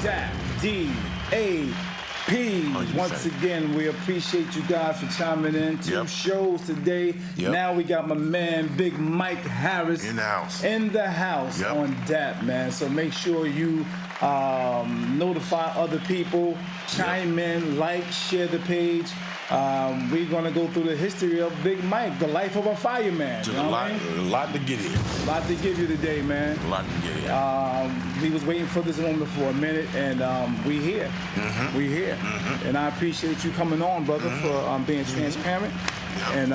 D.A.P. Once again, we appreciate you guys for chiming in. Two shows today. Now we got my man, Big Mike Harris. In the house. In the house on D.A.P, man. So make sure you notify other people, chime in, like, share the page. We're going to go through the history of Big Mike, the life of a fireman. A lot to get here. A lot to give you today, man. A lot to get here. We was waiting for this moment for a minute, and we here. We here. And I appreciate you coming on, brother, for being transparent and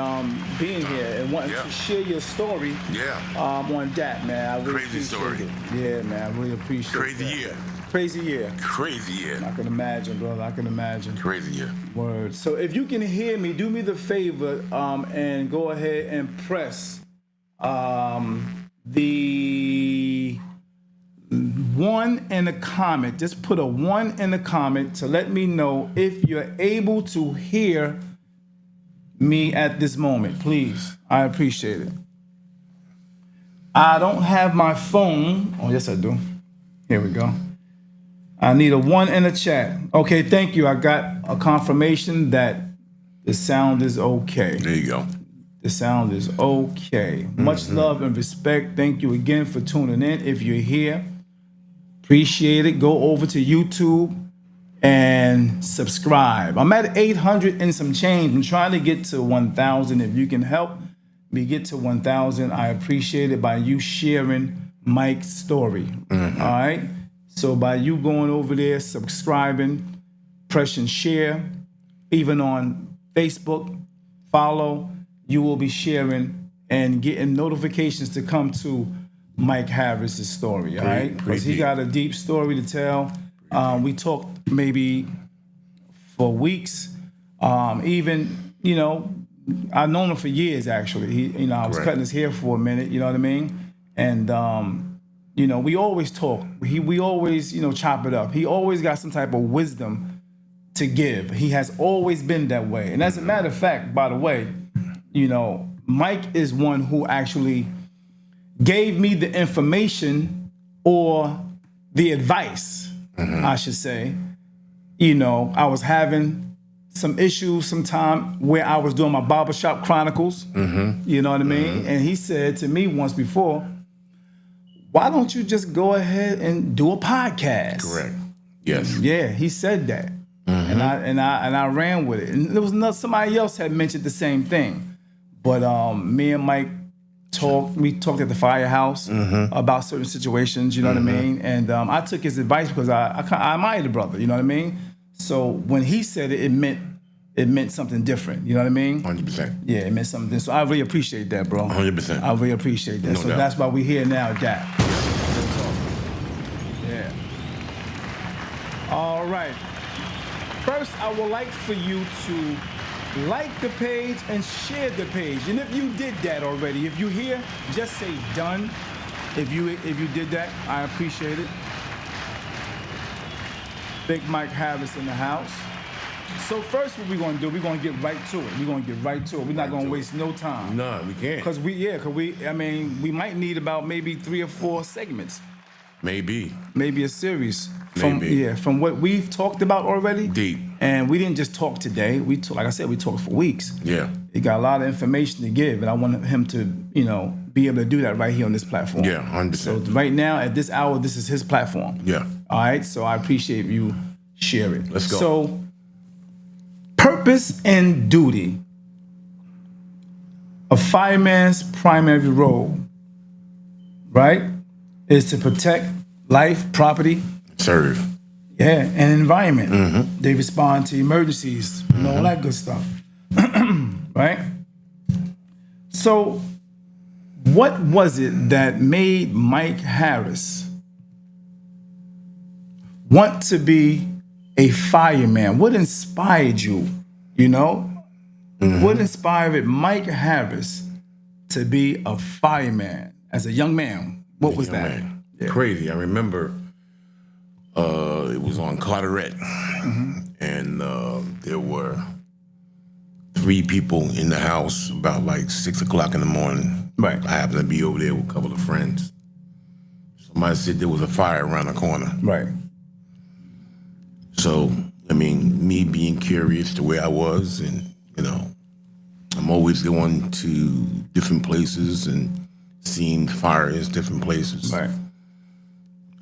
being here and wanting to share your story on that, man. I really Crazy story. It. Yeah, man. I really appreciate it. Crazy year. Crazy year. Crazy year. I can imagine, brother. I can imagine. Crazy year. Word. So if you can hear me, do me the favor and go ahead and press the 1 in the comment. Just put a 1 in the comment to let me know if you're able to hear me at this moment, please. I appreciate it. I don't have my phone. Oh, yes, I do. Here we go. I need a 1 in the chat. Okay, thank you. I got a confirmation that the sound is okay. There you go. The sound is okay. Much love and respect. Thank you again for tuning in. If you're here, appreciate it. Go over to YouTube and subscribe. I'm at 800 and some change. I'm trying to get to 1,000. If you can help me get to 1,000, I appreciate it by you sharing Mike's story. All right? So by you going over there, subscribing, pressing share, even on Facebook, follow, you will be sharing and getting notifications to come to Mike Harris's story, all right? Because he got a deep story to tell. We talked maybe for weeks. Even, you know, I've known him for years, actually. I was cutting his hair for a minute, you know what I mean? And, you know, we always talk. We always, you know, chop it up. He always got some type of wisdom to give. He has always been that way. And as a matter of fact, by the way, you know, Mike is one who actually gave me the information or the advice, I should say. You know, I was having some issues sometime where I was doing my barbershop chronicles. You know what I mean? And he said to me once before, why don't you just go ahead and do a podcast? Correct. Yes. Yeah, he said that. And I ran with it. And there was somebody else had mentioned the same thing. But me and Mike we talked at the firehouse about certain situations, you know what I mean? And I took his advice because I admired the brother, you know what I mean? So when he said it, it meant something different, you know what I mean? 100%. Yeah, it meant something. So I really appreciate that, bro. 100%. I really appreciate that. No So doubt. that's why we're here now, Jack. Yeah. All right. First, I would like for you to like the page and share the page. And if you did that already, if you're here, just say done. If you did that, I appreciate it. Big Mike Harris in the house. So first what we're gonna do, we're gonna get right to it. We're gonna get right to it. We're not gonna waste no time. No, we can't. Cause we might need about maybe 3 or 4 segments. Maybe Maybe a series. Maybe. From what we've talked about already. Deep. And we didn't just talk today. Like I said, we talked for weeks. Yeah. He got a lot of information to give, and I want him to, you know, be able to do that right here on this platform. Yeah, 100%. So right now, at this hour, this is his platform. Yeah. All right. So I appreciate you sharing. Let's go. So, purpose and duty. A fireman's primary role, right, is to protect life, property, Serve. yeah, and environment. They respond to emergencies and all that good stuff, right? So, what was it that made Mike Harris want to be a fireman? What inspired you, you know? What inspired Mike Harris to be a fireman as a young man? What was that? Man. Yeah. Crazy. I remember it was on Carteret, and there were 3 people in the house about like 6 o'clock in the morning. Right. I happened to be over there with a couple of friends. Somebody said there was a fire around the corner. Right. So, I mean, me being curious the way I was, and I'm always going to different places and seeing fires, different places. Right.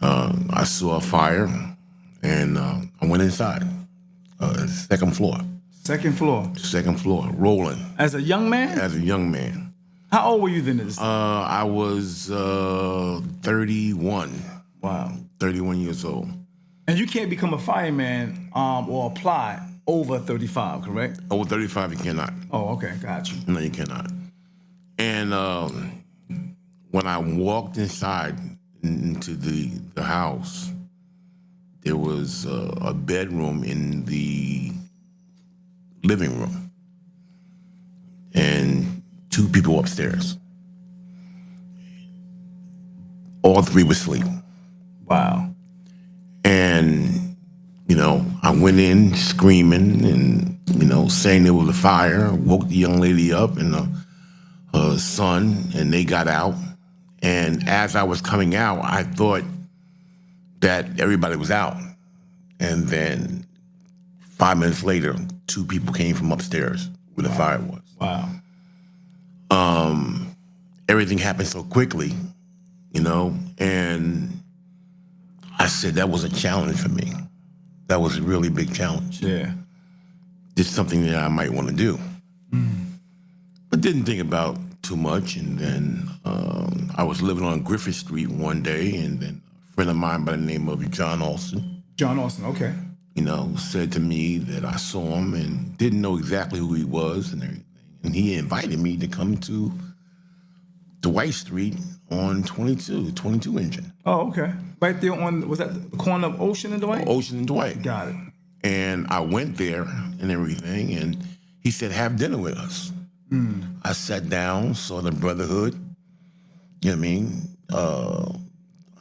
I saw a fire, and I went inside, second floor, Second floor. rolling As a young man? as a young man. How old were you then? At this time? I was 31, Wow. 31 years old. And you can't become a fireman or apply over 35, correct? Over 35, you cannot. Oh, okay. Got you. No, you cannot. And when I walked inside into the house, there was a bedroom in the living room and two people upstairs. All three were asleep. Wow. And, I went in screaming and, saying there was a fire, woke the young lady up and her son, and they got out. And as I was coming out, I thought that everybody was out. And then 5 minutes later, two people came from upstairs where the fire was. Wow. Everything happened so quickly, and I said that was a challenge for me. That was a really big challenge. Yeah. Just something that I might want to do. But didn't think about too much. And then I was living on Griffith Street one day, and then a friend of mine by the name of John Austin, John Austin. Okay. said to me that I saw him and didn't know exactly who he was and everything. And he invited me to come to Dwight Street on 22 engine. Oh, okay. Right there was that the corner of Ocean and Dwight? Ocean and Dwight. Got it. And I went there and everything, and he said, have dinner with us. I sat down, saw the brotherhood. You know what I mean?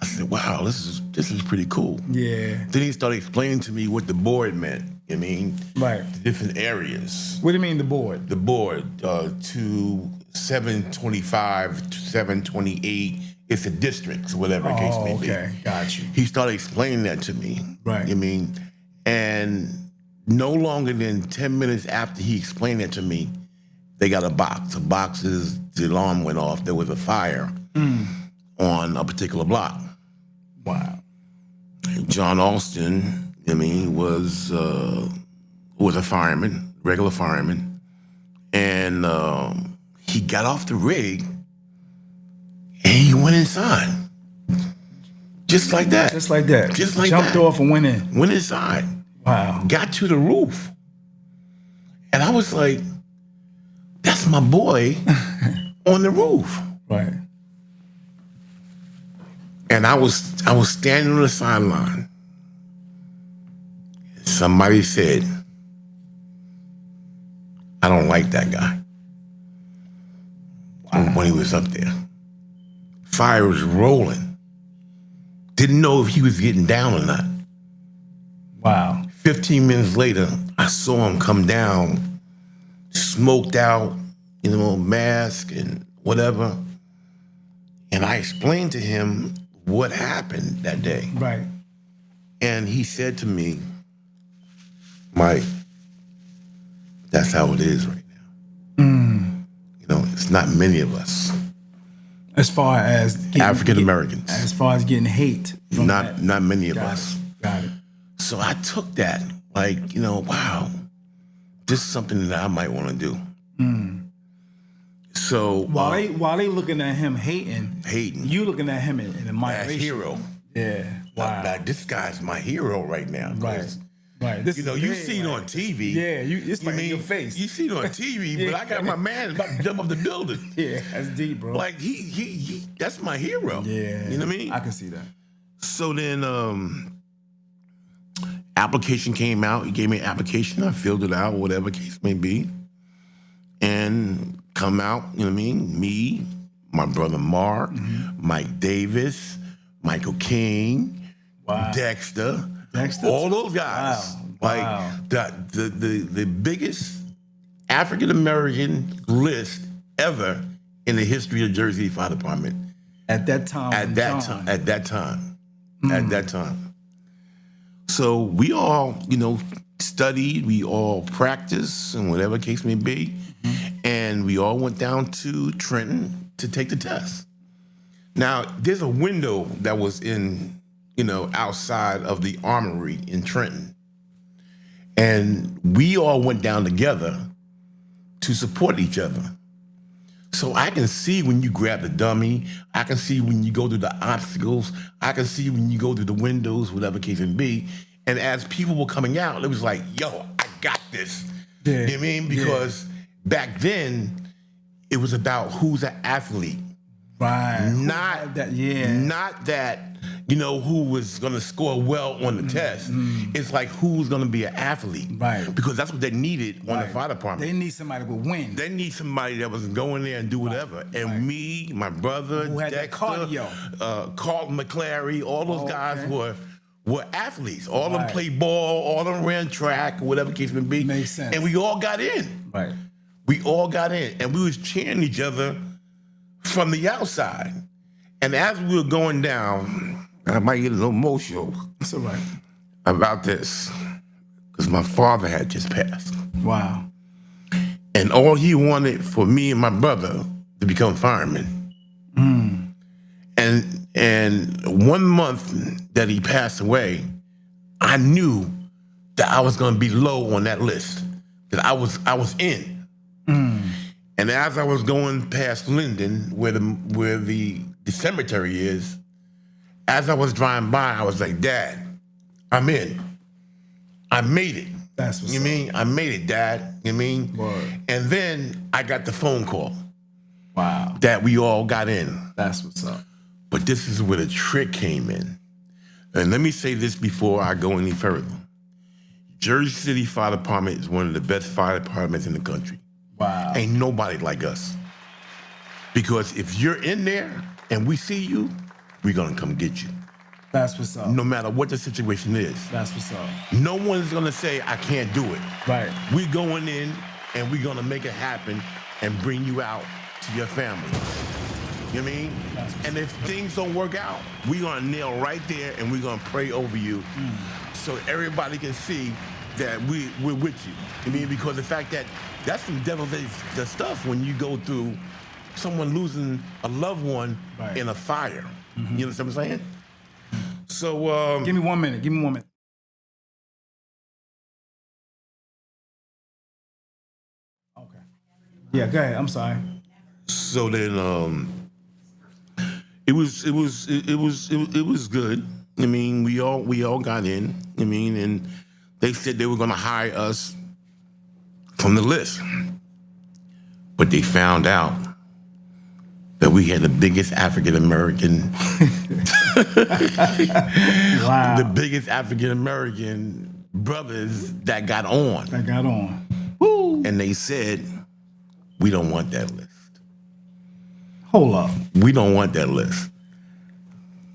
I said, wow, this is pretty cool. Yeah. Then he started explaining to me what the board meant. You know what I mean? Right. The different areas. What do you mean the board? The board, to 725 to 728, it's a district, so whatever the case may be. Okay. Got you. He started explaining that to me. Right. You know what I mean? And no longer than 10 minutes after he explained that to me, they got a box. The box is, the alarm went off. There was a fire on a particular block. Wow. John Austin, I mean, was a fireman, regular fireman, and he got off the rig and he went inside, just like that. Just like that. Just like Jumped that. off and went in. Went inside, Wow. got to the roof, and I was like, "That's my boy on the roof." Right. And I was standing on the sideline. Somebody said, I don't like that guy. When he was up there. Fire was rolling. Didn't know if he was getting down or not. Wow. 15 minutes later, I saw him come down, smoked out, mask and whatever. And I explained to him what happened that day. Right. And he said to me, Mike, that's how it is right now. It's not many of us. As far as African Americans. As far as getting hate. From that. Not many of Got us. it. Got it. So I took that like, wow, this is something that I might want to do. So While they looking at him hating, you looking at him in as admiration. hero. Yeah. Wow. Like, this guy's my hero right now. Right. Right. This is You big, see it right? on TV. Yeah, it's like in your face. You see it on TV, but I got my man about to jump up the building. Yeah, that's deep, bro. Like he that's my hero. Yeah. You know what I mean? I can see that. So then application came out. He gave me an application. I filled it out, whatever case may be. And come out, you know what I mean? Me, my brother Mark, Mike Davis, Michael King, Wow. Dexter, Dexter? all those guys. Wow. Like the biggest African American list ever in the history of Jersey Fire Department. At that time. At that time. So we all, studied, we all practiced, and whatever case may be. And we all went down to Trenton to take the test. Now, there's a window that was in, outside of the armory in Trenton. And we all went down together to support each other. So I can see when you grab the dummy. I can see when you go through the obstacles. I can see when you go through the windows, whatever case it be. And as people were coming out, it was like, yo, I got this. Yeah. You know what I mean? Because back then, it was about who's an athlete. Right. Not that. Yeah. Not that, who was going to score well on the test. It's like who's going to be an athlete. Right. Because that's what they needed on the fire department. They need somebody who would win. They need somebody that was go in there and do whatever. And me, my brother, who had that Dexter, cardio. Carlton McClary, all those guys were athletes. All of them Right. played ball, all of them ran track, whatever case may be. Makes sense. And we all got in. Right. We all got in. And we was cheering each other from the outside. And as we were going down, I might get a little emotional. That's all right. About this. Because my father had just passed. Wow. And all he wanted for me and my brother to become firemen. And 1 month that he passed away, I knew that I was gonna be low on that list. That I was in. And as I was going past Linden, where the cemetery is, as I was driving by, I was like, Dad, I'm in. I made it. That's what's You up. mean? I made it, Dad. You mean? Word. And then I got the phone call Wow. that we all got in. That's what's up. But this is where the trick came in. And let me say this before I go any further. Jersey City Fire Department is one of the best fire departments in the country. Wow. Ain't nobody like us. Because if you're in there and we see you, we're gonna come get you. That's what's up. No matter what the situation is. That's what's up. No one's gonna say, I can't do it. Right. We going in and we're gonna make it happen and bring you out to your family. You know what I mean? And if things don't work out, we're gonna nail right there and we're gonna pray over you so everybody can see that we're with you. I mean, because the fact that that's some devil's the stuff when you go through someone losing a loved one in a fire. You understand what I'm saying? So Give me 1 minute. Give me 1 minute. Okay. Yeah, go ahead. I'm sorry. so then it was good. I mean, we all got in. I mean, and they said they were gonna hire us from the list. But they found out that we had the biggest African American Wow. the biggest African American brothers that got on. I got on. Woo. And they said, we don't want that list. Hold up. We don't want that list.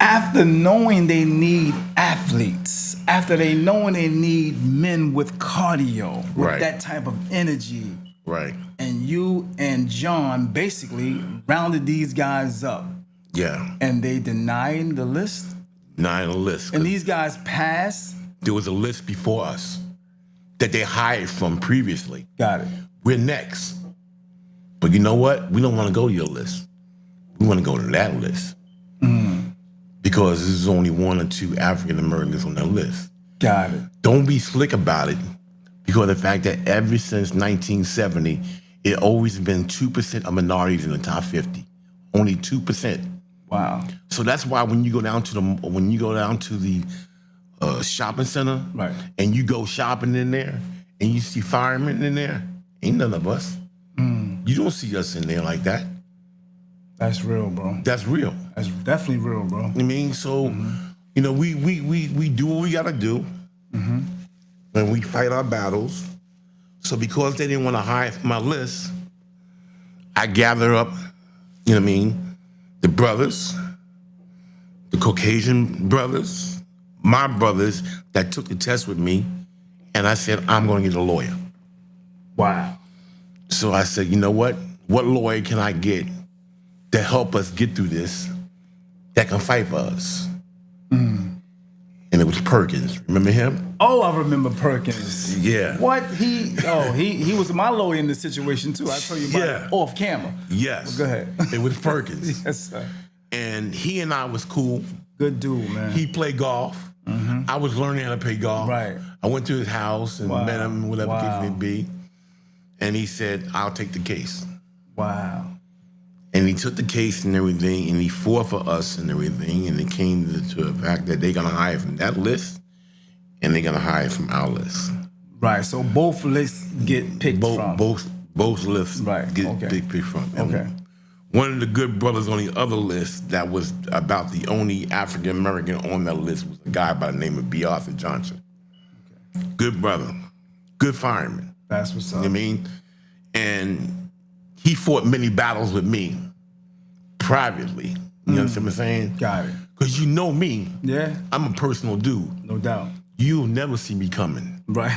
After knowing they need athletes, after they knowing they need men with cardio, with Right. that type of energy, Right. and you and John basically rounded these guys up, Yeah. and they denied the list, 9 on the list. and these guys passed. There was a list before us that they hired from previously. Got it. We're next. But you know what? We don't want to go to your list. We want to go to that list. Because there's only 1 or 2 African Americans on that list. Got it. Don't be slick about it. Because of the fact that ever since 1970, it always been 2% of minorities in the top 50. Only 2%. Wow. So that's why when you go down to the shopping center, Right. and you go shopping in there, and you see firemen in there, ain't none of us. You don't see us in there like that. That's real, bro. That's real. That's definitely real, bro. I mean, so we do what we gotta do, and we fight our battles. So because they didn't want to hire from my list, I gather up, the brothers, the Caucasian brothers, my brothers that took the test with me, and I said, I'm going to get a lawyer. Wow. So I said, you know what? What lawyer can I get to help us get through this that can fight for us? and it was Perkins. Remember him? Oh, I remember Perkins. Yeah. What he was my lawyer in this situation too. I tell you about it off camera. Yes. But go ahead. It was Perkins. Yes, sir. And he and I was cool. Good dude, man. He played golf. I was learning how to play golf. Right. I went to his house and met him, whatever case may be. And he said, I'll take the case. Wow. And he took the case and everything, and he fought for us and everything, and it came to the fact that they're going to hire from that list, and they're going to hire from our list. Right, so both lists get picked from. Both lists get picked from. And one of the good brothers on the other list that was about the only African-American on that list was a guy by the name of B. Arthur Johnson. Okay. Good brother. Good fireman. That's what's up. You know what I mean? And he fought many battles with me privately. You understand what I'm saying? Got it. Because you know me. Yeah. I'm a personal dude. No doubt. You'll never see me coming. Right.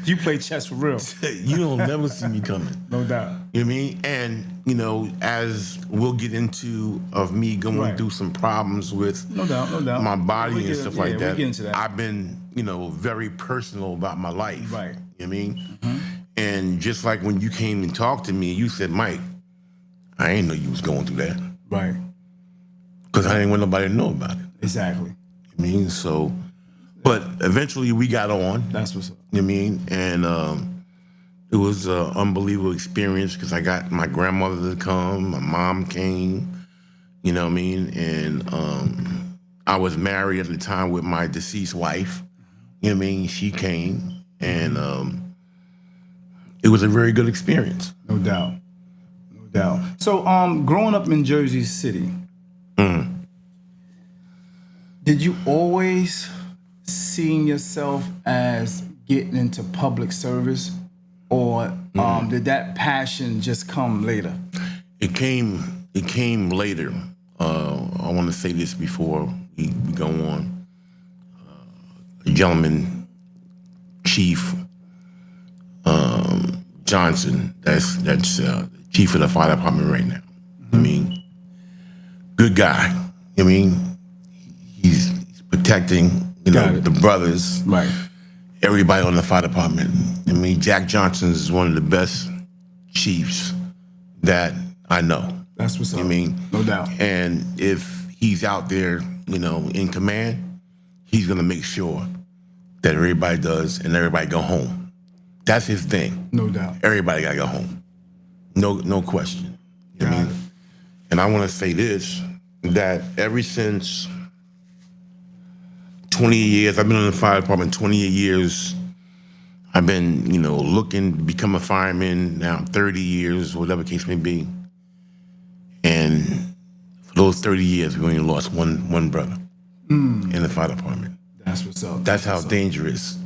You play chess for real. You'll never see me coming. No doubt. You know what I mean? And, you know, as we'll get into of me going through some problems with no doubt. my body and stuff like that, get into that. I've been, you know, very personal about my life. Right. You know what I mean? And just like when you came and talked to me, you said, Mike, I ain't know you was going through that. Right. Because I didn't want nobody to know about it. Exactly. I mean, so, but eventually we got on. That's what's up. You know what I mean? And it was an unbelievable experience because I got my grandmother to come, my mom came, you know what I mean? And I was married at the time with my deceased wife. You know what I mean? She came, and it was a very good experience. No doubt. No doubt. So, growing up in Jersey City, did you always see yourself as getting into public service, or did that passion just come later? It came later. I want to say this before we go on. A gentleman, Chief Johnson, that's chief of the fire department right now. I mean, good guy. I mean, he's protecting, you know, the brothers, right? Everybody on the fire department. I mean, Jack Johnson is one of the best chiefs that I know. That's what's up. I mean, no doubt. And if he's out there, you know, in command, he's gonna make sure that everybody does and everybody go home. That's his thing. No doubt. Everybody gotta go home. No question. You know what I mean? And I wanna say this, that ever since 20 years, I've been in the fire department 20 years. I've been, you know, looking to become a fireman now 30 years, whatever case may be. And for those 30 years, we only lost one brother in the fire department. That's what's up. That's how dangerous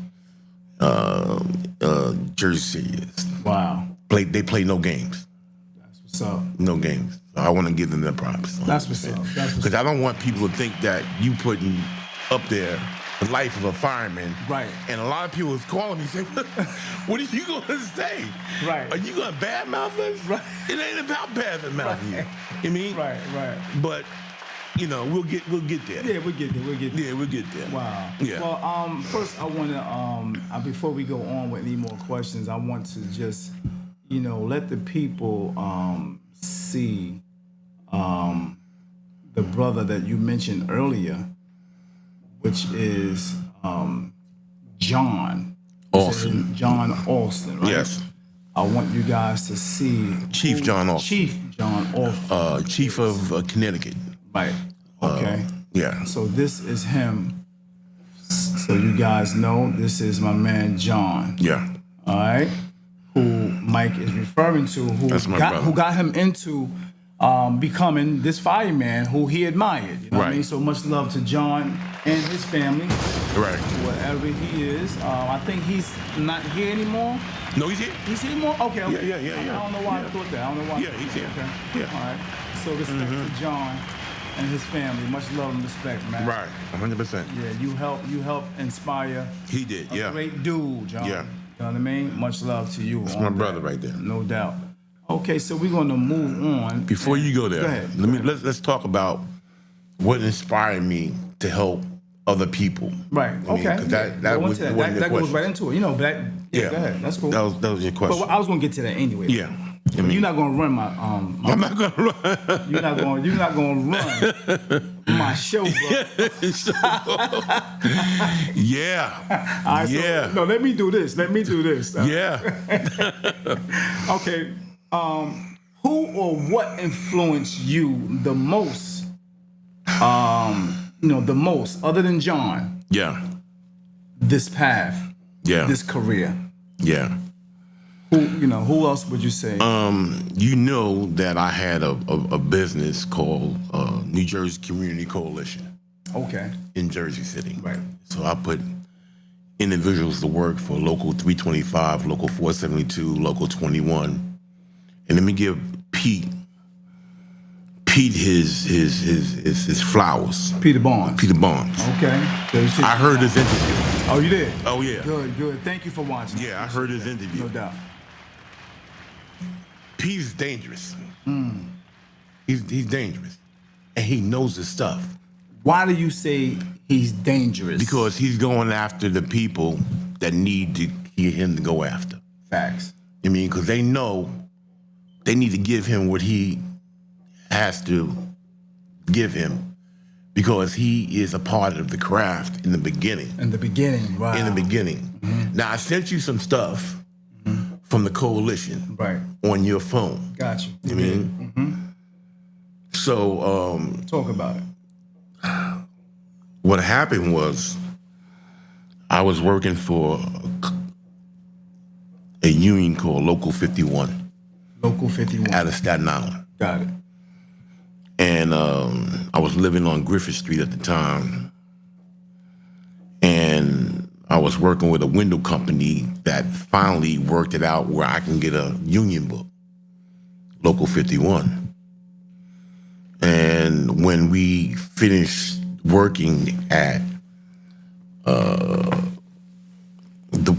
Jersey City is. Wow. They play no games. That's what's up. No games. So I want to give them their props. That's what's up. Because I don't want people to think that you putting up there the life of a fireman. Right. And a lot of people is calling me saying, what are you going to say? Right. Are you going to badmouth us? Right. It ain't about badmouthing you. You mean? Right. But, you know, we'll get there. Yeah, we'll get there. Yeah, we'll get there. Wow. Yeah. Well, first I want to, before we go on with any more questions, I want to just, you know, let the people see the brother that you mentioned earlier, which is John Alston. John Alston, right? Yes. I want you guys to see Chief John Alston. Chief John Alston. Chief of Connecticut. Right. Okay. Yeah. So this is him. So you guys know this is my man John. Yeah. All right. Who Mike is referring to, who got him into becoming this fireman who he admired. You know what I mean? So much love to John and his family. Right. Wherever he is. I think he's not here anymore. No, he's here. He's here more? Okay. Yeah. I don't know why I thought that. I don't know why. Yeah, he's here. Okay. Yeah. All right. So respect to John and his family. Much love and respect, man. Right. 100%. Yeah, you help inspire. He did, a great dude, John. Yeah. You know what I mean? Much love to you. That's my brother right there. No doubt. Okay, so we're gonna move on. Before you go there, Go ahead. let's talk about what inspired me to help other people. Right. I mean, Okay. 'cause that Go was into one of the that goes questions. right into it. You know, black. Yeah. Go ahead. That's cool. That was your But question. I was gonna get to that anyway. Yeah. I But mean, you're not gonna run my I'm not gonna run. You're not gonna run my show, bro. Yeah. All right, Yeah. So, no, let me do this. Yeah. Okay. Who or what influenced you the most? The most, other than John, Yeah. this path, Yeah. this career. Yeah. Who else would you say? You know that I had a business called New Jersey Community Coalition Okay. in Jersey City. Right. So I put individuals to work for Local 325, Local 472, Local 21. And let me give Pete his flowers. Peter Barnes. Peter Barnes. Okay. I heard his interview. Oh, you did? Oh, yeah. Good. Thank you for watching. Yeah, I heard his interview. No doubt. Pete's dangerous. He's dangerous. And he knows his stuff. Why do you say he's dangerous? Because he's going after the people that need to hear him to go after. Facts. I mean, because they know they need to give him what he has to give him, because he is a part of the craft in the beginning. In the beginning, wow. In the beginning. Mm-hmm. Now, I sent you some stuff from the coalition on your phone. Got you. You mean? Mm-hmm. So, talk about it. What happened was I was working for a union called Local 51. Local 51. Out of Staten Island. Got it. And I was living on Griffith Street at the time. And I was working with a window company that finally worked it out where I can get a union book, Local 51. And when we finished working at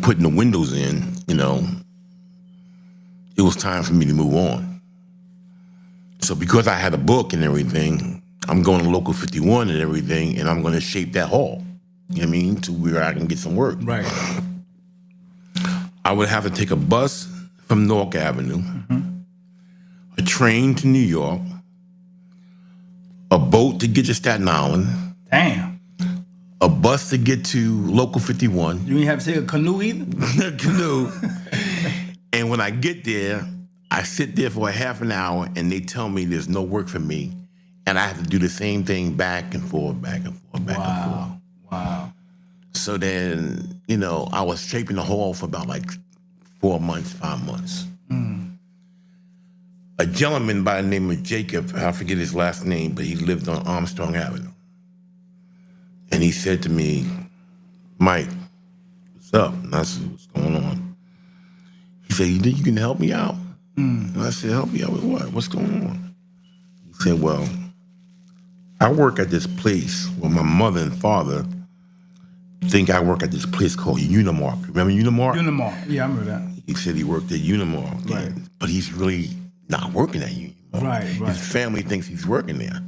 putting the windows in, it was time for me to move on. So because I had a book and everything, I'm going to Local 51 and everything, and I'm going to shape that hall, to where I can get some work. Right. I would have to take a bus from Newark Avenue, a train to New York, a boat to get to Staten Island. Damn. A bus to get to Local 51. You didn't have to take a canoe either? Canoe. And when I get there, I sit there for a half an hour and they tell me there's no work for me. And I have to do the same thing back and forth, back and forth, back and forth. Wow. So then, I was shaping the hall for about 4 months, 5 months. A gentleman by the name of Jacob, I forget his last name, but he lived on Armstrong Avenue. And he said to me, Mike, what's up? And I said, what's going on? He said, you think you can help me out? And I said, help you out with what? What's going on? He said, well, I work at this place where my mother and father think I work at this place called Unimark. Remember Unimark? Unimark. Yeah, I remember that. He said he worked at Unimark. Right. But he's really not working at Unimark. Right. His family thinks he's working there.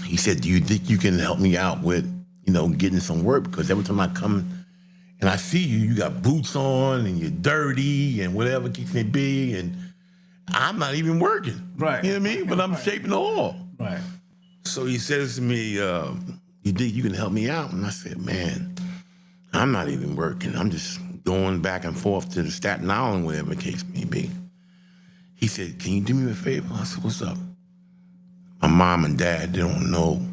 He said, do you think you can help me out with, getting some work? Because every time I come and I see you, you got boots on and you're dirty and whatever keeps me be, and I'm not even working. Right. You know what I mean? But I'm shaping the hall. Right. So he says to me, you think you can help me out? And I said, man, I'm not even working. I'm just going back and forth to the Staten Island, whatever the case may be. He said, can you do me a favor? I said, what's up? My mom and dad, they don't know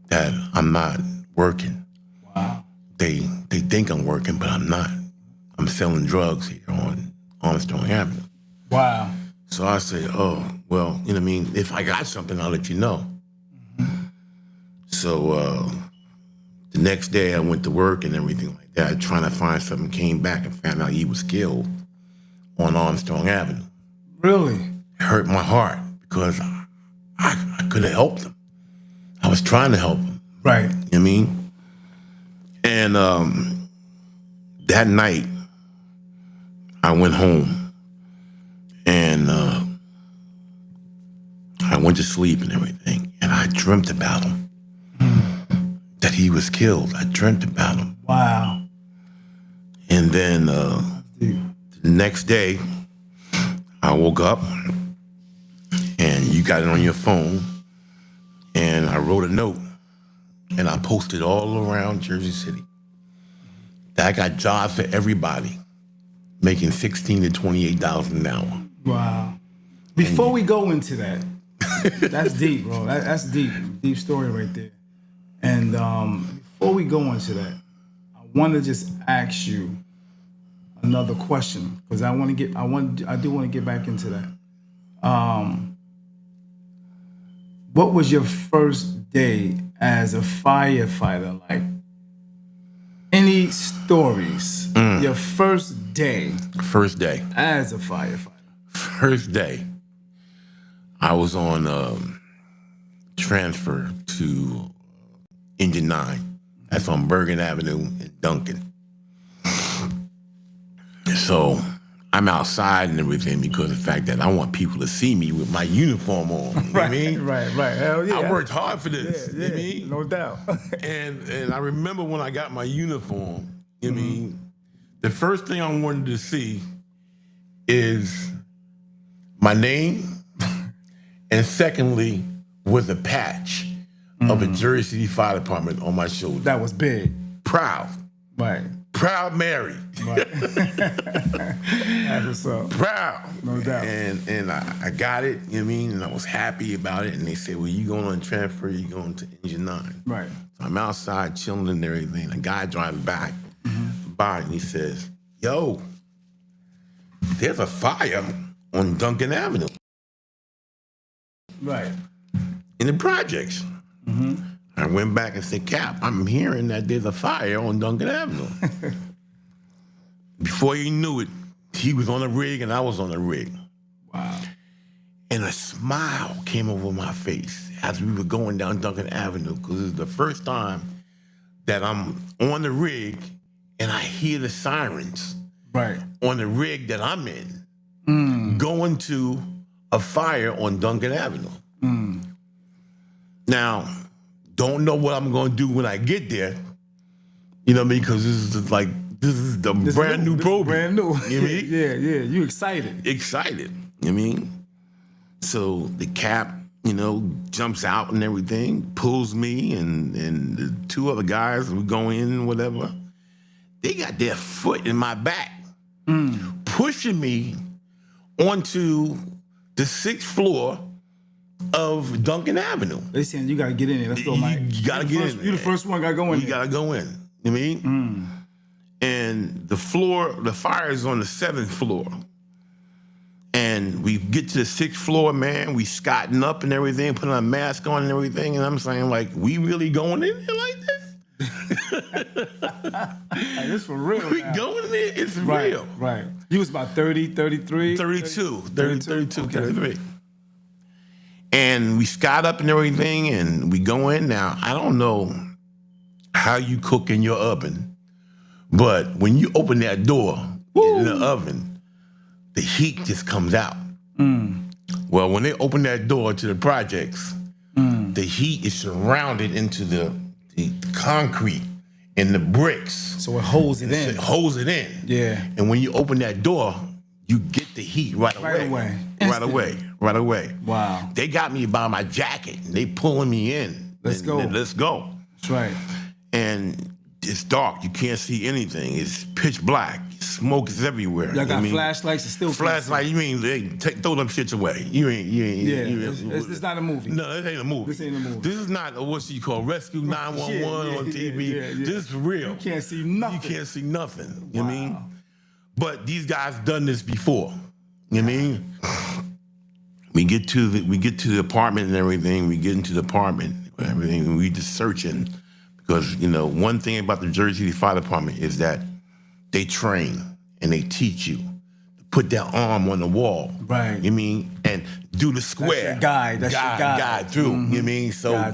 that I'm not working. Wow. They think I'm working, but I'm not. I'm selling drugs here on Armstrong Avenue. Wow. So I say, oh, well, if I got something, I'll let you know. So the next day I went to work and everything like that, trying to find something, came back and found out he was killed on Armstrong Avenue. Really? It hurt my heart because I could have helped him. I was trying to help him. Right. You know what I mean? And that night, I went home and I went to sleep and everything. And I dreamt about him. That he was killed. I dreamt about him. Wow. And then Deep. the next day, I woke up and you got it on your phone, and I wrote a note and I posted all around Jersey City that I got jobs for everybody making $16 to $28 an hour. Wow. Before we go into that, that's deep, bro. That's deep. Deep story right there. And before we go into that, I want to just ask you another question because I do want to get back into that. What was your first day as a firefighter like? Any stories? Your first day First day. as a firefighter. First day, I was on transfer to Engine 9. That's on Bergen Avenue in Duncan. So I'm outside and everything because of the fact that I want people to see me with my uniform on. You know what I mean? Right. Hell yeah. I worked hard for this. You know what I mean? No doubt. And I remember when I got my uniform, you know what I mean? The first thing I wanted to see is my name, and secondly was a patch of a Jersey City Fire Department on my shoulder. That was big. Proud. Right. Proud Mary. Right. That's what's up. Proud. No doubt. And I got it, you know what I mean? And I was happy about it. And they said, well, you going on transfer, you going to Engine 9. Right. So I'm outside chilling and everything. A guy drives by and he says, yo, there's a fire on Duncan Avenue. Right. In the projects. I went back and said, Cap, I'm hearing that there's a fire on Duncan Avenue. Before he knew it, he was on a rig and I was on a rig. Wow. And a smile came over my face as we were going down Duncan Avenue, because it was the first time that I'm on the rig and I hear the sirens Right. on the rig that I'm in going to a fire on Duncan Avenue. Now, don't know what I'm going to do when I get there, you know what I mean? Because this is the brand new program. Brand new. You know what I mean? Yeah. You excited. Excited, you know what I mean? So the cap, jumps out and everything, pulls me and the two other guys who go in and whatever. They got their foot in my back, pushing me onto the 6th floor of Duncan Avenue. They saying you gotta get in there. Let's go, Mike. You gotta get in there. You the first one gotta go in. You gotta go in. You know what I mean? And the fire is on the 7th floor. And we get to the 6th floor, man. We scotting up and everything, putting a mask on and everything. And I'm saying, like, we really going in there like this? Like, this for real. We now. going in there? It's Right. real. Right. You was about 30, 33? 32, 32. Okay. 33. And we scot up and everything, and we go in. Now, I don't know how you cook in your oven, but when you open that door in the oven, the heat just comes out. Well, when they open that door to the projects, the heat is surrounded into the concrete and the bricks. So it holds it in. It holds it in. Yeah. And when you open that door, you get the heat right away. Right away. Wow. They got me by my jacket. They pulling me in. Let's go. Let's go. That's right. And it's dark. You can't see anything. It's pitch black. Smoke is everywhere. Y'all got flashlights and still flashlight. You mean throw them shits away? You ain't. It's not a movie. No, it ain't a movie. This ain't a movie. This is not what you call Rescue 911 on TV. Yeah. This is real. You can't see nothing. You can't see nothing. You know what I mean? But these guys done this before. You know what I mean? We get to the apartment and everything. We get into the apartment and everything. And we just searching because one thing about the Jersey City Fire Department is that they train and they teach you to put that arm on the wall. Right. You know what I mean? And do the square. That's your guide. Through. You know what I mean? So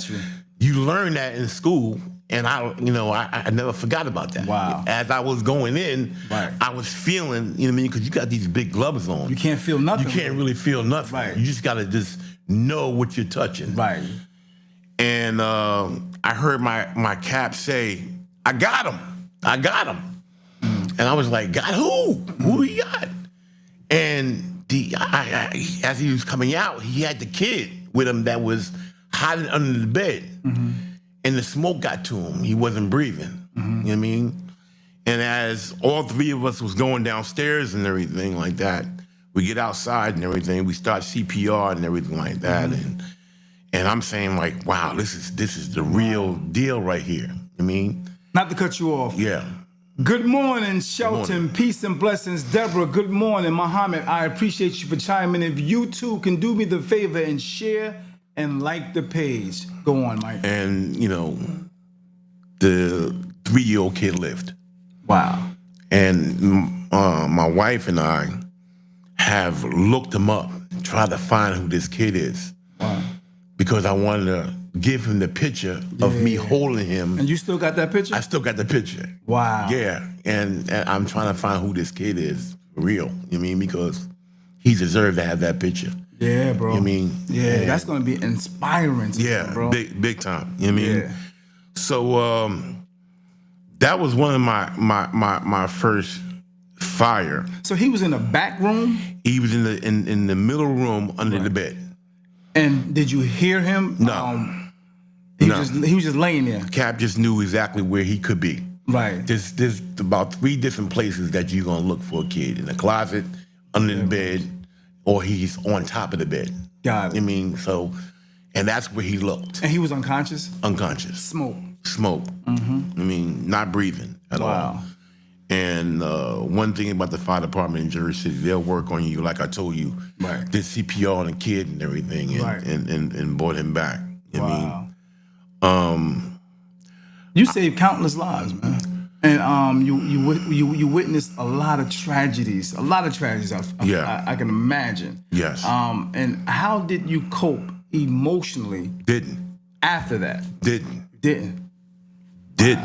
you learn that in school. And I never forgot about that. Wow. As I was going in, I was feeling, you know what I mean? Because you got these big gloves on. You can't feel nothing. You can't really feel nothing. Right. You just got to just know what you're touching. Right. And I heard my cap say, "I got him. I got him." And I was like, "Got who? Who he got?" And as he was coming out, he had the kid with him that was hiding under the bed. And the smoke got to him. He wasn't breathing. You know what I mean? And as all three of us was going downstairs and everything like that, we get outside and everything. We start CPR and everything like that. And I'm saying like, wow, this is the real deal right here. I mean, Not to cut you off. yeah. Good morning, Shelton. morning. Peace and blessings. Deborah, good morning. Muhammad, I appreciate you for chiming in. If you too can do me the favor and share and like the page. Go on, Mike. And you know, the 3-year-old kid lived. Wow. And my wife and I have looked him up, tried to find who this kid is. Wow. Because I wanted to give him the picture of me holding him. And you still got that picture? I still got the picture. Wow. Yeah. And I'm trying to find who this kid is for real. You know what I mean? Because he deserved to have that picture. Yeah, bro. You know what I mean? Yeah, And that's going to be inspiring to yeah, you, bro. big time. You know what I mean? Yeah. So that was one of my first fire. So he was in the back room, He was in the middle room under the bed. and did you hear him? No. He was just laying there. Cap just knew exactly where he could be. Right. There's about 3 different places that you're gonna look for a kid: in the closet, under the bed, or he's on top of the bed. Got it. I mean, so, and that's where he looked. And he was unconscious? Unconscious, Smoke. smoke. I mean, not breathing at all. Wow. And one thing about the fire department in Jersey City, they'll work on you, like I told you, Right. did CPR on the kid and everything, and Right. and brought him back. You know what I mean? Wow. You saved countless lives, man. And you witnessed a lot of tragedies. I can imagine. Yes. And how did you cope emotionally Didn't. after that? Didn't. Deep.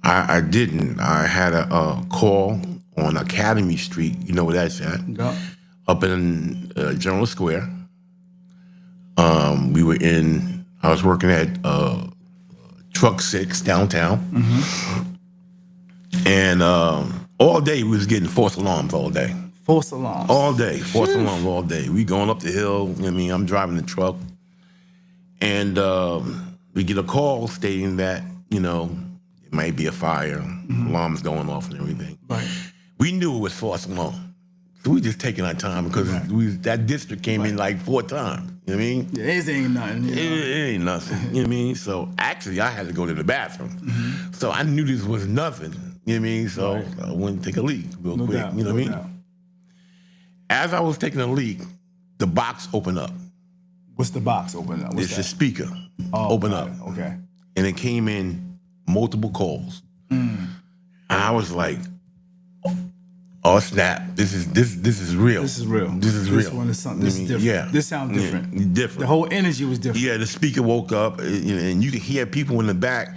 I didn't. I had a call on Academy Street. You know where that's at? Yup. Up in General Square. I was working at Truck 6 downtown. And all day we was getting false alarms all day. False alarms. All day, false alarms all day. We going up the hill. I mean, I'm driving the truck. And we get a call stating that, you know, it might be a fire. Alarms going off and everything. Right. We knew it was false alarm. So we just taking our time because that district came in like 4 times. You know what I mean? Yeah, this ain't nothing. You know? It ain't nothing. You know what I mean? So actually, I had to go to the bathroom. So I knew this was nothing. You know what I mean? So I went and take a leak real quick. Doubt, you know what I mean? doubt. As I was taking a leak, the box opened up. What's the box open up? What's It's that? the speaker Oh, open got up. it. Okay. And it came in multiple calls. And I was like, oh snap, this is real. This is real. This is This real. one is something. This is different. Yeah. This sounds different. Yeah, different. The whole energy was different. Yeah, the speaker woke up, and you can hear people in the back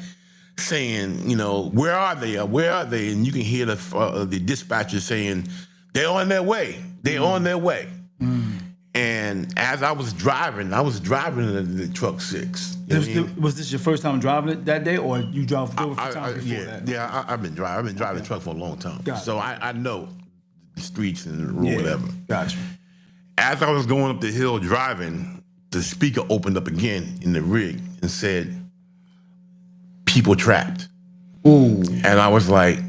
saying, you know, where are they? Where are they? And you can hear the dispatcher saying, they're on their way. They're on their way. And as I was driving the Truck 6. You know what I mean? Was this your first time driving it that day, or you drove for times before that? Yeah, I've been driving the truck for a long time. Got it. So I know the streets and Yeah. whatever. Gotcha. As I was going up the hill driving, the speaker opened up again in the rig and said, people trapped. Ooh. And I was like,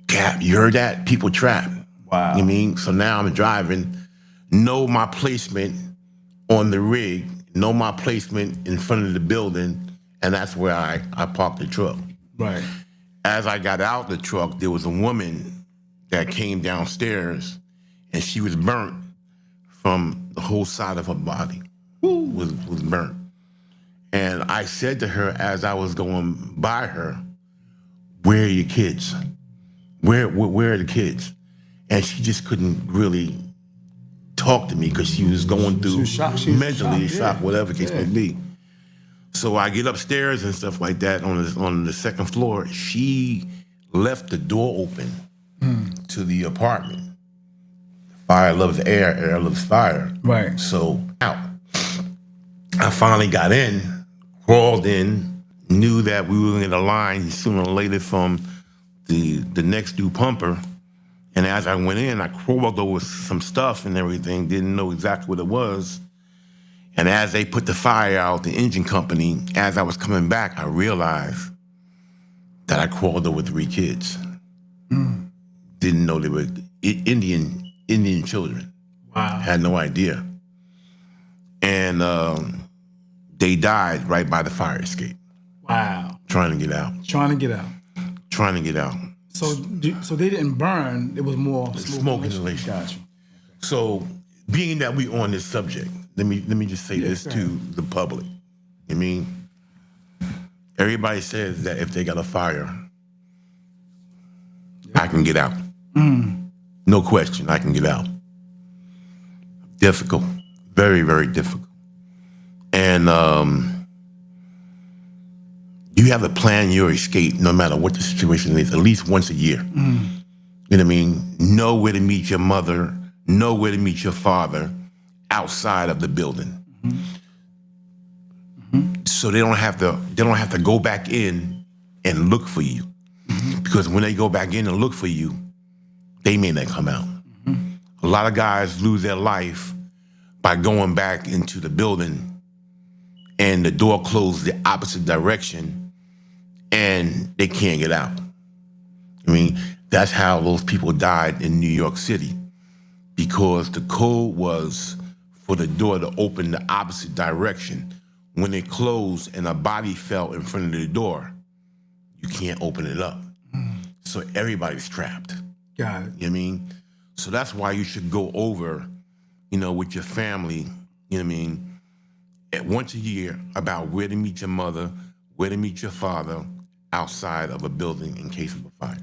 Cap, you heard that? People trapped. Wow. You know what I mean? So now I'm driving, know my placement on the rig, know my placement in front of the building, and that's where I parked the truck. Right. As I got out the truck, there was a woman that came downstairs, and she was burnt from the whole side of her body. Was burnt. And I said to her as I was going by her, where are your kids? Where are the kids? And she just couldn't really talk to me because she was going through was shocked. She was mentally shocked, shock, yeah. whatever the case may be. So I get upstairs and stuff like that on the second floor. She left the door open to the apartment. Fire loves air, air loves fire. Right. So out. I finally got in, crawled in, knew that we were in the line sooner or later from the next new pumper. And as I went in, I crawled over some stuff and everything, didn't know exactly what it was. And as they put the fire out, the engine company, as I was coming back, I realized that I crawled over 3 kids. Didn't know they were Indian children. Wow. Had no idea. And they died right by the fire escape. Wow. Trying to get out. Trying to get out. Trying to get out. So they didn't burn. It was more Smoke inhalation. Gotcha. So being that we on this subject, let me just say this to the public. I mean, everybody says that if they got a fire, I can get out. No question, I can get out. Difficult. Very, very difficult. And you have to plan your escape no matter what the situation is, at least once a year. You know what I mean? Know where to meet your mother, know where to meet your father outside of the building. So they don't have to go back in and look for you. Because when they go back in and look for you, they may not come out. A lot of guys lose their life by going back into the building and the door closed the opposite direction and they can't get out. I mean, that's how those people died in New York City, because the code was for the door to open the opposite direction. When it closed and a body fell in front of the door, you can't open it up. So everybody's trapped. Got it. You know what I mean? So that's why you should go over, with your family, you know what I mean, once a year about where to meet your mother, where to meet your father outside of a building in case of a fire.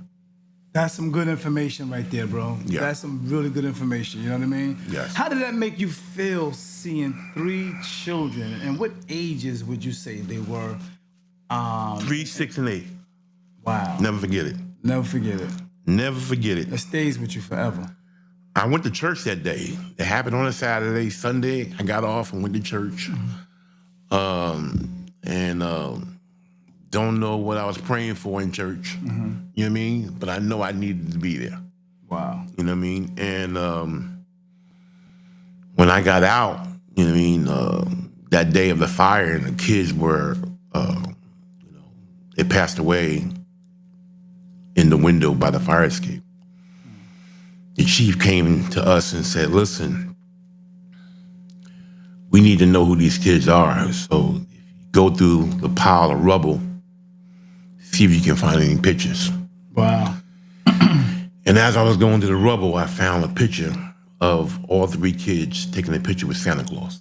That's some good information right there, bro. Yeah. That's some really good information. You know what I mean? Yes. How did that make you feel seeing 3 children? And what ages would you say they were? 3, 6, and 8. Wow. Never forget it. Never forget it. Never forget it. It stays with you forever. I went to church that day. It happened on a Saturday. Sunday, I got off and went to church. Don't know what I was praying for in church. You know what I mean? But I know I needed to be there. Wow. You know what I mean? And when I got out, you know what I mean, that day of the fire, and the kids were, they passed away in the window by the fire escape. The chief came to us and said, listen, we need to know who these kids are. So if you go through the pile of rubble, see if you can find any pictures. Wow. And as I was going to the rubble, I found a picture of all 3 kids taking a picture with Santa Claus,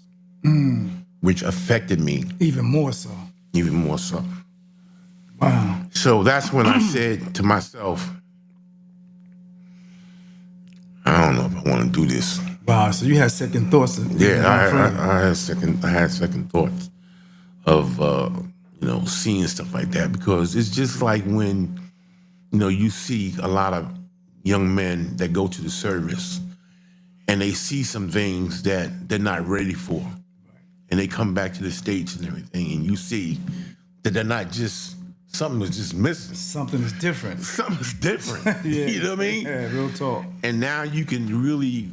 which affected me Even more so. even more so. Wow. So that's when I said to myself, I don't know if I want to do this. Wow. So you had second thoughts. Yeah, I had second thoughts of seeing stuff like that, because it's just like when you see a lot of young men that go to the service and they see some things that they're not ready for, and they come back to the States and everything, and you see that they're not just, something is just missing. Something is different. Something's different. Yeah. You know what I mean? Yeah, real talk. And now you can really,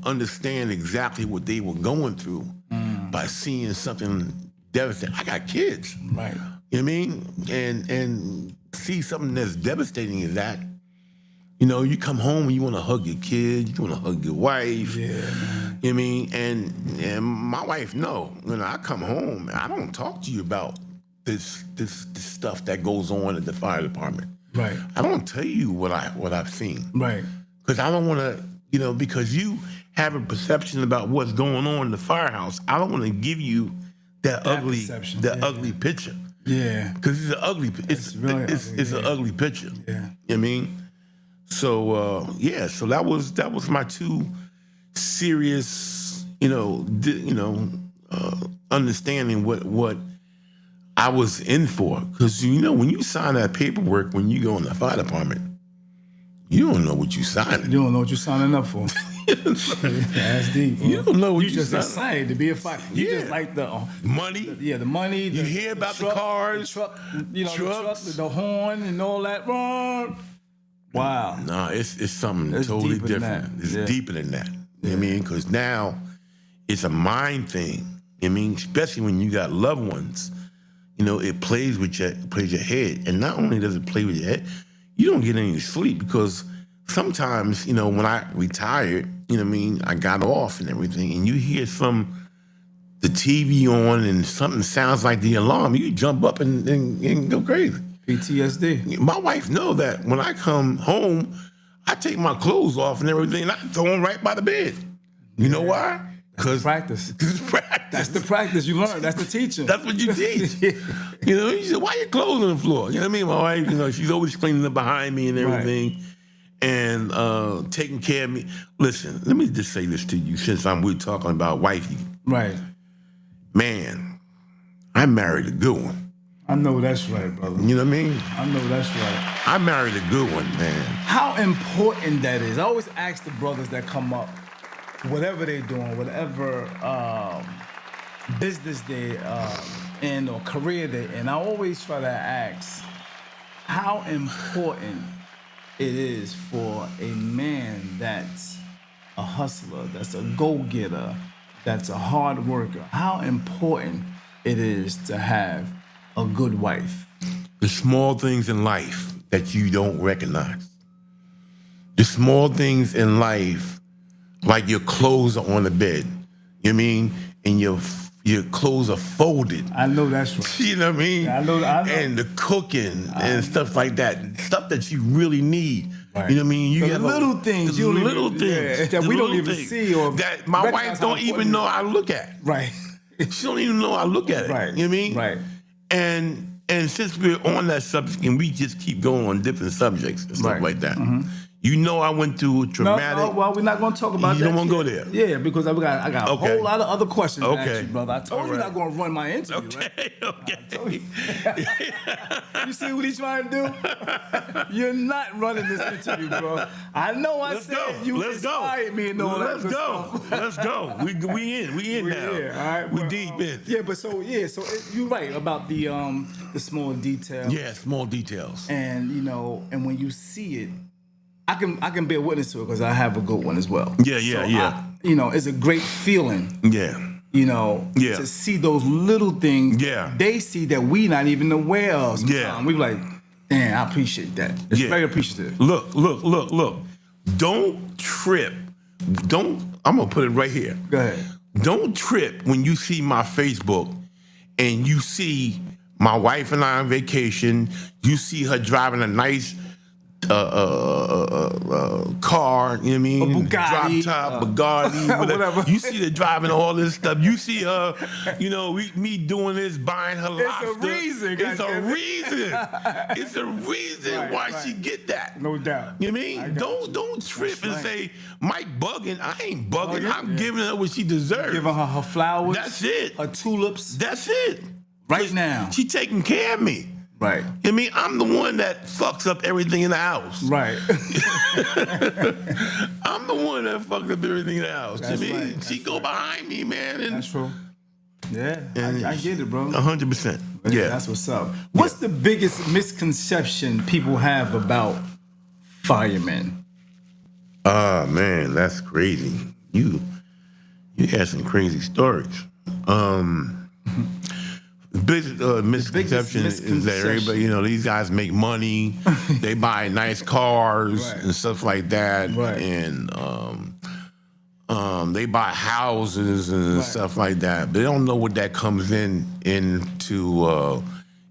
understand exactly what they were going through by seeing something devastating. I got kids. Right. You know what I mean? And see something that's devastating as that. You come home and you want to hug your kids, you want to hug your wife. Yeah, man. You know what I mean? And my wife, no. I come home and I don't talk to you about this stuff that goes on at the fire department. Right. I don't tell you what I've seen. Right. Because I don't want to, because you have a perception about what's going on in the firehouse. I don't want to give you that ugly perception, ugly picture. Yeah. Because it's an ugly, really ugly, it's an ugly picture. Yeah. You know what I mean? So so that was my 2 serious, understanding what I was in for. Because when you sign that paperwork, when you go in the fire department, you don't know what you signing. You don't know what you're signing up for. That's deep. Bro. You don't know what you just sign- excited to be a fighter. You Yeah. just like the Money. the money. You hear about the cars, the truck, you know, trucks. the horn and all that. Wow. No, it's something It's totally deeper than different. that. It's Yeah. deeper than that. You know what I mean? Because now it's a mind thing. I mean, especially when you got loved ones, you know, it plays your head. And not only does it play with your head, you don't get any sleep because sometimes, you know, when I retired, you know what I mean, I got off and everything, and you hear the TV on and something sounds like the alarm, you jump up and go crazy. PTSD. My wife know that when I come home, I take my clothes off and everything, and I throw them right by the bed. You know why? Because Practice. practice. That's the practice you learn. That's the teaching. That's what you teach. You know, you said, why your clothes on the floor? You know what I mean? My wife, you know, she's always cleaning up behind me and everything, and taking care of me. Listen, let me just say this to you, since we're talking about wifey. Right. Man, I married a good one. I know that's right, brother. You know what I mean? I know that's right. I married a good one, man. How important that is. I always ask the brothers that come up, whatever they're doing, whatever business they in or career they're in, I always try to ask how important it is for a man that's a hustler, that's a go-getter, that's a hard worker. How important it is to have a good wife. The small things in life that you don't recognize. The small things in life, like your clothes are on the bed. You know what I mean? And your clothes are folded. I know that's right. You know what I mean? I know. And the cooking and stuff like that. Stuff that you really need. Right. You know what I mean? You The get little things. The You don't little even- things. yeah, that The we don't little even things see or that my recognize wife how don't even important know I look at. Right. She don't even know I look at it. Right. You know what I mean? Right. And since we're on that subject and we just keep going on different subjects and stuff Right. like that, you know I went through a traumatic. No, well, we're not going to talk about You that. don't wanna go yet. there? Yeah, because I got a Okay. whole lot of other questions to ask Okay. you, brother. I told you All not right. going to run my interview, right? Okay. You see what he's trying to do? You're not running this interview, bro. I know I Let's said go. you Let's go. inspired me and all that Let's good go. stuff. Let's go. We in now. Yeah, all right. We well, deep in. Yeah, but you're right about the small details. Yeah, small details. And and when you see it, I can bear witness to it because I have a good one as well. Yeah. It's a great feeling. Yeah. Yeah. To see those little things Yeah. they see that we not even aware of sometimes. Yeah. We be like, damn, I appreciate that. It's Yeah. very appreciative. Look. Don't trip. I'm gonna put it right here. Go ahead. Don't trip when you see my Facebook and you see my wife and I on vacation. You see her driving a nice car, you know what I mean? A Bugatti, Drop top, Bugatti, whatever. You see her driving all this stuff. You see her, me doing this, buying her lobster. reason, It's a goddammit. reason. It's a reason Right, why right. she get that. No doubt. You know what I mean? I got Don't trip That's and right. say, Mike bugging. I ain't bugging. Bugging? I'm Yeah. giving her what she deserves. Giving her flowers. That's it. Her tulips. That's it. Right now. She taking care of me. Right. I mean, I'm the one that fucks up everything in the house. Right. I'm the one that fucked up everything in the house. That's I mean, right. she go behind me, man, and That's true. Yeah, And I get it, bro. 100%. Yeah. That's what's up. What's the biggest misconception people have about firemen? Man, that's crazy. You had some crazy stories. Big misconception is that everybody, these guys make money, they buy nice cars Right. and stuff like that, Right. and they buy houses and Right. stuff like that. But they don't know what that comes into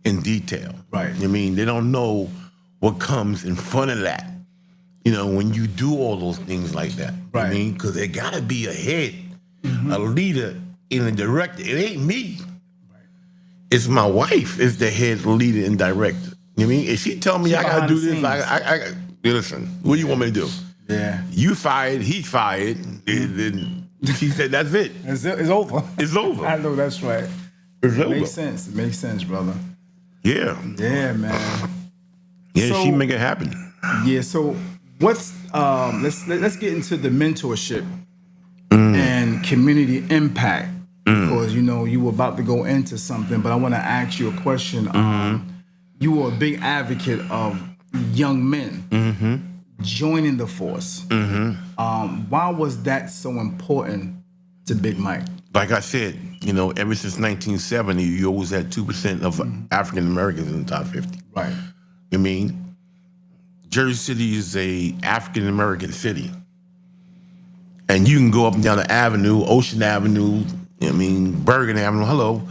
in detail. Right. I mean, they don't know what comes in front of that. When you do all those things like that. Right. I mean, because there gotta be a head, a leader, and a director. It ain't me. It's my wife is the head leader and director. You know what I mean? If she tell me I gotta behind do the this, I listen, what do you want me to do? Yeah. You fired, he fired, and then she said, that's it. It's over. It's over. I know that's right. It's over. Makes sense. It makes sense, brother. Yeah. Yeah, man. Yeah, So- she make it happen. Yeah, so What's let's get into the mentorship and community impact because you were about to go into something, but I want to ask you a question. You were a big advocate of young men joining the force. Why was that so important to Big Mike? Like I said, ever since 1970, you always had 2% of African Americans in the top 50. Right. I mean, Jersey City is a African American city. And you can go up and down the avenue, Ocean Avenue, Bergen Avenue, hello,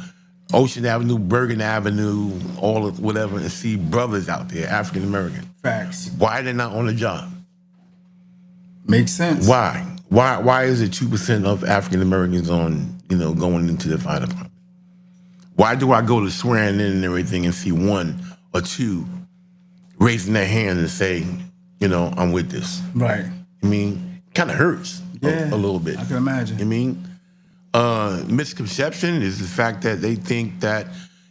Ocean Avenue, Bergen Avenue, all of whatever, and see brothers out there, African American. Facts. Why they're not on the job? Makes sense. Why? Why is it 2% of African Americans on, going into the fire department? Why do I go to swearing in and everything and see one or two raising their hand and say, I'm with this? Right. Kind of hurts a little bit. I can imagine. Misconception is the fact that they think that,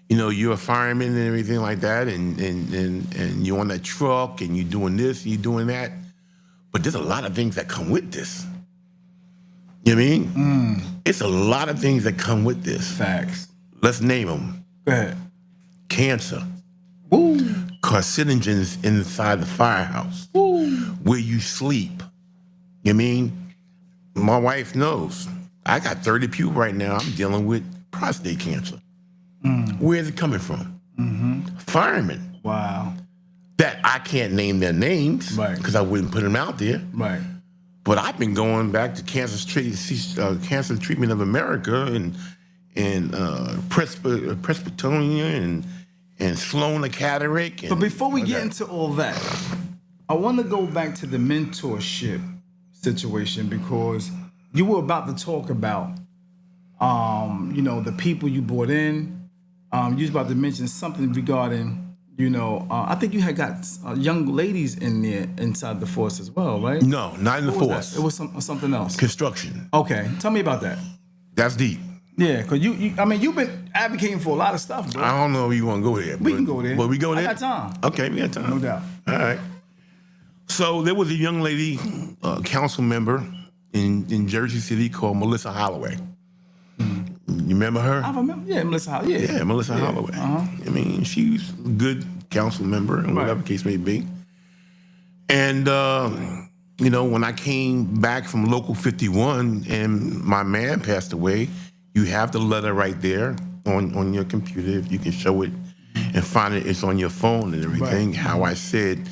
you're a fireman and everything like that, and you're on that truck and you're doing this, you're doing that. But there's a lot of things that come with this. It's a lot of things that come with this. Facts. Let's name them. Go ahead. Cancer. Woo. Carcinogens inside the firehouse. Woo. Where you sleep. My wife knows. I got 30 people right now. I'm dealing with prostate cancer. Where is it coming from? Firemen. Wow. That I can't name their names Right. because I wouldn't put them out there. Right. But I've been going back to Cancer Treatment of America and Presbyterian and Sloan Academic. But before we get into all that, I want to go back to the mentorship situation because you were about to talk about, the people you brought in. You was about to mention something regarding, I think you had got young ladies in there inside the force as well, right? No, not in the What was force. that? It was something else. Construction. Okay, tell me about that. That's deep. Yeah, because you've been advocating for a lot of stuff, bro. I don't know if you want to go there. We can go there. But we go there? I got time. Okay, we got time. No doubt. All right. So there was a young lady, council member in Jersey City called Melissa Holloway. You remember her? I remember, Melissa Holloway. Yeah, Melissa Holloway. She's a good council member and whatever case may be. And, when I came back from Local 51 and my man passed away, you have the letter right there on your computer. If you can show it and find it, it's on your phone and everything. Right. How I said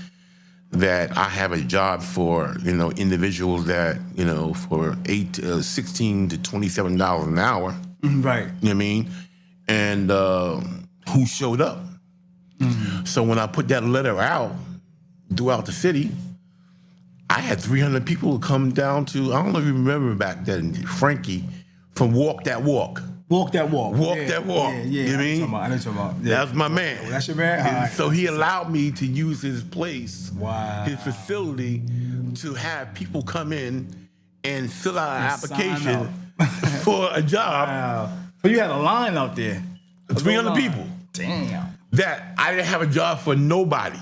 that I have a job for, individuals that, for $16 to $27 an hour. Right. You know what I mean? And who showed up. So when I put that letter out throughout the city, I had 300 people come down to, I don't know if you remember back then, Frankie from Walk That Walk. Walk that walk. Walk that walk. Yeah. You know what I mean? I know what you're talking about. That was my man. Oh, that's your man? All And right. so he allowed me to use his place, Wow. his facility, to have people come in and fill out an And application sign for a job. Wow. So you had a line out there. 300 people. Damn. That I didn't have a job for nobody.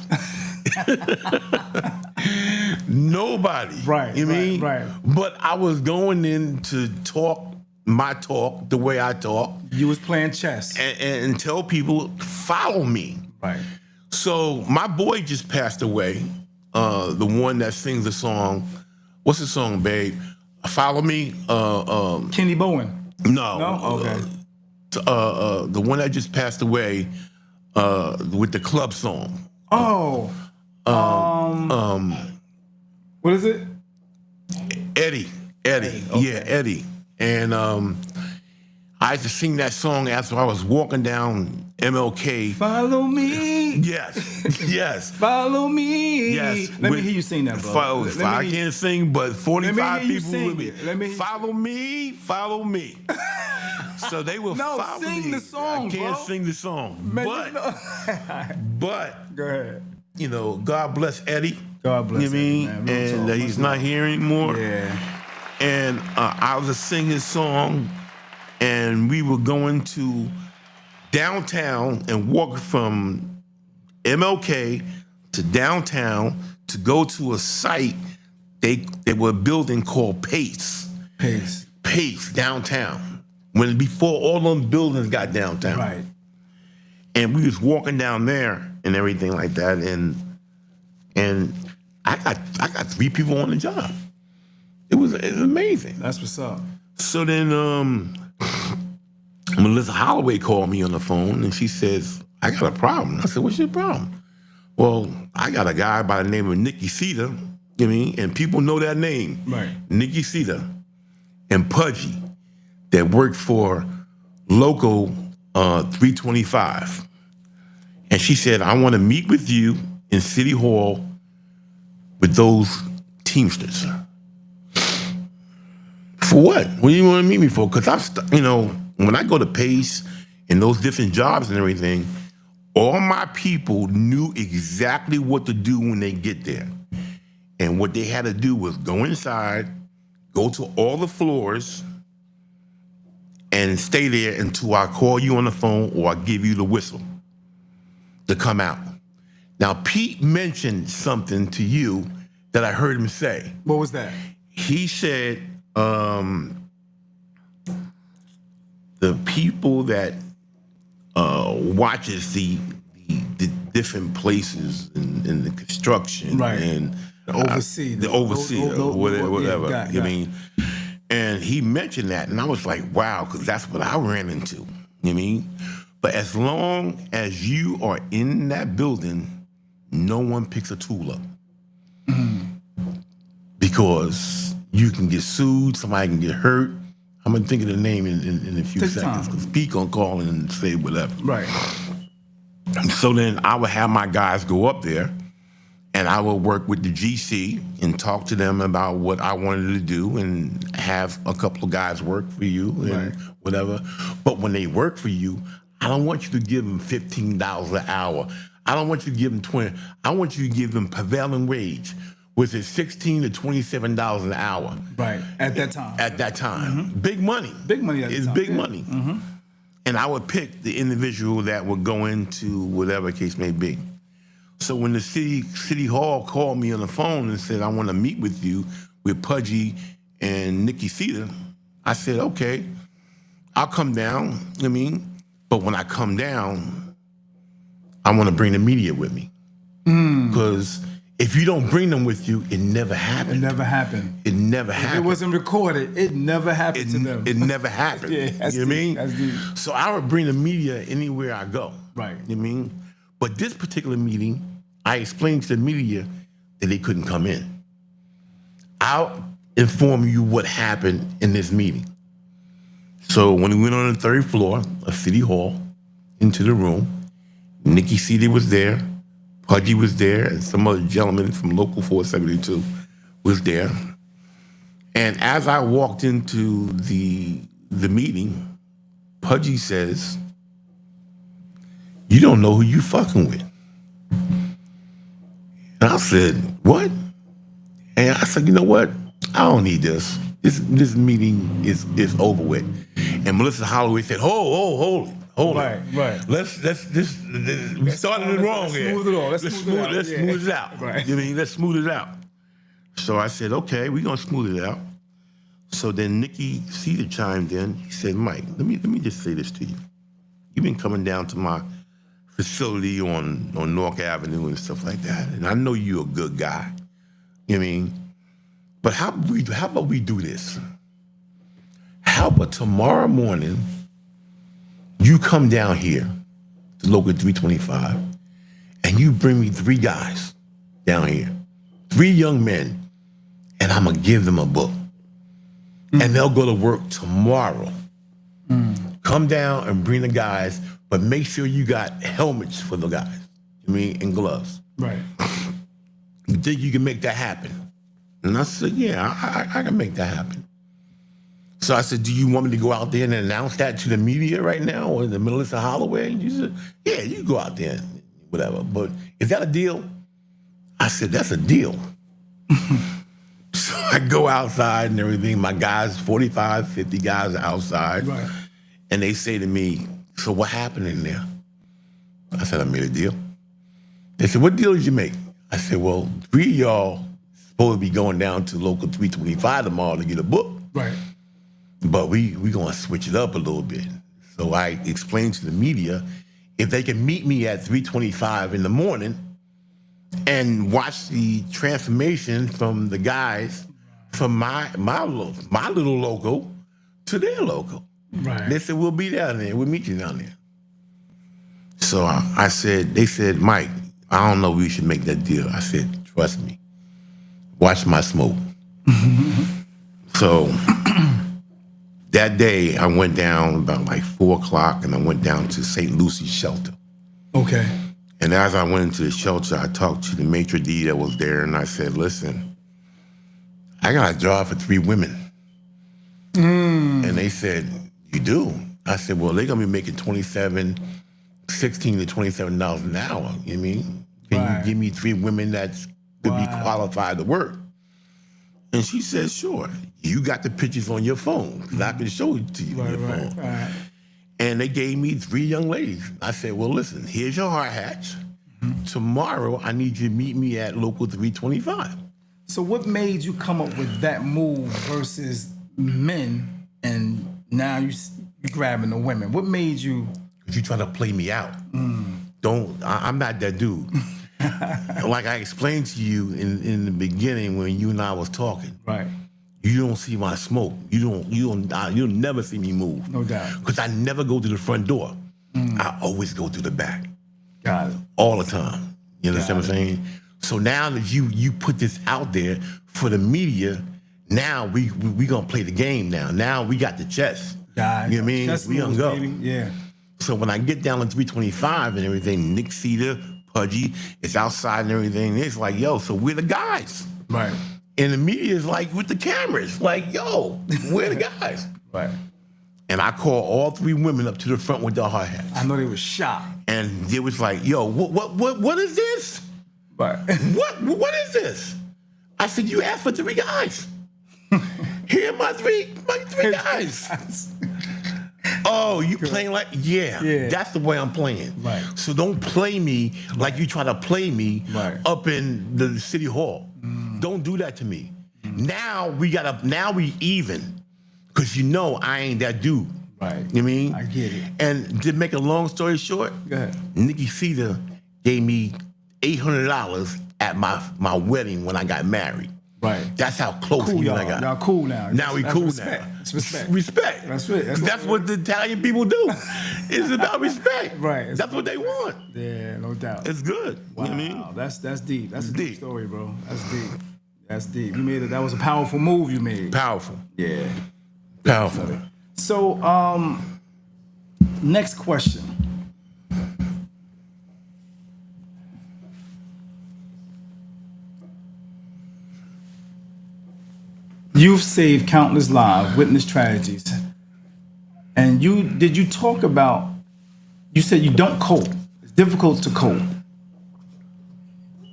Nobody. Right, You know what I mean? right. But I was going in to talk my talk the way I talk You was playing chess. and tell people, follow me. Right. So my boy just passed away. The one that sings the song, what's the song, babe? Follow Me? Kenny Bowen. No. No? Okay. The one that just passed away with the club song. Oh. What is it? Eddie. Okay. Yeah, Eddie. And I used to sing that song after I was walking down MLK. Follow me. Yes. Follow me. Yes. Let me hear you sing that, bro. I can't sing, but 45 hear you people sing with me. it. Let me hear you follow me. So they will No, follow sing me. the song, I can't bro. sing the song. Man, But, Go ahead. God bless Eddie. God bless You know what I mean? Eddie, man. Real And talk. he's Much not here anymore. Yeah. And I was to sing his song, and we were going to downtown and walk from MLK to downtown to go to a site they were a building called Pace downtown. When before all them buildings got downtown. Right. And we was walking down there and everything like that, and I got 3 people on the job. It was amazing. That's what's up. So then Melissa Holloway called me on the phone and she says, I got a problem. I said, what's your problem? Well, I got a guy by the name of Nicky Cedar, you know what I mean? And people know that name. Right. Nicky Cedar and Pudgy that worked for Local 325. And she said, I want to meet with you in City Hall with those Teamsters. For what? What do you want to meet me for? Because when I go to Pace and those different jobs and everything, all my people knew exactly what to do when they get there. And what they had to do was go inside, go to all the floors, and stay there until I call you on the phone or I give you the whistle to come out. Now, Pete mentioned something to you that I heard him say. What was that? He said, the people that watches the different places in the construction, right, and the overseer, whatever. Yeah, I mean, and he mentioned that, and I was like, wow, because that's what I ran into. You know what I mean? But as long as you are in that building, no one picks a tool up. Because you can get sued, somebody can get hurt. I'm gonna think of the name in a few seconds, because Pete gonna call in and say whatever. Right. So then I would have my guys go up there, and I would work with the GC and talk to them about what I wanted to do, and have a couple of guys work for you and whatever. But when they work for you, I don't want you to give them $15 an hour. I don't want you to give them 20. I want you to give them prevailing wage, which is $16 to $27 an hour. Right, at that time. At that time. Big money. Big money at the time. It's big money. And I would pick the individual that would go into whatever case may be. So when the city hall called me on the phone and said, I want to meet with you with Pudgy and Nicky Cedar, I said, okay, I'll come down, I mean, but when I come down, I want to bring the media with me. Because if you don't bring them with you, it never happened. It never happened. It never If happened. it wasn't recorded, it never happened to them. It never happened. Yeah, you know what I mean? That's deep. So I would bring the media anywhere I go. Right. You know what I mean? But this particular meeting, I explained to the media that they couldn't come in. I'll inform you what happened in this meeting. So when we went on the 3rd floor of City Hall into the room, Nicky Cedar was there, Pudgy was there, and some other gentleman from Local 472 was there. And as I walked into the meeting, Pudgy says, you don't know who you fucking with. And I said, what? And I said, you know what? I don't need this. This meeting is over with. And Melissa Holloway said, hold it. Right. Let's we started it wrong here. Smooth it all. Let's smooth it out. Right. You know what I mean? Let's smooth it out. So I said, okay, we're gonna smooth it out. So then Nicky Cedar chimed in. He said, Mike, let me just say this to you. You've been coming down to my facility on North Avenue and stuff like that. And I know you're a good guy. You know what I mean? But how about we do this? How about tomorrow morning, you come down here to Local 325 and you bring me 3 guys down here, 3 young men, and I'm gonna give them a book. And they'll go to work tomorrow. Come down and bring the guys, but make sure you got helmets for the guys, you mean, and gloves. Right. You think you can make that happen? And I said, yeah, I can make that happen. So I said, do you want me to go out there and announce that to the media right now, or the Melissa Holloway? And you said, yeah, you can go out there and whatever. But is that a deal? I said, that's a deal. So I go outside and everything. My guys, 45, 50 guys are outside. Right. And they say to me, so what happened in there? I said, I made a deal. They said, what deal did you make? I said, well, 3 of y'all supposed to be going down to local 325 tomorrow to get a book. Right. But we gonna switch it up a little bit. So I explained to the media, if they can meet me at 325 in the morning and watch the transformation from the guys from my little local to their local. Right. They said, we'll be down there. We'll meet you down there. So I said, they said, Mike, I don't know if we should make that deal. I said, trust me. Watch my smoke. So that day I went down about like 4 o'clock and I went down to St. Lucy's shelter. Okay. And as I went into the shelter, I talked to the maitre d' that was there and I said, listen, I got a job for 3 women. And they said, you do? I said, well, they're gonna be making $16 to $27 an hour. You know what I mean? Can you give me 3 women that's could be qualified to work? And she said, sure. You got the pictures on your phone, because I can show it to you on your phone. Right. And they gave me 3 young ladies. I said, well, listen, here's your hard hats. Tomorrow, I need you to meet me at local 325. So what made you come up with that move versus men, and now you grabbing the women? What made you? Because you trying to play me out. I'm not that dude. Like I explained to you in the beginning when you and I was talking. Right. You don't see my smoke. You'll never see me move. No doubt. Because I never go to the front door. I always go to the back. Got it. All the time. You understand what I'm saying? So now that you put this out there for the media, now we gonna play the game now. Now we got the chess. Got it. You know what I mean? Chess We gonna moves, go. baby. Yeah. So when I get down to 325 and everything, Nick Cedar, Pudgy, it's outside and everything, it's like, yo, so we're the guys. Right. And the media is like with the cameras, like, yo, we're the guys. Right. And I called all 3 women up to the front with their hard hats. I know they were shocked. And it was like, yo, what is this? Right. What is this? I said, you asked for 3 guys. Here are my three guys. Oh, you playing like, yeah, that's the way I'm playing. Right. So don't play me like you try to play me up in the city hall. Don't do that to me. Now we even. Because you know I ain't that dude. Right. You know what I mean? I get it. And to make a long story short, Go ahead. Nikki Cedar gave me $800 at my wedding when I got married. Right. That's how close Cool, he y'all. and I got. Y'all cool now. Now we That's cool respect. now. It's respect. Respect. That's it. That's what the Italian people do. It's about respect. Right. That's what they want. Yeah, no doubt. It's good. Wow. You know what I mean? That's deep. That's a deep deep. story, bro. That's deep. That's deep. You made it. That was a powerful move you made. Powerful. Yeah. Powerful. So, next question. You've saved countless lives, witnessed tragedies. And did you talk about, you said you don't cope. It's difficult to cope.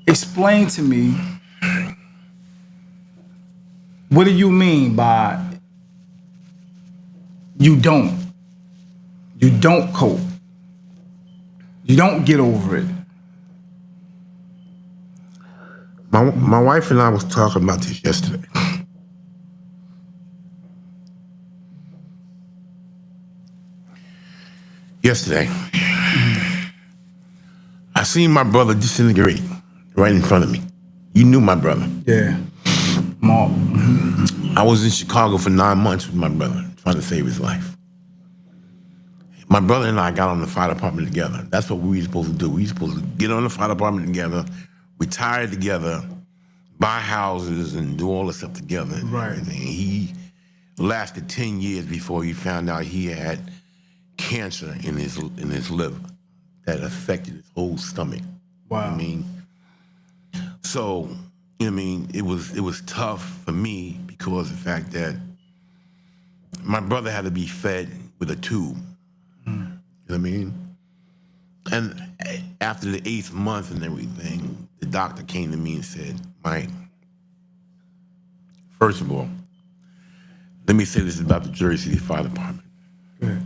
Explain to me, what do you mean by you don't cope? You don't get over it. My wife and I was talking about this yesterday. Yesterday, I seen my brother disintegrate right in front of me. You knew my brother. Yeah. Mark. I was in Chicago for 9 months with my brother, trying to save his life. My brother and I got on the fire department together. That's what we were supposed to do. We were supposed to get on the fire department together, retire together, buy houses, and do all this stuff together. And Right. everything. He lasted 10 years before he found out he had cancer in his liver that affected his whole stomach. Wow. You know what I mean? So, you know what I mean, it was tough for me because of the fact that my brother had to be fed with a tube. You know what I mean? And after the 8th month and everything, the doctor came to me and said, Mike, first of all, let me say this about the Jersey City Fire Department. Good.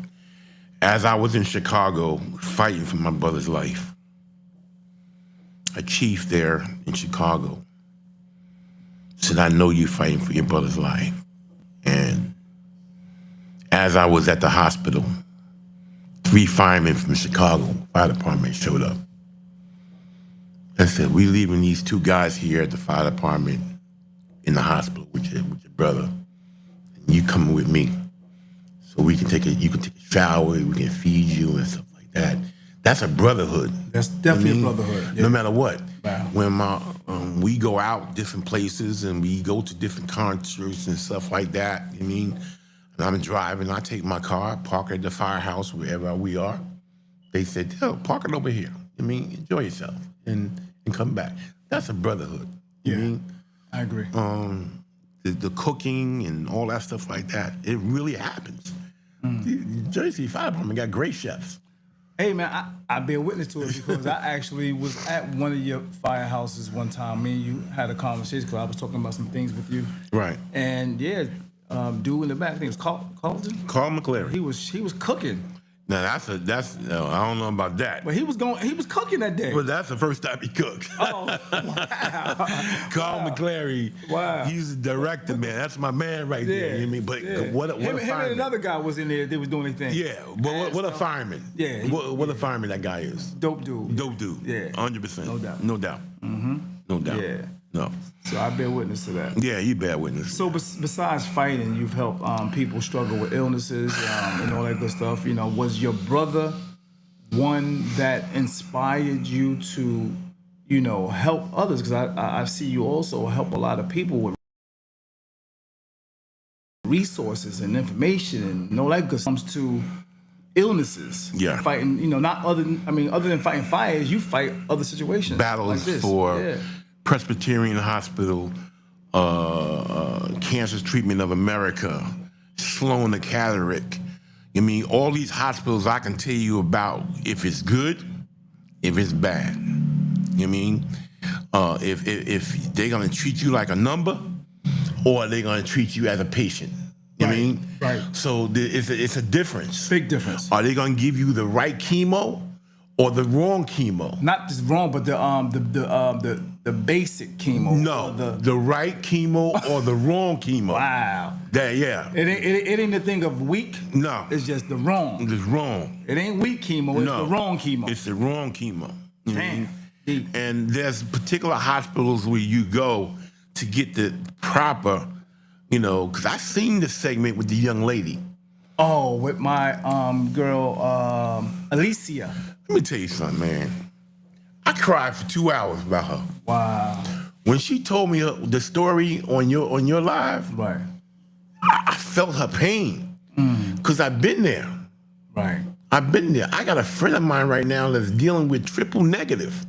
As I was in Chicago fighting for my brother's life, a chief there in Chicago said, "I know you're fighting for your brother's life." And as I was at the hospital, 3 firemen from Chicago fire department showed up and said, "We leaving these 2 guys here at the fire department in the hospital with your brother. And you coming with me, so we can you can take a shower, we can feed you and stuff like that." That's a brotherhood. That's definitely a brotherhood. No matter what. Wow. When we go out different places and we go to different concerts and stuff like that, and I'm driving, I take my car, park at the firehouse, wherever we are. They said, "Yo, park it over here. Enjoy yourself and come back." That's a brotherhood. Yeah. I agree. The cooking and all that stuff like that, it really happens. The Jersey Fire Department got great chefs. Hey man, I bear witness to it because I actually was at one of your firehouses one time. Me and you had a conversation because I was talking about some things with you. Right. And yeah, dude in the back, I think it's Carlton. Carl McClary. He was cooking. Now that's no, I don't know about that. But he was cooking that day. But that's the first time he cooked. Oh, wow. Carl McClary. Wow. He's the director, man. That's my man right there. You know what I mean? But what a him fireman. and another guy was in there. They was doing their thing. Yeah, but what a fireman. Yeah. What a fireman that guy is. Dope dude. Dope dude. Yeah. 100%. No doubt. No doubt. Mm-hmm. No doubt. Yeah. No. So I bear witness to that. Yeah, you bear witness. So besides fighting, you've helped people struggle with illnesses and all that good stuff. Was your brother one that inspired you to, help others? Because I see you also help a lot of people with resources and information and all that good stuff comes to illnesses. Yeah. Fighting, other than fighting fires, you fight other situations. Battles like this. for Presbyterian Hospital, Cancer Treatment of America, Sloan the Cataract. All these hospitals I can tell you about if it's good, if it's bad. If they're gonna treat you like a number, or they're gonna treat you as a patient. Right. So it's a difference. Big difference. Are they gonna give you the right chemo or the wrong chemo? Not just wrong, but the basic chemo. No, the right chemo or the wrong chemo. Wow. Yeah. It ain't the thing of weak. No. It's just the wrong. It's wrong. It ain't weak chemo. It's the wrong chemo. It's the wrong chemo. Damn. Deep. And there's particular hospitals where you go to get the proper, because I seen the segment with the young lady. Oh, with my girl Alicia. Let me tell you something, man. I cried for 2 hours about her. Wow. When she told me the story on your live, Right. I felt her pain because I've been there. Right. I've been there. I got a friend of mine right now that's dealing with triple negative,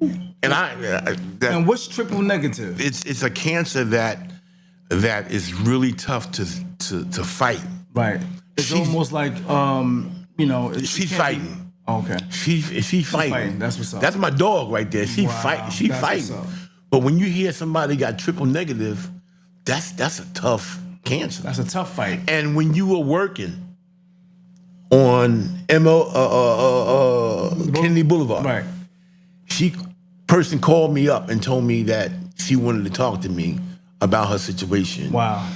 and and what's triple negative? It's a cancer that is really tough to fight. Right. It's almost like She's fighting. Okay. She fighting. That's what's up. That's my dog right there. She Wow, fight. She that's fighting. what's up. But when you hear somebody got triple negative, that's a tough cancer. That's a tough fight. And when you were working on Kennedy Boulevard, Right. Person called me up and told me that she wanted to talk to me about her situation. Wow.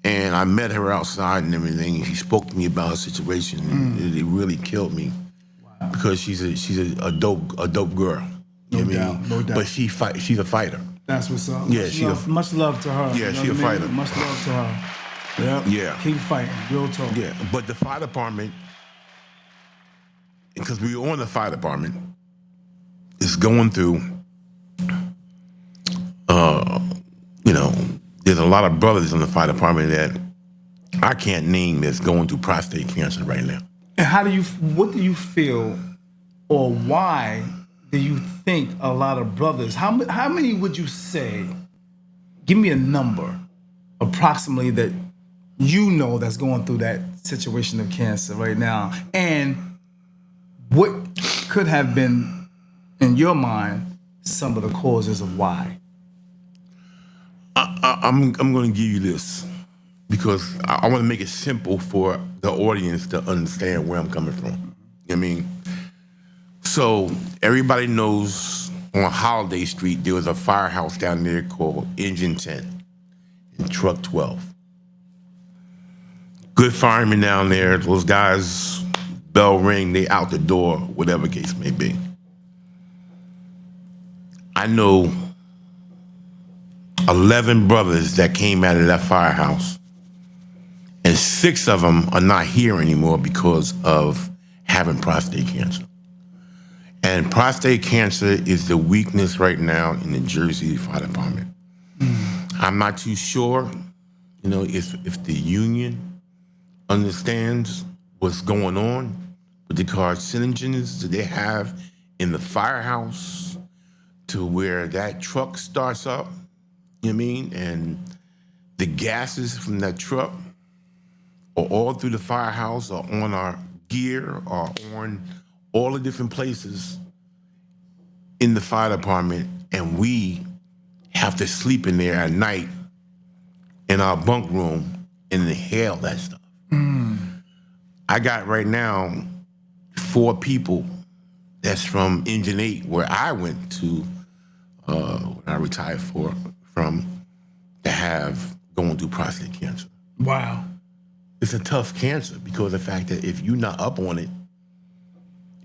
And I met her outside and everything. And she spoke to me about her situation, and it really killed me. Wow. Because she's a dope girl. No doubt. But she's a fighter. That's what's up. Yeah, much love to her. Yeah, she's a fighter. Much love to her. Yep. Yeah. Keep fighting. Real talk. Yeah, but the fire department, because we were on the fire department, is going through. There's a lot of brothers in the fire department that I can't name that's going through prostate cancer right now. And what do you feel, or why do you think a lot of brothers? How many would you say? Give me a number, approximately, that that's going through that situation of cancer right now, and what could have been, in your mind, some of the causes of why. I'm going to give you this because I want to make it simple for the audience to understand where I'm coming from. So everybody knows on Holiday Street, there was a firehouse down there called Engine 10 and Truck 12. Good firemen down there. Those guys, bell ring, they out the door, whatever case may be. I know 11 brothers that came out of that firehouse, and 6 of them are not here anymore because of having prostate cancer. And prostate cancer is the weakness right now in the Jersey Fire Department. I'm not too sure, if the union understands what's going on with the carcinogens that they have in the firehouse to where that truck starts up, you know what I mean? And the gases from that truck are all through the firehouse or on our gear or on all the different places in the fire department, and we have to sleep in there at night in our bunk room and inhale that stuff. I got right now 4 people that's from Engine 8, where I went to when I retired from, to have going through prostate cancer. Wow. It's a tough cancer because of the fact that if you're not up on it,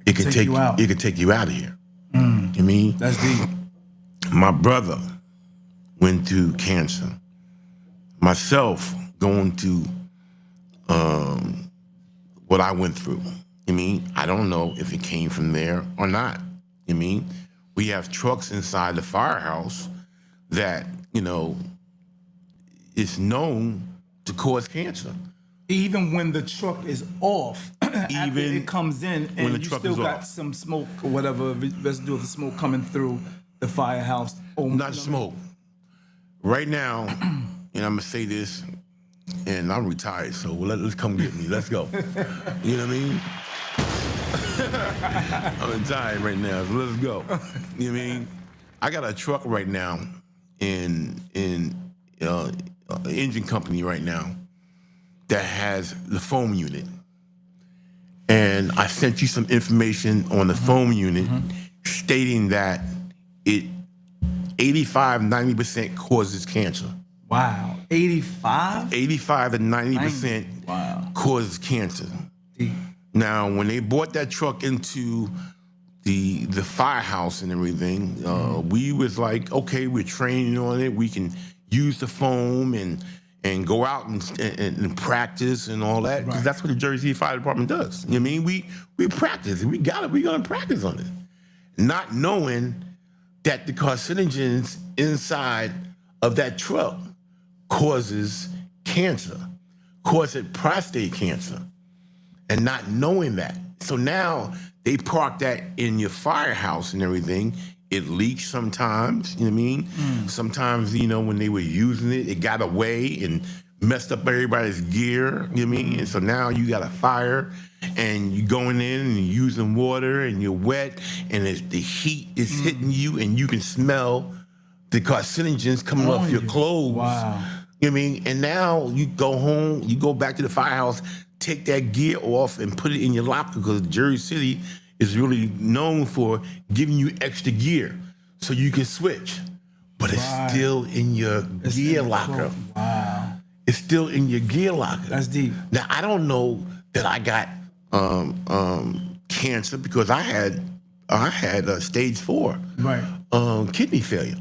it can Take you out. It can take you out of here. You mean? That's deep. My brother went through cancer. Myself going through what I went through. I mean, I don't know if it came from there or not. I mean, we have trucks inside the firehouse that, is known to cause cancer. Even when the truck is off, after it comes in and you still got some smoke or whatever residue of the smoke coming through the firehouse. Not smoke. Right now, and I'm gonna say this, and I'm retired, so let's come get me. Let's go. You know what I mean? I'm retired right now, so let's go. You know what I mean? I got a truck right now in engine company right now that has the foam unit. And I sent you some information on the foam unit stating that it 85-90% causes cancer. Wow. 85? 85 to 90% causes cancer. Deep. Now, when they brought that truck into the firehouse and everything, we was like, okay, we're training on it. We can use the foam and go out and practice and all that, because that's what the Jersey Fire Department does. You know what I mean? We practice. We got it. We're going to practice on it. Not knowing that the carcinogens inside of that truck causes cancer, causes prostate cancer, and not knowing that. So now they park that in your firehouse and everything. It leaks sometimes, you know what I mean? Sometimes, when they were using it, it got away and messed up everybody's gear, you know what I mean? And so now you got a fire and you're going in and you're using water and you're wet and the heat is hitting you and you can smell the carcinogens coming off your clothes. Wow. You know what I mean? And now you go home, you go back to the firehouse, take that gear off and put it in your locker, because Jersey City is really known for giving you extra gear so you can switch. But it's still in your gear locker. Wow. It's still in your gear locker. That's deep. Now, I don't know that I got cancer because I had stage 4 kidney failure.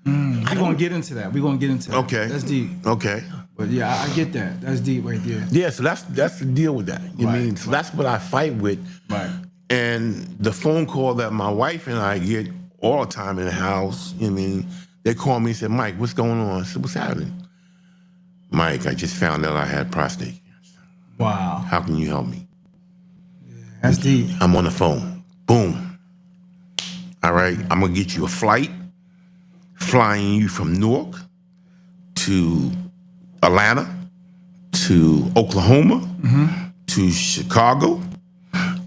We're going to get into that. Okay. That's deep. Okay. But yeah, I get that. That's deep right there. Yeah, so that's the deal with that. You know what I mean? So that's what I fight with. Right. And the phone call that my wife and I get all the time in the house, you know what I mean? They call me and say, Mike, what's going on? I said, what's happening? Mike, I just found out I had prostate cancer. Wow. How can you help me? That's deep. I'm on the phone. Boom. All right, I'm going to get you a flight, flying you from Newark to Atlanta to Oklahoma to Chicago.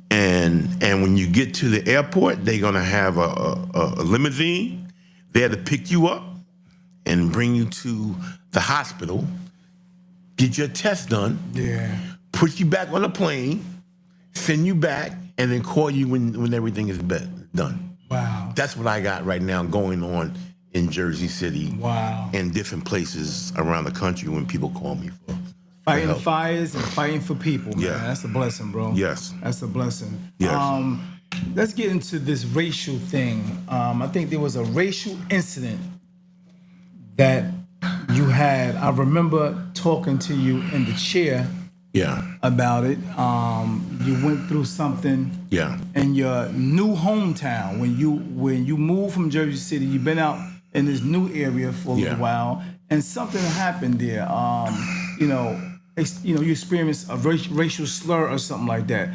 And when you get to the airport, they're gonna have a limousine there to pick you up and bring you to the hospital, get your test done, put you back on a plane, send you back, and then call you when everything is done. Wow. That's what I got right now going on in Jersey City. Wow. And different places around the country when people call me for Fighting help. fires and fighting for people, man. Yeah. That's a blessing, bro. Yes. That's a blessing. Yes. Let's get into this racial thing. I think there was a racial incident that you had. I remember talking to you in the chair Yeah. about it. You went through something Yeah. in your new hometown when you moved from Jersey City. You've been out in this new area for a little Yeah. while, and something happened there. You experienced a racial slur or something like that.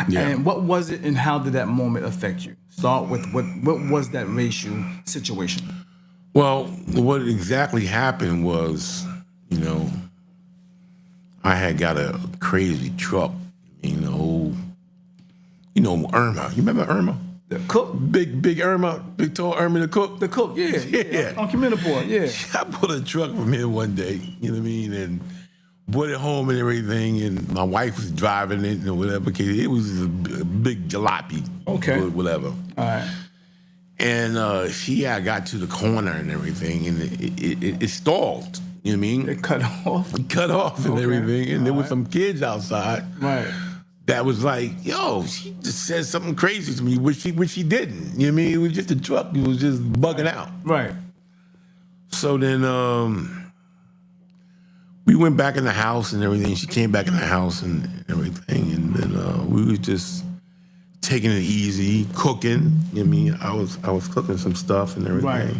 Yeah. And what was it, and how did that moment affect you? Start with what was that racial situation? Well, what exactly happened was, I had got a crazy truck, Irma. You remember Irma? The cook, Big Irma, big tall Irma the cook. the cook, yeah, Yeah. on Communiport, yeah. I bought a truck from here one day, you know what I mean, and brought it home and everything, and my wife was driving it and whatever. It was a big jalopy, Okay. whatever. All right. And I got to the corner and everything, and it stalled. You know what I mean? It cut off. Cut off and Okay. everything, and there was Alright. some kids outside Right. that was like, "Yo, she just said something crazy to me," which she didn't. You know what I mean? It was just a truck. It was just bugging out. Right. So then we went back in the house and everything. She came back in the house and everything, and then we was just taking it easy, cooking. You know what I mean? I was cooking some stuff and everything. Right.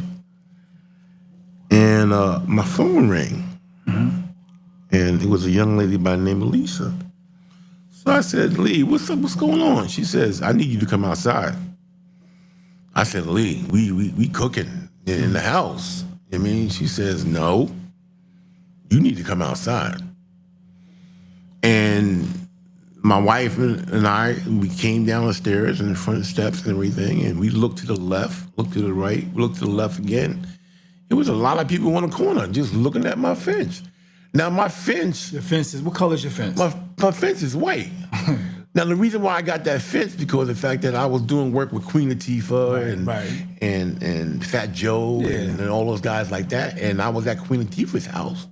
And my phone rang, and it was a young lady by the name of Lisa. So I said, "Lee, what's up? What's going on?" She says, "I need you to come outside." I said, "Lee, we cooking in the house." I mean, she says, "No, you need to come outside." And my wife and I, we came down the stairs and the front steps and everything, and we looked to the left, looked to the right, looked to the left again. It was a lot of people on the corner just looking at my fence. Now my fence, Your fence is, what color is your fence? my fence is white. Now the reason why I got that fence because of the fact that I was doing work with Queen Latifah right. and Fat Joe and all those guys like that, and I was at Queen Latifah's house,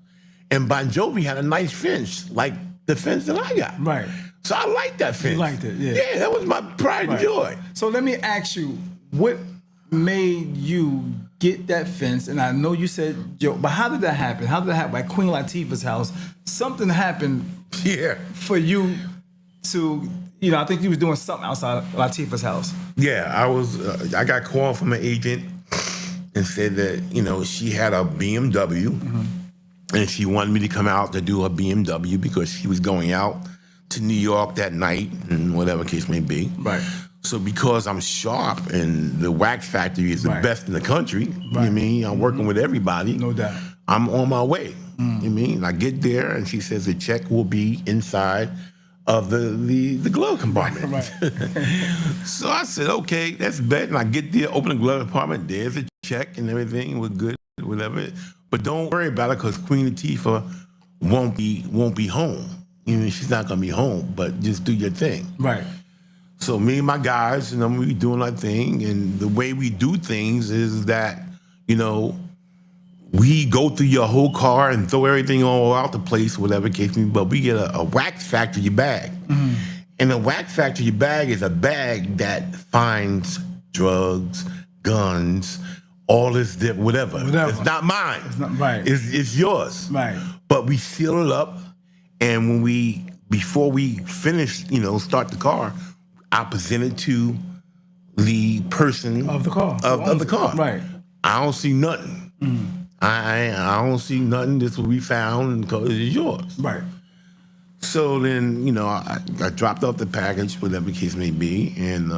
and Bon Jovi had a nice fence like the fence that I got. Right. So I liked that fence. You liked it, yeah. Yeah, that was my pride and joy. So let me ask you, what made you get that fence? And I know you said Joe, but how did that happen? How did that happen? At Queen Latifah's house, something happened Yeah. for you to, I think you was doing something outside Latifah's house. Yeah, I got called from an agent and said that, she had a BMW and she wanted me to come out to do her BMW because she was going out to New York that night and whatever case may be. Right. So because I'm sharp and the wax factory is the best in the country, you know what I mean? I'm working with everybody. No doubt. I'm on my way. You know what I mean? I get there and she says the check will be inside of the glove compartment. Right. So I said, okay, that's bet. And I get there, open the glove compartment, there's a check and everything, we're good, whatever. But don't worry about it because Queen Latifah won't be home. She's not gonna be home, but just do your thing. Right. So me and my guys, we doing our thing, and the way we do things is that, we go through your whole car and throw everything all out the place, whatever case may be, but we get a wax factory bag. And a wax factory bag is a bag that finds drugs, guns, all this, whatever. It's not mine. It's not right. It's yours. Right. But we seal it up, and before we finish, start the car, I present it to the person Of the car. Of the car. Right. I don't see nothing. I don't see nothing. This is what we found, and it's yours. Right. So then, I dropped off the package, whatever the case may be, and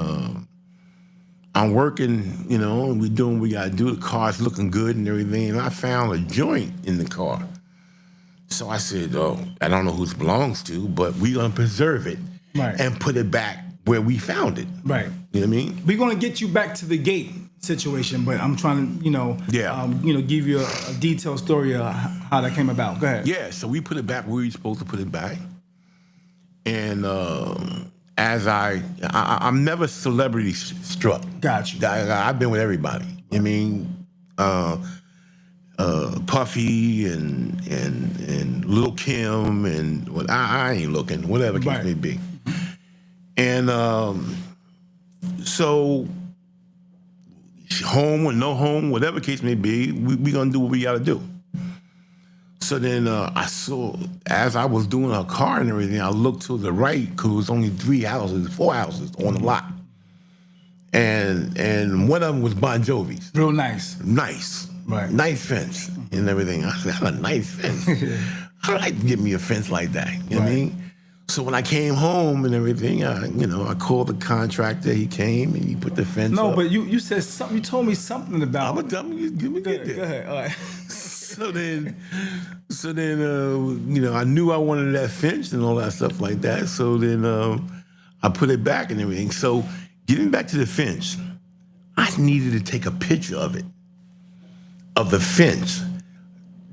I'm working, and we're doing what we got to do. The car's looking good and everything, and I found a joint in the car. So I said, oh, I don't know who it belongs to, but we're going to preserve it and put it back where we found it. Right. You know what I mean? We're gonna get you back to the gate situation, but I'm trying to, give you a detailed story of how that came about. Go ahead. Yeah, so we put it back where we were supposed to put it back. And as I'm never celebrity struck. Got you. I've been with everybody. I mean, Puffy and Lil Kim and what I ain't looking, whatever case Right. may be. And so home or no home, whatever case may be, we gonna do what we gotta do. So then I saw, as I was doing her car and everything, I looked to the right because it was only 4 houses on the lot. And one of them was Bon Jovi's. Real nice. Nice. Right. Nice fence and everything. I said, that's a nice fence. I'd like to get me a fence like that. You know what I mean? So when I came home and everything, I called the contractor. He came and he put the fence up. No, but you said something. You told me something about. I'm gonna get there. Go ahead. All right. So then, I knew I wanted that fence and all that stuff like that. So then I put it back and everything. So getting back to the fence, I needed to take a picture of the fence,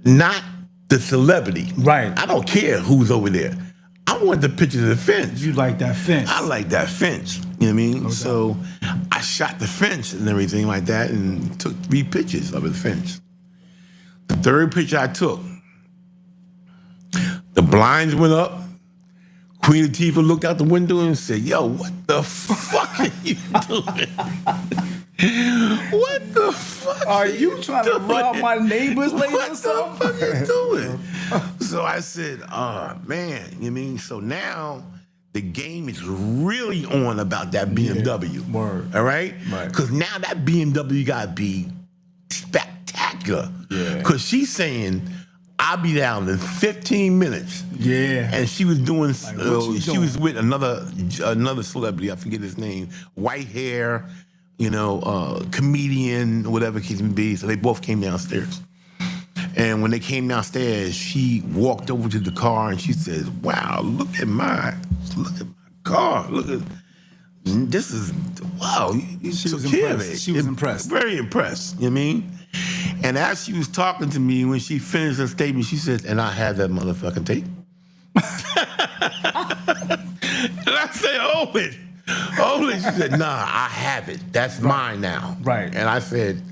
not the celebrity. Right. I don't care who's over there. I want the picture of the fence. You like that fence. I like that fence. You know what I mean? No So I shot the fence and everything like that and took 3 pictures of the fence. The third picture I took, the blinds went up. Queen Latifah looked out the window and said, "Yo, what the fuck are you doing? What the fuck Are you trying to doing? rob my neighbor's lady or What the something?" fuck are you doing?" So I said, "Oh, man." You know what I mean? So now the game is really on about that BMW. Word. All right? Right. Because now that BMW got to be spectacular. Yeah. Because she's saying, "I'll be down in 15 minutes." Yeah. And she was doing, what you she was doing? with another celebrity, I forget his name, white hair, comedian, whatever case may be. So they both came downstairs. And when they came downstairs, she walked over to the car and she says, "Wow, look at my car. Look at, this is, wow, you She was took care of impressed. it." She was impressed. Very impressed, you know what I mean? And as she was talking to me, when she finished her statement, she said, "And I have that motherfucking tape." And I said, "Hold it. Hold it." She said, "Nah, I have it. That's mine now." Right. And I said,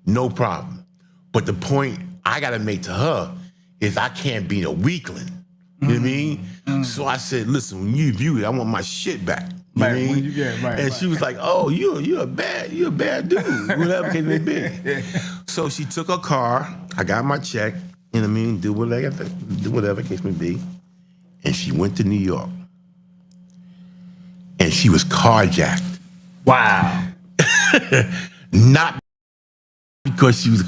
"No problem. But the point I got to make to her is I can't be a weakling." You know what I mean? So I said, "Listen, when you view it, I want my shit back." You know what I Right, when mean? right. She was like, "Oh, you're a bad dude," whatever case may be. So she took her car. I got my check. You know what I mean? Do whatever case may be. And she went to New York. And she was carjacked. Wow. Not because she was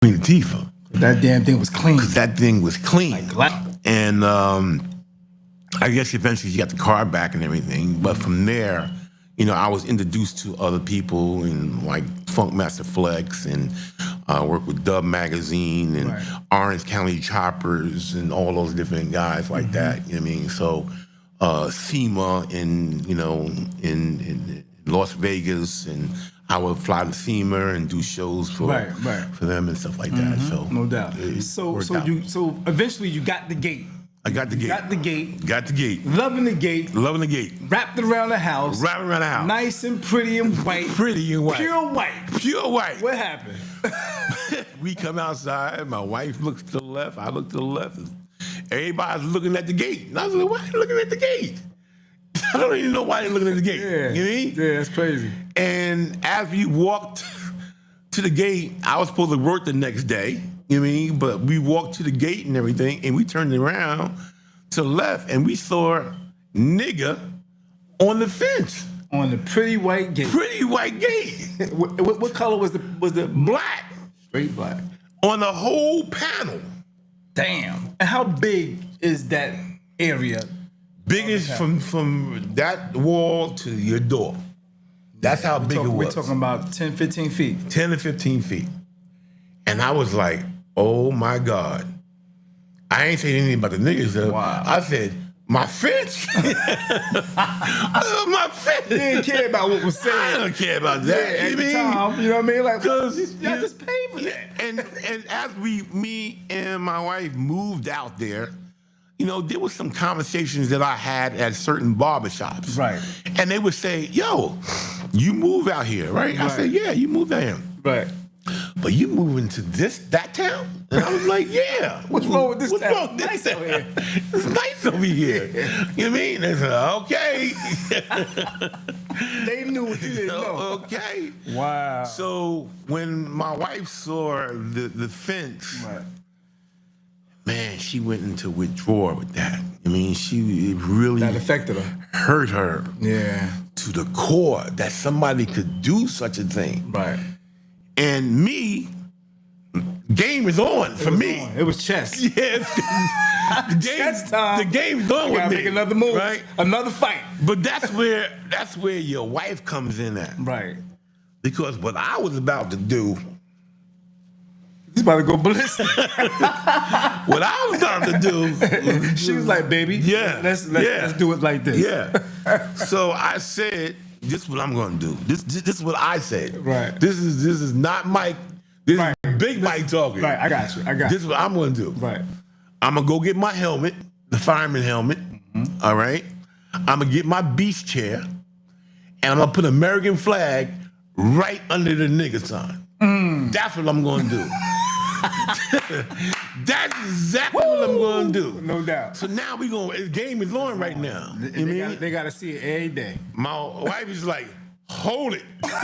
Queen Latifah. That damn thing was clean. That thing was clean. Like, And I guess eventually she got the car back and everything. But from there, I was introduced to other people and like Funkmaster Flex and worked with Dub Magazine and Right. Orange County Choppers and all those different guys like that. You know what I mean? So SEMA in Las Vegas, and I would fly to SEMA and do shows for them and stuff like that. So no doubt. it worked out. So eventually you got the gate. I got the gate. Got the gate. Got the gate. Loving the gate. Loving the gate. Wrapped around the house. Wrapping around the house. Nice and pretty and white. Pretty and white. Pure white. Pure white. What happened? We come outside. My wife looks to the left. I look to the left. Everybody's looking at the gate. And I was like, "Why are you looking at the gate?" I don't even know why they're looking at the gate. Yeah. You know what I mean? Yeah, that's crazy. And as we walked to the gate, I was supposed to work the next day. You know what I mean? But we walked to the gate and everything, and we turned around to the left, and we saw nigga on the fence. On the pretty white gate. Pretty white gate. What color was the Black. straight black? On the whole panel. Damn. And how big is that area? Biggest from that wall to your door. That's how big it was. We're talking about 10, 15 feet. 10 to 15 feet. And I was like, "Oh my God." I ain't saying anything about the niggas though. Wow. I said, "My fence." My fence. You didn't care about what was said. I don't care about that. At You the mean? time, you know what I mean? Like, Because y'all just paid for that. And as me and my wife moved out there, you know, there was some conversations that I had at certain barbershops. Right. And they would say, yo, you move out here, right? I said, yeah, you moved out here. Right. But you moving to that town? And I was like, yeah. What's wrong with this What's town? wrong with this Nice over town? here. It's nice over here. You know what I mean? They said, okay. They knew what you didn't know. Okay. Wow. So when my wife saw the fence, Right. man, she went into withdrawal with that. I mean, it really That affected her. hurt her Yeah. to the core that somebody could do such a thing. Right. And me, game is on for me. It was chess. Yeah, Chess time. the game's on with Gotta me. make another move. Right? Another fight. But that's where your wife comes in at. Right. Because what I was about to do, He's about to go ballistic. what I was about to do, She was like, baby, Yeah, let's yeah. do it like this. yeah. So I said, this is what I'm going to do. This is what I said. Right. This is not Mike. This Right. is Big Mike talking. Right, I got you. This is what I'm going to do. Right. I'm going to go get my helmet, the fireman helmet. All right. I'm going to get my beach chair, and I'm going to put an American flag right under the nigga sign. That's what I'm going to do. That's exactly what I'm going to do. No doubt. So now the game is on right now. You mean? They got to see it every day. My wife is like, hold it. Pump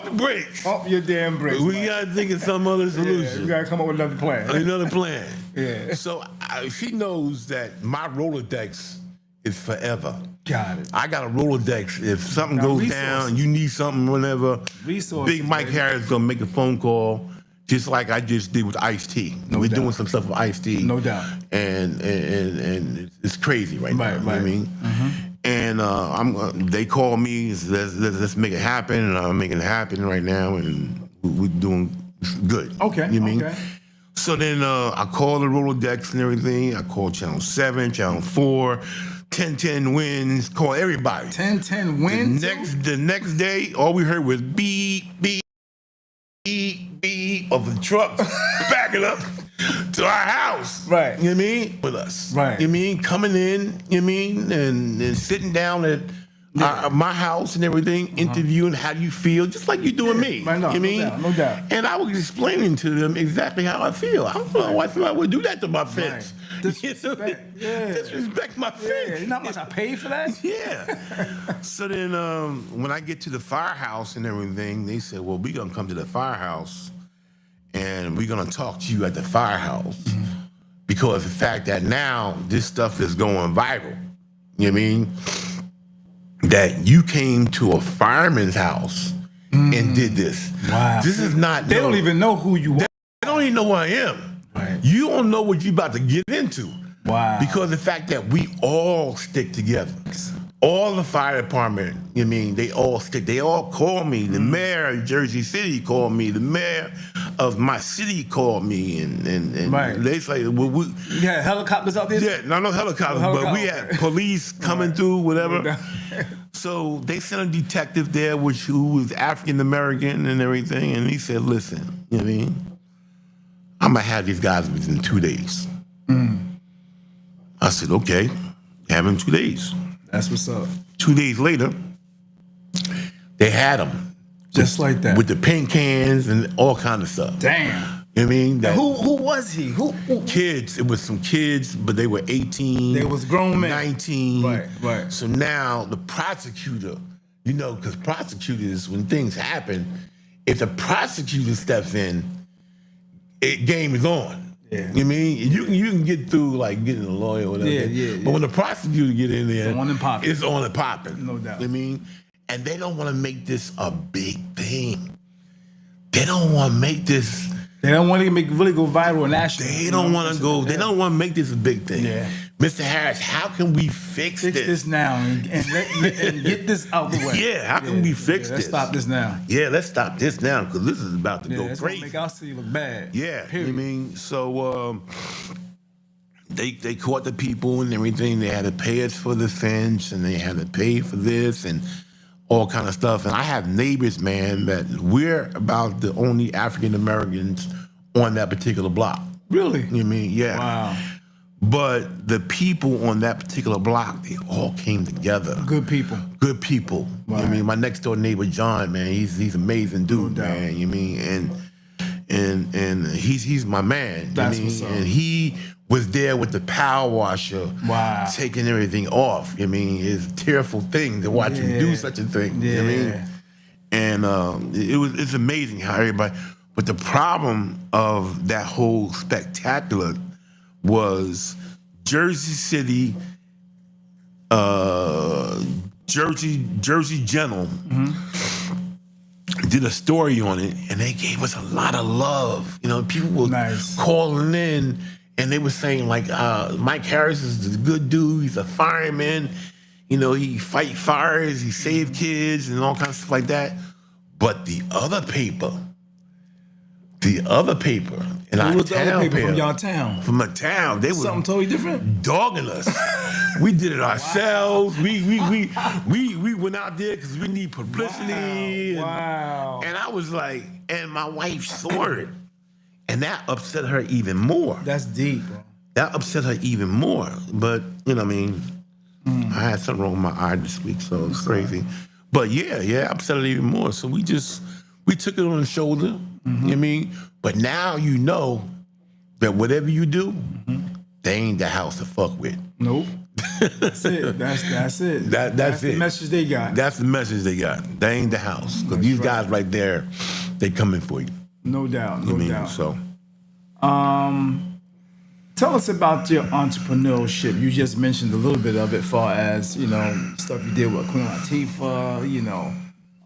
the brakes. Pump your damn brakes. We got to think of some other Yeah, solution. we got to come up with another plan. Another plan. Yeah. So she knows that my Rolodex is forever. Got it. I got a Rolodex. If something Got goes resources. down, you need something, whatever. Resources, Big Mike baby. Harris gonna make a phone call, just like I just did with Ice-T. We're doubt. doing some stuff with Ice-T. No doubt. And it's crazy right now. You know what I mean? And they call me, let's make it happen, and I'm making it happen right now, and we're doing good. Okay. You know what I mean? Okay. So then I call the Rolodex and everything. I call Channel 7, Channel 4, 1010 wins, call everybody. 10-10 win. The next day, all we heard was beep, beep, beep, beep of the trucks backing up to our house. Right. You know what I mean? With us. Right. You know what I mean? Coming in, you know what I mean? And sitting down at my house and everything, interviewing how you feel, just like you're doing me. Right, no, you know what I mean? no doubt, no doubt. And I was explaining to them exactly how I feel. I don't know why somebody would do that to my fence. Disrespect. Yeah. Disrespect my Yeah, fence. you know how much I paid for that? Yeah. So then when I get to the firehouse and everything, they said, well, we're going to come to the firehouse and we're going to talk to you at the firehouse because the fact that now this stuff is going viral. You know what I mean? That you came to a fireman's house and did this. Wow. This is not... They don't even know who you are. They don't even know who I am. Right. You don't know what you're about to get into. Wow. Because the fact that we all stick together. All the fire department, you know what I mean, they all stick. They all call me. The mayor of Jersey City called me. The mayor of my city called me. And Right. they say, well, we... You had helicopters out there? Yeah, no helicopters, but we had police coming through, whatever. So they sent a detective there, who was African American and everything, and he said, listen, you know what I mean? I'm going to have these guys within 2 days. I said, okay, have them 2 days. That's what's up. 2 days later, they had them. Just like that. With the paint cans and all kind of stuff. Damn. You know what I mean? That Who was he? Who? kids, it was some kids, but they were 18. They was grown men. 19. Right. So now the prosecutor, you know, because prosecutors, when things happen, if the prosecutor steps in, game is on. Yeah. You know what I mean? You can get through like getting a lawyer or whatever. Yeah. But when the prosecutor get in there, on and popping. it's on and popping. No doubt. You know what I mean? And they don't want to make this a big thing. They don't want to make this. They don't want to really go viral national. They don't want to go. They don't want to make this a big thing. Yeah. Mr. Harris, how can we fix this now and get this out the way. Yeah, how can we fix Let's this? stop this now. Yeah, let's stop this now because this is about to go It's gonna crazy. make our city look bad. Yeah, you know Period. what I mean? So they caught the people and everything. They had to pay us for the fence and they had to pay for this and all kind of stuff. And I have neighbors, man, that we're about the only African Americans on that particular block. Really? You know what I mean? Yeah. Wow. But the people on that particular block, they all came together. Good people. Good people. Right. I mean, my next door neighbor John, man, he's amazing dude, No doubt. man. You mean, and he's my man. That's you mean? what's up. And he was there with the power washer, Wow. taking everything off. I mean, it's a tearful thing to watch him do such a thing. Yeah. You know what I mean? And it's amazing how everybody. But the problem of that whole spectacular was Jersey City, Jersey General did a story on it, and they gave us a lot of love. You know, people were calling in, and they were saying like, Mike Harris is a good dude. He's a fireman. You know, he fight fires, he save kids, and all kinds of stuff like that. But the other paper in our town, from y'all town? From a town, they were something totally different. Dogging us. We did it ourselves. Wow. We went out there because we need publicity. Wow. And I was like, and my wife saw it, and that upset her even more. That's deep, bro. That upset her even more. But you know, what I mean, I had something wrong with my eye this week, so it's crazy. But yeah, upset her even more. So we took it on the shoulder. You know what I mean? But now you know that whatever you do, they ain't the house to fuck with. Nope. That's it. That's it. That's it. The message they got. That's the message they got. They ain't the house. Because these guys right there, they coming for you. No doubt. No doubt. So, tell us about your entrepreneurship. You just mentioned a little bit of it, far as stuff you did with Queen Latifah.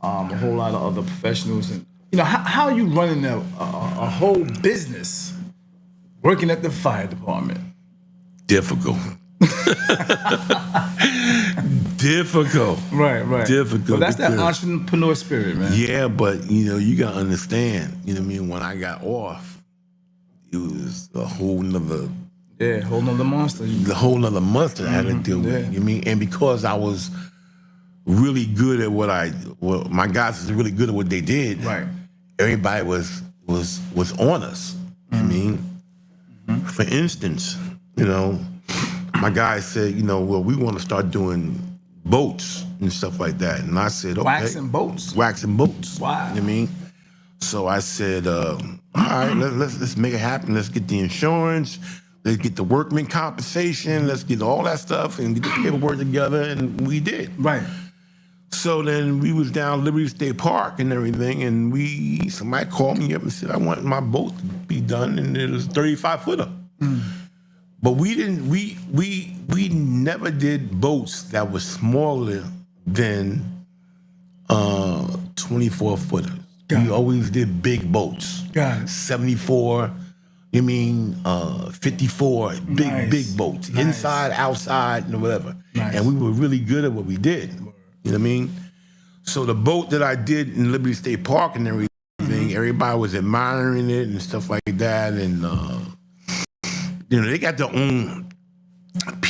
A whole lot of other professionals, and how are you running a whole business, working at the fire department? Difficult. Difficult. Right. Difficult. Well, that's that entrepreneur spirit, man. Yeah, but you gotta understand, what I mean? When I got off, it was a whole nother monster. The whole nother monster I had to deal with. You know what I mean? And because I was really good at what my guys was really good at what they did. Right. Everybody was on us. I mean, for instance, my guy said, well, we want to start doing boats and stuff like that. And I said, okay. Waxing boats? Waxing boats. Wow. You know what I mean? So I said, all right, let's make it happen. Let's get the insurance. Let's get the workman compensation. Let's get all that stuff and get the paperwork together. And we did. Right. So then we was down Liberty State Park and everything, and somebody called me up and said, I want my boat to be done, and it was 35-footer. But we didn't. We never did boats that were smaller than 24-footers. We always did big boats. Got it. 74. 54. Big boats, inside, outside, and whatever. Nice. And we were really good at what we did. You know what I mean? So the boat that I did in Liberty State Park and everything, everybody was admiring it and stuff like that. And, they got their own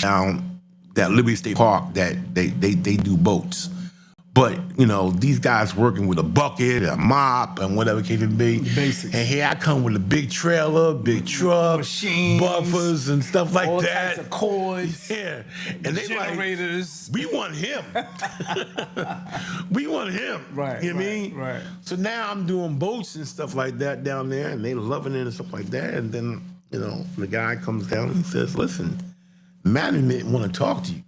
down that Liberty State Park that they do boats. But, these guys working with a bucket, a mop, and whatever it can be. Basics. And here I come with a big trailer, big truck, machines, buffers, and stuff like all that. Types of cords. Yeah. And they generators. We want him. We want him. Right. You know what I mean? Right. So now I'm doing boats and stuff like that down there, and they loving it and stuff like that. And then, the guy comes down and he says, listen, management want to talk to you.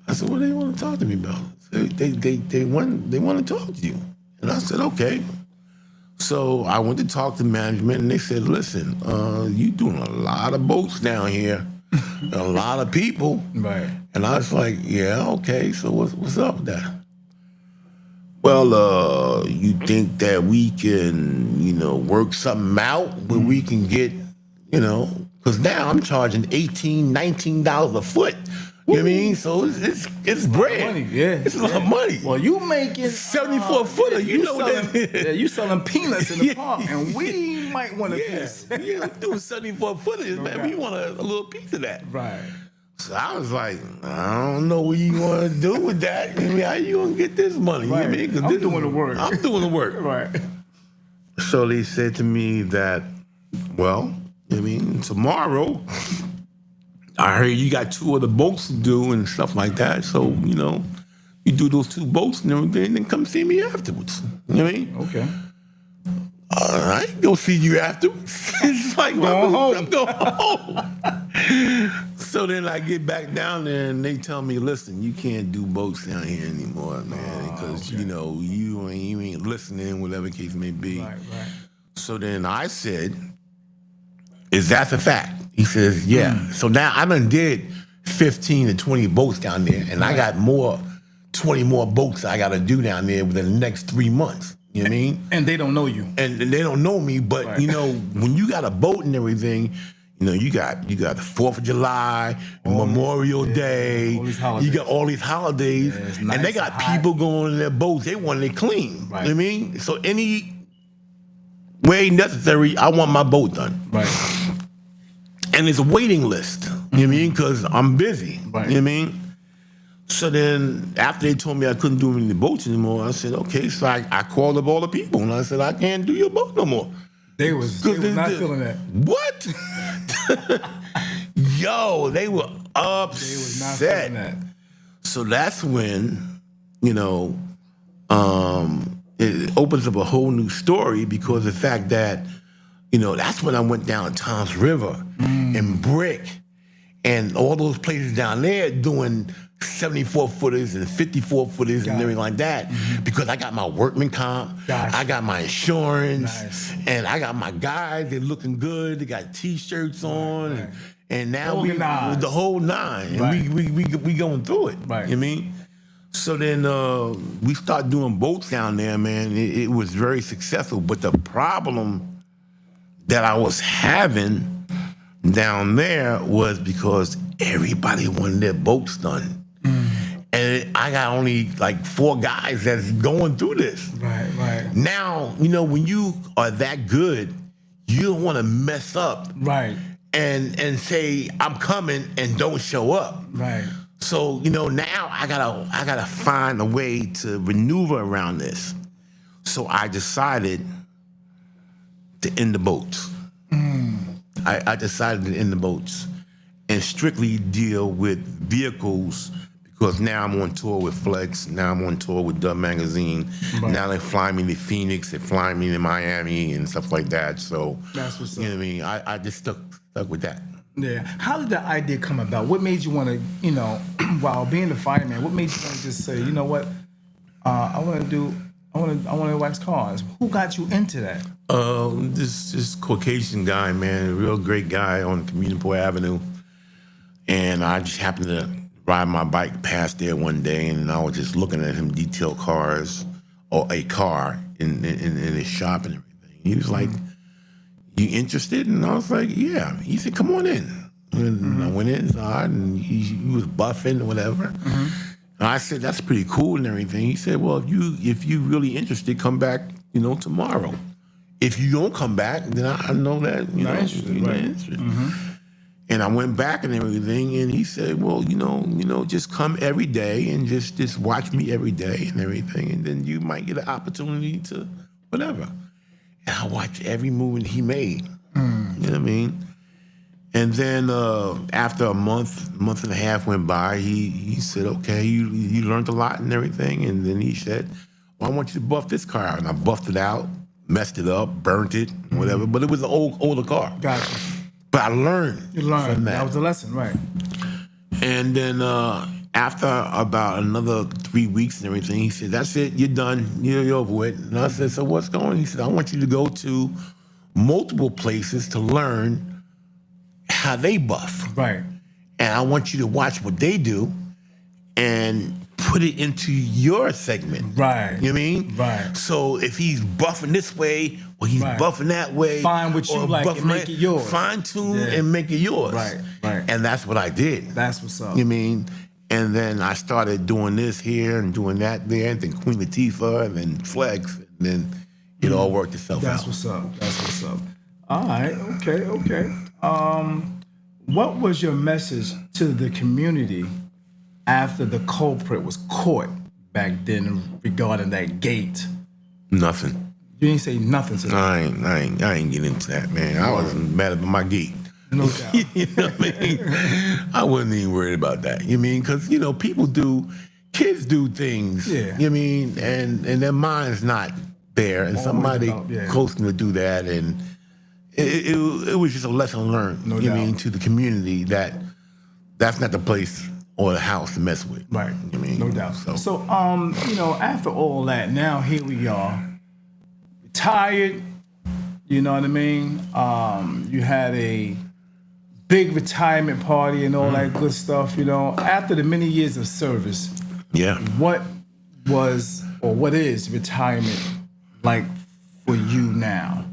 I said, what do they want to talk to me about? They want to talk to you. And I said, okay. So I went to talk to management, and they said, listen, you doing a lot of boats down here, a lot of people. Right. And I was like, yeah, okay, so what's up with that? Well, you think that we can, work something out where we can get, because now I'm charging $18, $19 a foot. You know what I mean? So it's bread. Money, yeah. It's a lot of money. Well, you making 74-footer. You know what that is. Yeah, you selling peanuts in the park, and we might want a piece. Yeah, doing 74-footers, man. We want a little piece of that. Right. So I was like, I don't know what you want to do with that. I mean, how you gonna get this money? Right. You know what I mean? I'm doing the work. I'm doing the work. Right. So they said to me that, well, tomorrow I heard you got 2 other boats to do and stuff like that. So, you do those 2 boats and everything, then come see me afterwards. You know what I mean? Okay. I ain't gonna see you afterwards. It's like, Going home. I'm going home. So then I get back down there and they tell me, listen, you can't do boats down here anymore, man, because, you ain't listening, whatever case may be. Right. So then I said, is that the fact? He says, yeah. So now I done did 15 to 20 boats down there, and I got 20 more boats I got to do down there within the next 3 months. You know what I mean? And they don't know you. And they don't know me, but, Right. when you got a boat and everything, you got the 4th of July, Memorial Day, all these holidays. you got all these holidays, Yeah, it's and nice they got and hot. people going in their boats, they want it clean. Right. You know what I mean? So any way necessary, I want my boat done. Right. And it's a waiting list. You know what I mean? Because I'm busy. Right. You know what I mean? So then after they told me I couldn't do any boats anymore, I said, okay. So I called up all the people and I said, I can't do your boat no more. They was not feeling that. What? Yo, they were upset. They was not feeling that. So that's when, it opens up a whole new story because of the fact that, that's when I went down to Tom's River and Brick and all those places down there doing 74-footers and 54-footers and everything like that because I got my workman comp, Gotcha. I got my insurance, Nice. and I got my guys, they're looking good, they got T-shirts on, right. and now we Organized. the whole nine, and Right. we going through it, Right. you know what I mean? So then we start doing boats down there, man. It was very successful, but the problem that I was having down there was because everybody wanted their boats done. And I got only like 4 guys that's going through this. Right. Now, when you are that good, you don't want to mess up Right. and say, I'm coming and don't show up. Right. So, now I gotta find a way to maneuver around this. So I decided to end the boats. I decided to end the boats and strictly deal with vehicles because now I'm on tour with Flex. Now I'm on tour with Dub Magazine. Right. Now they fly me to Phoenix. They fly me to Miami and stuff like that. So, That's what's you know up. what I mean? I just stuck with that. Yeah. How did the idea come about? What made you want to, while being the fireman, what made you want to just say, you know what, I want to wax cars? Who got you into that? This Caucasian guy, man, a real great guy on Communiport Avenue. And I just happened to ride my bike past there one day, and I was just looking at him detail cars, or a car in his shop and everything. He was like, you interested? And I was like, yeah. He said, come on in. And I went inside, and he was buffing or whatever. And I said, that's pretty cool and everything. He said, well, if you really interested, come back, tomorrow. If you don't come back, then I know that you're not interested. And I went back and everything, and he said, well, just come every day and just watch me every day and everything, and then you might get an opportunity to whatever. And I watched every movement he made. You know what I mean? And then after a month and a half went by, he said, okay, you learned a lot and everything. And then he said, well, I want you to buff this car out. And I buffed it out, messed it up, burnt it, whatever. But it was an older car. Gotcha. But I learned. You learned. from That was the lesson, right? And then after about another 3 weeks and everything, he said, that's it, you're done, you're over with. And I said, so what's going on? He said, I want you to go to multiple places to learn how they buff. Right. And I want you to watch what they do and put it into your segment. Right. You know what I mean? Right. So if he's buffing this way or he's Right. buffing that way. Find what you or like and buffing make it yours. Fine tune Yeah. and make it yours. Right. And that's what I did. That's what's up. You mean? And then I started doing this here and doing that there, and then Queen Latifah, and then Flex, and then it all worked itself That's out. what's up. That's what's up. All right. Okay. What was your message to the community after the culprit was caught back then regarding that gate? Nothing. You didn't say nothing to them. I ain't get into that, man. I was mad about my gate. No doubt. You know what I mean? I wasn't even worried about that. You mean? Because, kids do things, Yeah. you mean? And their mind's not there. And Always somebody develop, yeah. close to them to do that. And it was just a lesson learned, No you doubt. mean, to the community that that's not the place or the house to mess with. Right. You mean? No doubt. So, after all that, now here we are, retired. You know what I mean? You had a big retirement party and all that good stuff. After the many years of service, Yeah. what was or what is retirement like for you now?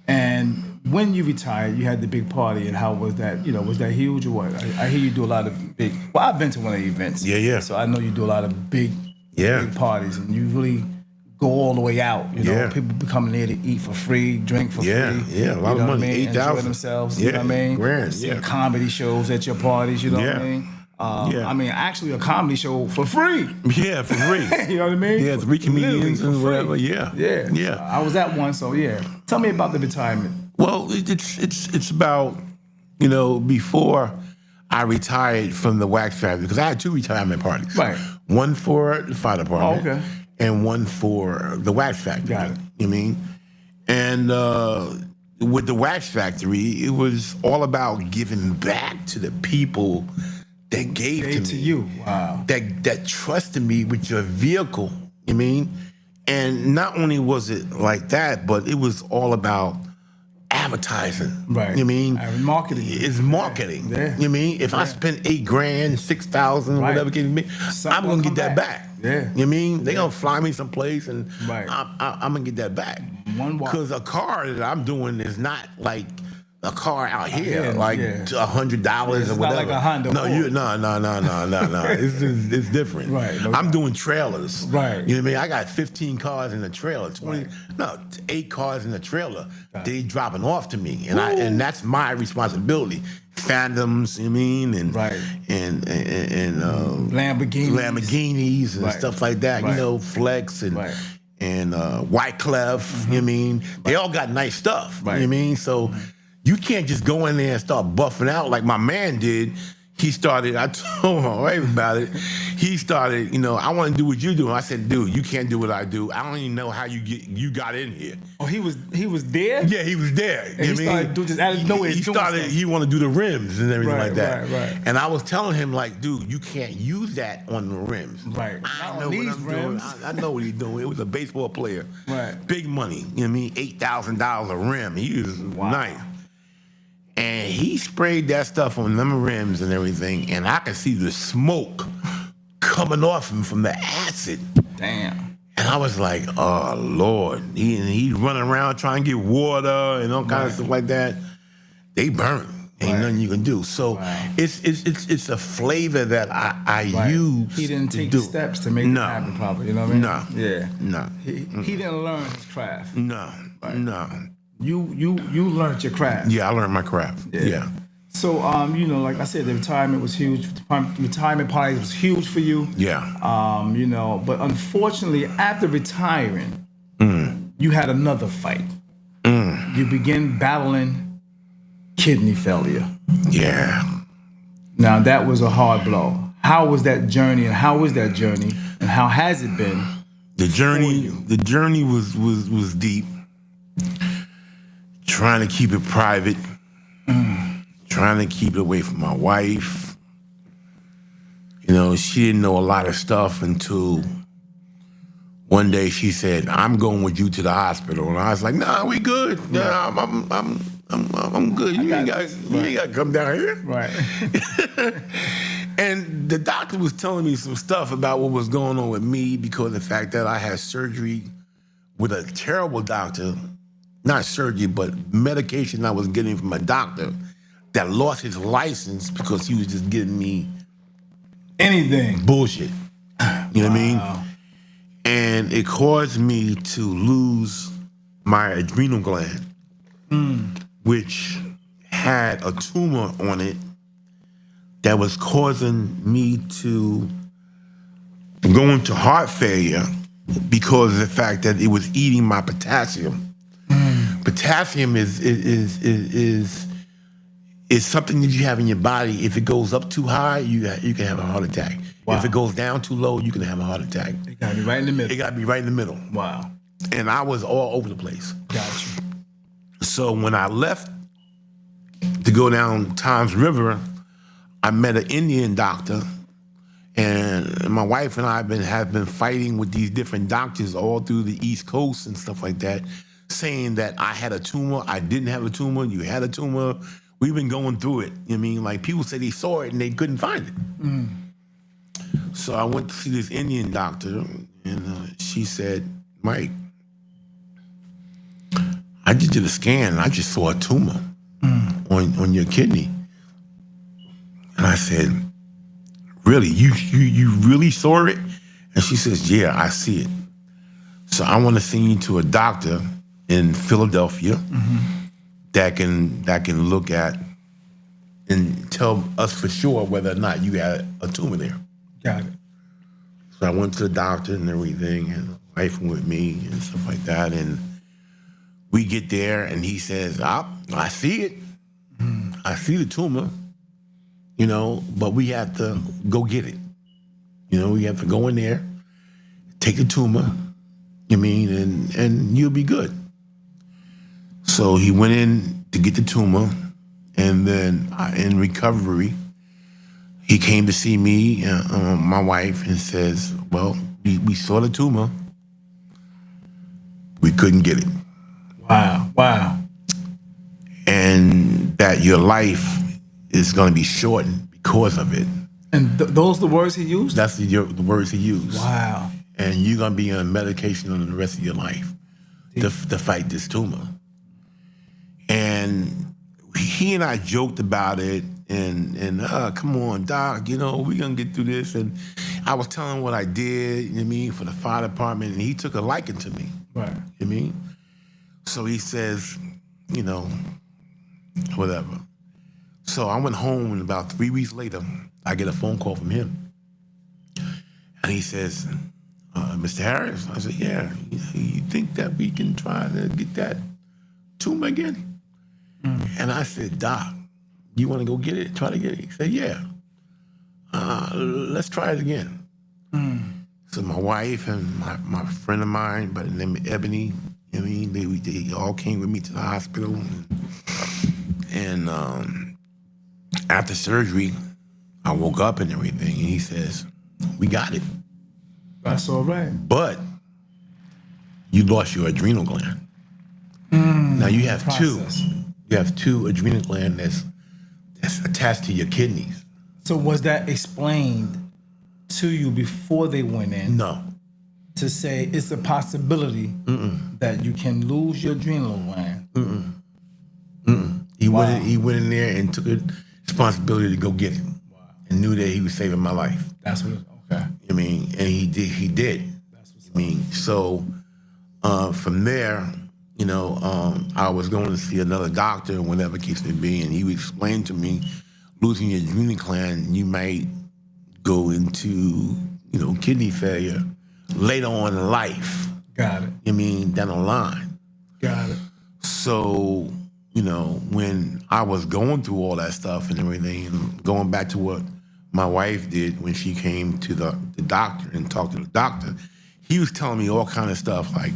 And when you retired, you had the big party, and how was that? Was that huge or what? I hear you do a lot of big. Well, I've been to one of the events. Yeah. So I know you do a lot of big parties, and you really go all the way out. Yeah. People be coming there to eat for free, drink for free. Yeah, a lot of money, Enjoy 8,000. themselves. Yeah, You know what I mean? grand, See yeah. comedy shows at your parties. You know what I Yeah. mean? Yeah. I mean, actually, a comedy show for free. Yeah, for free. You know what I mean? Yeah, 3 comedians Literally and for free. whatever. Yeah. Yeah. Yeah. So I was at one, so yeah. Tell me about the retirement. Well, it's about, before I retired from the wax factory, because I had 2 retirement parties. Right. One for the fire department. Oh, okay. And one for the wax factory. Got it. You mean? And with the wax factory, it was all about giving back to the people that gave to me. You. Wow. That trusted me with your vehicle. You mean? And not only was it like that, but it was all about advertising. Right. You mean? Marketing. It's marketing. Yeah. You mean? If I spend $8 grand, 6,000, Right. whatever it me, Something I'm gonna will get come that back. back. Yeah. You mean? They gonna fly me someplace, and Right. I'm gonna get that back. One walk. Because a car that I'm doing is not like a car out here, here, like yeah. $100 It's or not whatever. like a Honda No, Accord. no. It's different. Right, no I'm doubt. doing trailers. Right. You know what I mean? I got 15 cars in the trailer, 8 cars in the trailer. They dropping off to me, and that's my responsibility. Phantoms, you know what I mean, and Right. and Lamborghinis and Right. stuff like that. Right. Flex and Right. and Wyclef, you know what I mean? They all got nice stuff. Right. You know what I mean? So you can't just go in there and start buffing out like my man did. He started, I told my wife about it. He started, I want to do what you do. I said, dude, you can't do what I do. I don't even know how you got in here. Oh, he was there? Yeah, he was there. And he started doing just out of nowhere. He wanted to do the rims and everything Right, like that. right. And I was telling him, like, dude, you can't use that on the rims. Right. I Not know on what these I'm rims. doing. I know what he's doing. It was a baseball player. Right. Big money. You know what I mean? $8,000 a rim. He was nice. And he sprayed that stuff on them rims and everything, and I could see the smoke coming off him from the acid. Damn. And I was like, oh, Lord. He's running around trying to get water and all kinds of stuff like that. They burn. Ain't nothing you can do. So it's a flavor that I use. He didn't to take do. steps to make it happen probably, you know what I mean? No. Yeah. No. He didn't learn his craft. No. No. You learned your craft. Yeah, I learned my craft. Yeah. So like I said, the retirement was huge. Retirement party was huge for you. Yeah. But unfortunately, after retiring, you had another fight. You began battling kidney failure. Yeah. Now that was a hard blow. How was that journey, and how was that journey, and how has it been? The journey was deep. Trying to keep it private. Trying to keep it away from my wife. She didn't know a lot of stuff until one day she said, "I'm going with you to the hospital," and I was like, "Nah, we good. Nah, I'm good. You ain't got to come down here." Right. And the doctor was telling me some stuff about what was going on with me because of the fact that I had surgery with a terrible doctor. Not surgery, but medication I was getting from a doctor that lost his license because he was just giving me anything bullshit. You know what I mean? And it caused me to lose my adrenal gland, which had a tumor on it that was causing me to go into heart failure because of the fact that it was eating my potassium. Potassium is it's something that you have in your body. If it goes up too high, you can have a heart attack. Wow. If it goes down too low, you can have a heart attack. It gotta be right in the middle. It got to be right in the middle. Wow. And I was all over the place. Got you. So when I left to go down Tom's River, I met an Indian doctor, and my wife and I have been fighting with these different doctors all through the East Coast and stuff like that, saying that I had a tumor, I didn't have a tumor, you had a tumor. We've been going through it. I mean, like people say they saw it and they couldn't find it. So I went to see this Indian doctor, and she said, Mike, I just did a scan and I just saw a tumor on your kidney. And I said, really? You really saw it? And she says, yeah, I see it. So I want to send you to a doctor in Philadelphia that can look at and tell us for sure whether or not you got a tumor there. Got it. So I went to the doctor and everything, and my wife went with me and stuff like that. And we get there, and he says, I see it. I see the tumor, but we have to go get it. We have to go in there, take the tumor, and you'll be good. So he went in to get the tumor, and then in recovery, he came to see me, my wife, and says, well, we saw the tumor. We couldn't get it. Wow. And that your life is going to be shortened because of it. And those the words he used? That's the words he used. Wow. And you're going to be on medication for the rest of your life to fight this tumor. And he and I joked about it, and come on, Doc, we're going to get through this. And I was telling him what I did, for the fire department, and he took a liking to me. Right. So he says, whatever. So I went home, and about 3 weeks later, I get a phone call from him. And he says, Mr. Harris? I said, yeah. You think that we can try to get that tumor again? And I said, Doc, you want to go get it, try to get it? He said, yeah. Let's try it again. So my wife and my friend of mine by the name of Ebony, they all came with me to the hospital. And after surgery, I woke up and everything, and he says, we got it. That's all right. But you lost your adrenal gland. Now you have process. You have two adrenal glands that's attached to your kidneys. So was that explained to you before they went in? No. To say it's a possibility that you can lose your adrenal gland. He went in there and took a responsibility to go get it. Wow. And knew that he was saving my life. That's what. Okay. And he did. That's what's so from there, I was going to see another doctor, whatever case may be, and he would explain to me, losing your adrenal gland, you might go into, kidney failure later on in life. Got it. Down the line. Got it. So, when I was going through all that stuff and everything, and going back to what my wife did when she came to the doctor and talked to the doctor, he was telling me all kind of stuff like,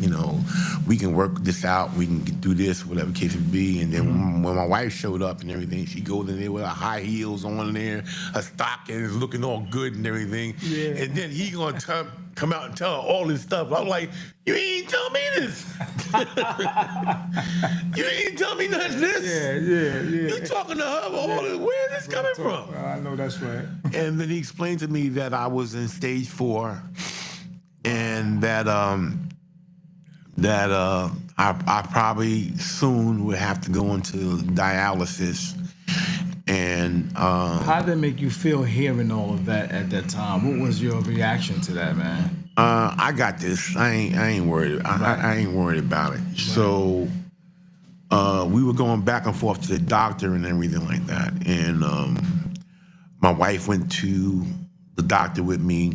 we can work this out, we can do this, whatever case it be. And then when my wife showed up and everything, she goes in there with her high heels on there, her stockings looking all good and everything. Yeah. And then he gonna come out and tell her all this stuff. I'm like, you ain't tell me this. You ain't tell me none of this. Yeah. You talking to her about all this. Where is this coming from? I know that's right. And then he explained to me that I was in stage 4, and that I probably soon would have to go into dialysis. And how did it make you feel hearing all of that at that time? What was your reaction to that, man? I got this. I ain't worried. I ain't worried about it. Right. So we were going back and forth to the doctor and everything like that. And my wife went to the doctor with me,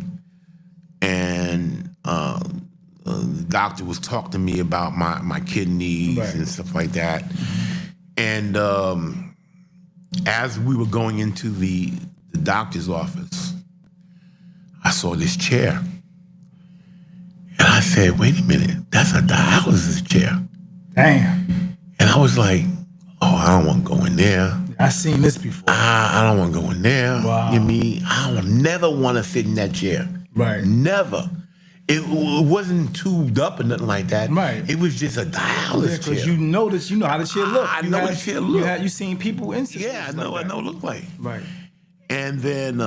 and the doctor was talking to me about my kidneys and stuff like that. And as we were going into the doctor's office, I saw this chair. And I said, wait a minute, that's a dialysis chair. Damn. And I was like, oh, I don't want to go in there. I seen this before. I don't want to go in there. Wow. You mean I don't never want to sit in that chair. Right. Never. It wasn't tubed up or nothing like that. Right. It was just a dialysis chair. Because you know how the chair look. I know how the chair look. You seen people in Yeah, I know. I know. It looked like. Right. And then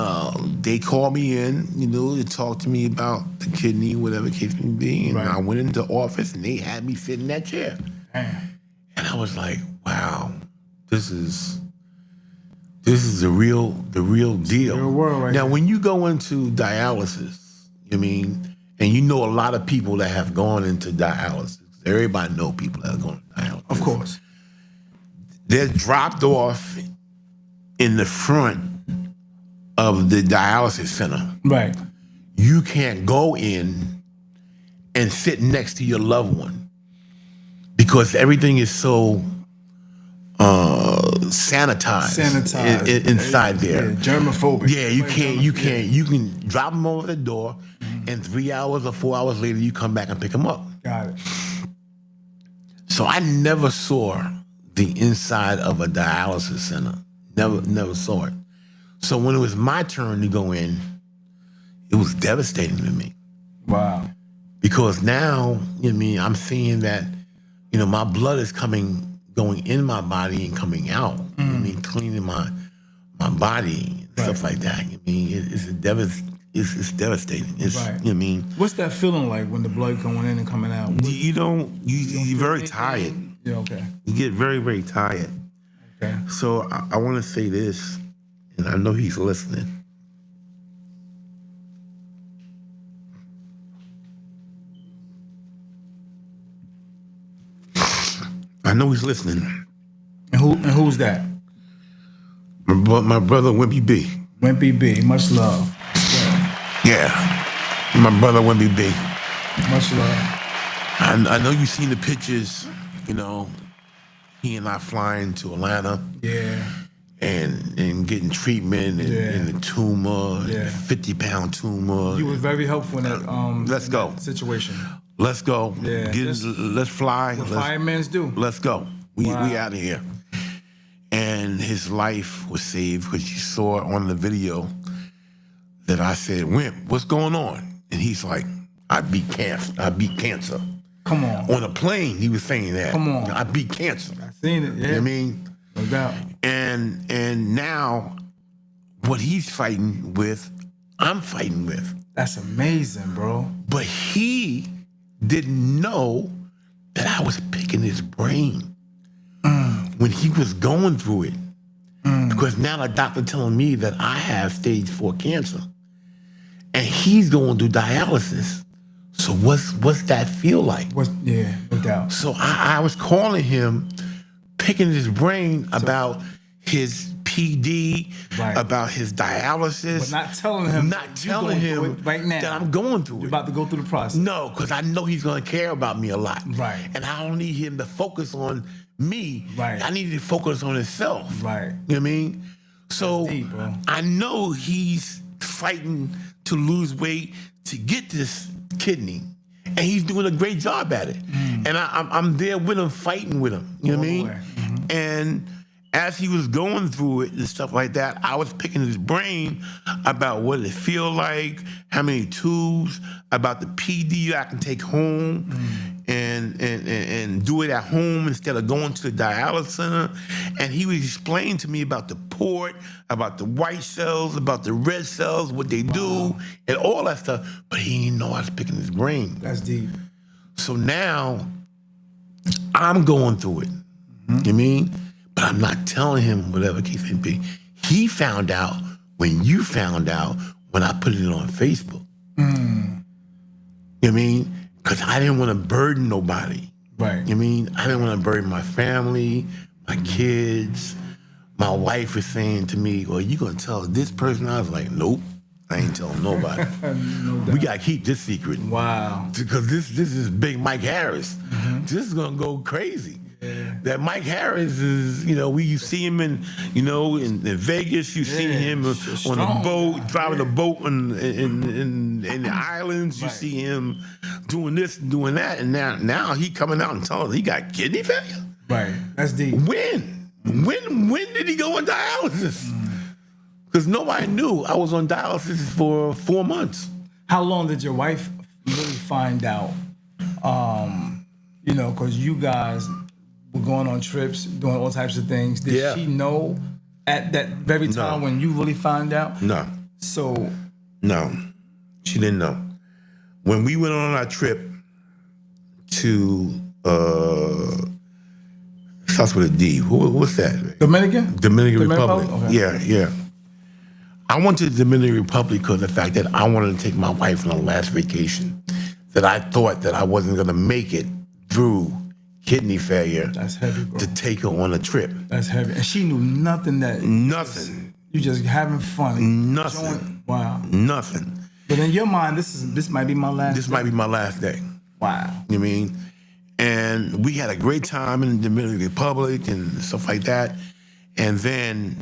they called me in, to talk to me about the kidney, whatever case may be. And I went into the office, and they had me sit in that chair. Damn. And I was like, wow, this is the real deal. Real world right now, here. when you go into dialysis, and you know a lot of people that have gone into dialysis. Everybody know people that have gone to dialysis. Of course. They're dropped off in the front of the dialysis center. Right. You can't go in and sit next to your loved one because everything is so sanitized inside there. Yeah, germophobic. Yeah, you can't. You can drop them over the door, and 3 hours or 4 hours later, you come back and pick them up. Got it. So I never saw the inside of a dialysis center. Never saw it. So when it was my turn to go in, it was devastating to me. Wow. Because now, I'm seeing that, my blood is going in my body and coming out. Cleaning my body and stuff like that. It's devastating. It's, What's that feeling like when the blood going in and coming out? You're very tired. Yeah, okay. You get very, very tired. Okay. So I want to say this, and I know he's listening. I know he's listening. And who's that? My brother Wimpy B. Wimpy B. Much love. Yeah, my brother Wimpy B. Much love. I know you've seen the pictures. He and I flying to Atlanta. Yeah. And getting treatment and the tumor, 50-pound tumor. You were very helpful in that. Let's go. That situation. Let's go. Yeah. Let's fly. What firemen do. Let's go. We out of here. And his life was saved because you saw on the video that I said, Wimp, what's going on? And he's like, I beat cancer. Come on. On a plane, he was saying that. Come on. I beat cancer. I seen it, yeah. You know what I mean? No doubt. And now what he's fighting with, I'm fighting with. That's amazing, bro. But he didn't know that I was picking his brain when he was going through it. Because now the doctor telling me that I have stage 4 cancer. And he's going through dialysis. So what's that feel like? Yeah, no doubt. So I was calling him, picking his brain about his PD, about his dialysis. But not telling him right now that I'm going through you're it. about to go through the process. No, because I know he's going to care about me a lot. Right. And I don't need him to focus on me. Right. I need to focus on himself. Right. You know what I mean? So deep, bro. I know he's fighting to lose weight to get this kidney. And he's doing a great job at it. And I'm there with him, fighting with him. You know what I mean? And as he was going through it and stuff like that, I was picking his brain about what it feel like, how many tubes, about the PD I can take home and do it at home instead of going to the dialysis center. And he was explaining to me about the port, about the white cells, about the red cells, what they do, and all that stuff. But he didn't know I was picking his brain. That's deep. So now I'm going through it. You know what I mean? But I'm not telling him whatever case may be. He found out when you found out when I put it on Facebook. You know what I mean? Because I didn't want to burden nobody. Right. You know what I mean? I didn't want to burden my family, my kids. My wife was saying to me, well, you going to tell this person? I was like, nope, I ain't telling nobody. We got to keep this secret. Wow. Because this is Big Mike Harris. This is going to go crazy. that Mike Harris is, you see him in Vegas, you see him on a boat, driving a boat in the islands, you see him doing this and doing that, and now he coming out and telling us he got kidney failure. Right, that's deep. When did he go on dialysis? Because nobody knew I was on dialysis for 4 months. How long did your wife really find out? Because you guys were going on trips, doing all types of things. Did she know at that very time when you really found out? No. So. No, she didn't know. When we went on our trip to, starts with a D. What's that? Dominican Republic. Okay. Yeah. I went to the Dominican Republic because of the fact that I wanted to take my wife on a last vacation. That I thought that I wasn't going to make it through kidney failure. That's heavy, bro. To take her on a trip. That's heavy. And she knew nothing Nothing. You just having fun. Nothing. Wow. Nothing. But in your mind, this might be my last This might be my last day. Wow. You know what I mean? And we had a great time in the Dominican Republic and stuff like that. And then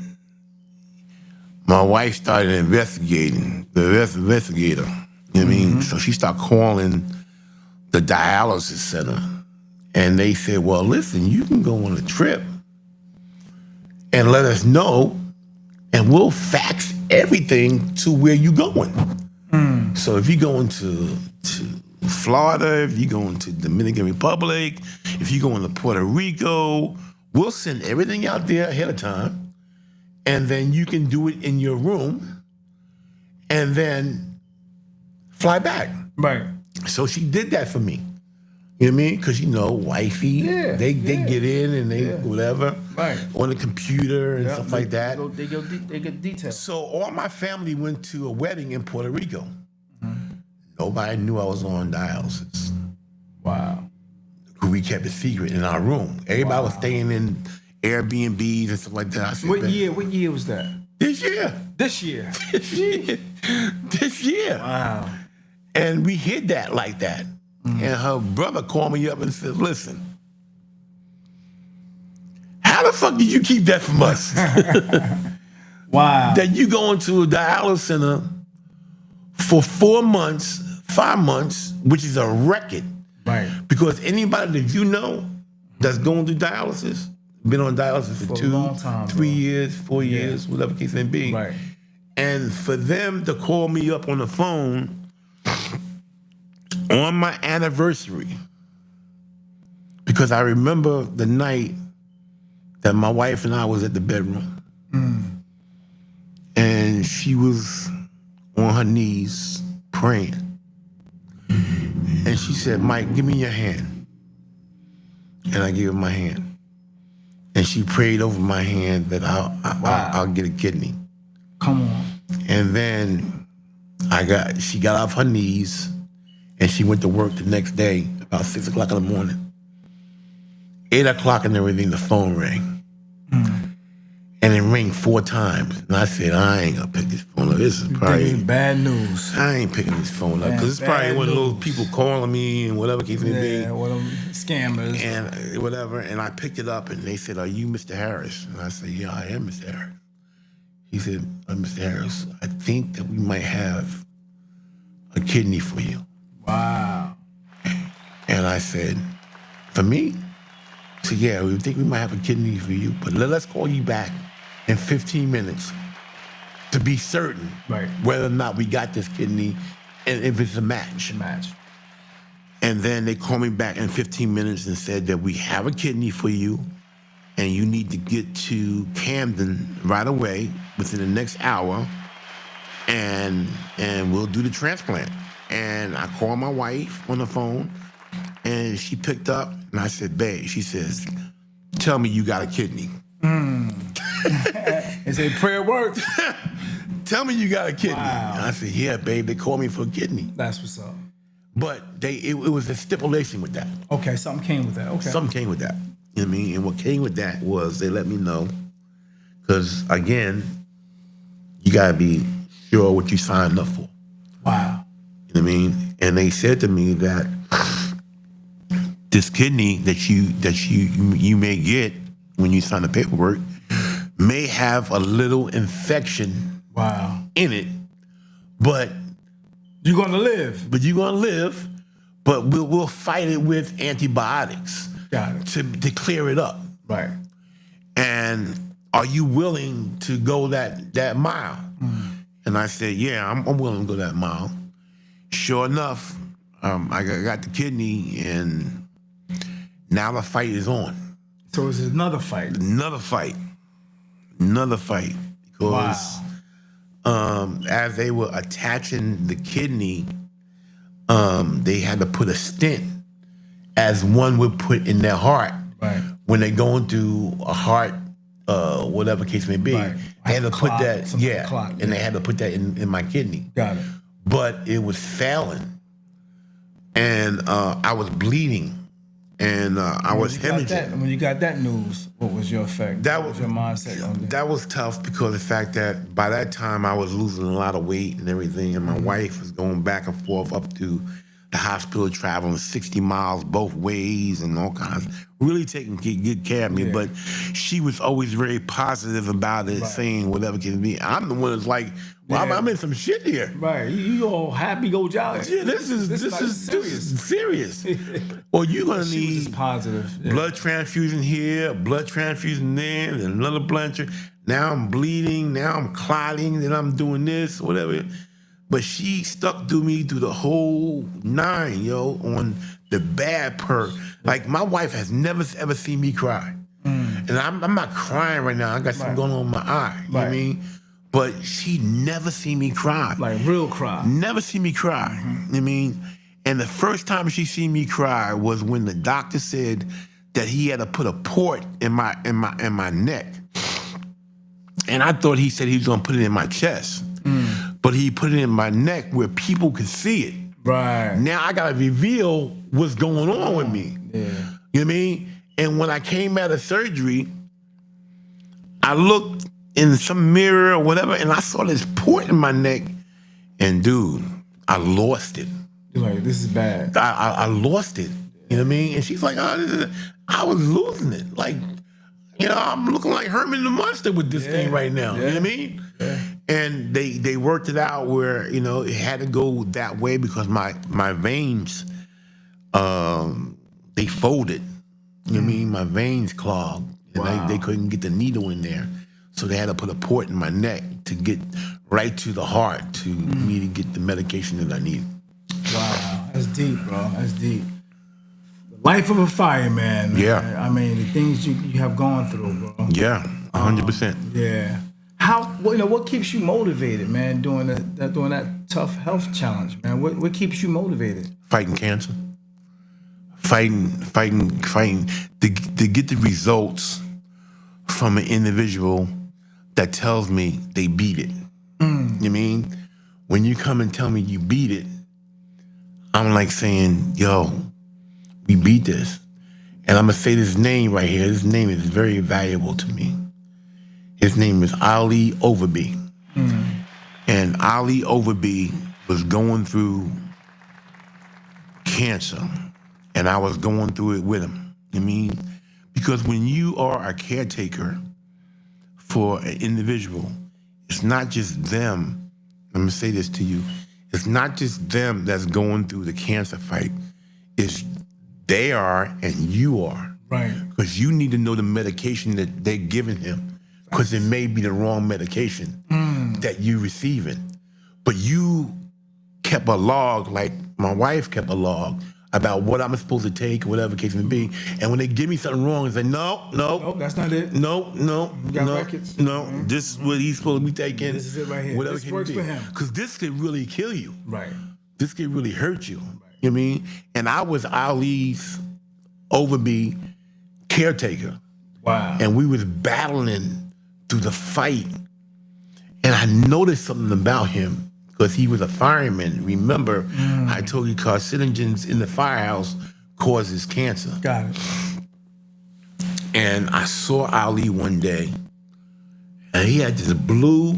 my wife started investigating, the investigator. You know what I mean? So she started calling the dialysis center. And they said, well, listen, you can go on a trip and let us know, and we'll fax everything to where you're going. So if you're going to Florida, if you're going to Dominican Republic, if you're going to Puerto Rico, we'll send everything out there ahead of time, and then you can do it in your room, and then fly back. Right. So she did that for me. You know what I mean? Because, wifey, they get in and they whatever, right, on the computer and stuff like that. They get details. So all my family went to a wedding in Puerto Rico. Nobody knew I was on dialysis. Wow. We kept it secret in our room. Everybody was staying in Airbnbs and stuff like that. I said, What year was that? This year. This year. This year. Wow. And we hid that like that. And her brother called me up and said, listen, how the fuck did you keep that from us? Wow. That you go into a dialysis center for 4 months, 5 months, which is a record. Right. Because anybody that you know that's going through dialysis, been on dialysis for 2, 3 years, 4 years, whatever case may be. Right. And for them to call me up on the phone on my anniversary, because I remember the night that my wife and I was at the bedroom, and she was on her knees praying, and she said, Mike, give me your hand. And I gave her my hand, and she prayed over my hand that I'll get a kidney. Come on. And then she got off her knees, and she went to work the next day about 6 o'clock in the morning. 8 o'clock and everything, the phone rang. And it rang 4 times. And I said, I ain't gonna pick this phone up. This is probably bad news. I ain't picking this phone up because it's probably one of those people calling me and whatever case may be. Yeah, one of them scammers. And whatever. And I picked it up and they said, are you Mr. Harris? And I said, yeah, I am Mr. Harris. He said, Mr. Harris, I think that we might have a kidney for you. Wow. And I said, for me? He said, yeah, we think we might have a kidney for you, but let's call you back in 15 minutes to be certain whether or not we got this kidney and if it's a match. And then they called me back in 15 minutes and said that we have a kidney for you and you need to get to Camden right away within the next hour and we'll do the transplant. And I called my wife on the phone and she picked up and I said, babe, she says, tell me you got a kidney. They say prayer works. Tell me you got a kidney. Wow. And I said, yeah, babe, they called me for a kidney. That's what's up. But it was a stipulation with that. Okay, something came with that. Okay. Something came with that. You know what I mean? And what came with that was they let me know, because again, you gotta be sure what you signed up for. Wow. You know what I mean? And they said to me that this kidney that you may get when you sign the paperwork may have a little infection Wow. in it, but You're gonna live. you're gonna live. But we'll fight it with antibiotics Got it. to clear it up. Right. And are you willing to go that mile? And I said, yeah, I'm willing to go that mile. Sure enough, I got the kidney, and now the fight is on. So it's another fight. Another fight. Because as they were attaching the kidney, they had to put a stent, as one would put in their heart. Right. When they're going through a heart, whatever case may be, Right. they had to put Clot, that, some kind of clot, and yeah. they had to put that in my kidney. Got it. But it was failing, and I was bleeding, and I was hemorrhaging. When you got that news, what was your effect? That What was your mindset on that? That was tough because of the fact that by that time I was losing a lot of weight and everything, and my wife was going back and forth up to the hospital, traveling 60 miles both ways and all kinds, really taking good care of me. Yeah. But she was always very positive about it, saying whatever can be. I'm the one that's like, well, Yeah. I'm in some shit here. Right. You all happy, go jolly. Yeah, this is serious. Or you're gonna She was need just positive. Yeah. blood transfusion here, blood transfusion there, and another blood transfusion. Now I'm bleeding, now I'm clotting, then I'm doing this, whatever. But she stuck to me through the whole 9, on the bad part. Like, my wife has never ever seen me cry. And I'm not crying right now. I got something going on in my eye. You know what I mean? But she never seen me cry. Like real cry. Never seen me cry. You know what I mean? And the first time she seen me cry was when the doctor said that he had to put a port in my neck. And I thought he said he was gonna put it in my chest. But he put it in my neck where people could see it. Right. Now I gotta reveal what's going on with me. Yeah. You know what I mean? And when I came out of surgery, I looked in some mirror or whatever, and I saw this port in my neck. And dude, I lost it. You're like, this is bad. I lost it. You know what I mean? And she's like, I was losing it. Like, I'm looking like Herman the Monster with this thing right now. You know what I mean? Yeah. And they worked it out where, it had to go that way because my veins, they folded. You know what I mean? My veins clogged. And Wow. they couldn't get the needle in there. So they had to put a port in my neck to get right to the heart to me to get the medication that I needed. Wow. That's deep, bro. That's deep. The life of a fireman, man. Yeah. I mean, the things you have gone through, bro. Yeah, 100%. Yeah. What keeps you motivated, man, doing that tough health challenge, man? What keeps you motivated? Fighting cancer. Fighting to get the results from an individual that tells me they beat it. You know what I mean? When you come and tell me you beat it, I'm like saying, yo, we beat this. And I'm gonna say this name right here. This name is very valuable to me. His name is Ali Overby. And Ali Overby was going through cancer. And I was going through it with him. You know what I mean? Because when you are a caretaker for an individual, it's not just them. Let me say this to you. It's not just them that's going through the cancer fight. It's they are and you are. Right. Because you need to know the medication that they're giving him. Because it may be the wrong medication that you're receiving. But you kept a log, like my wife kept a log, about what I'm supposed to take, whatever case may be. And when they give me something wrong, it's like, no, Nope, that's not it. no, got records? this is what he's supposed to be taking. This is it right here. Whatever This case works may be. for him. Because this could really kill you. Right. This could really hurt you. You know what I mean? And I was Ali's Overby caretaker. Wow. And we was battling through the fight. And I noticed something about him because he was a fireman. Remember, I told you carcinogens in the firehouse causes cancer. Got it. And I saw Ali one day, and he had this blue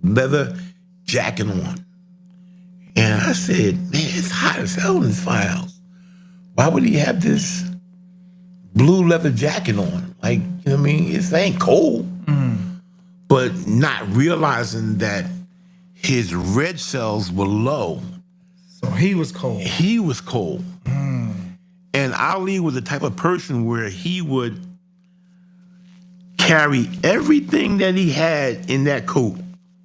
leather jacket on. And I said, man, it's hot as hell in this firehouse. why would he have this blue leather jacket on? Like, you know what I mean? It ain't cold. But not realizing that his red cells were low. So he was cold. He was cold. And Ali was the type of person where he would carry everything that he had in that coat.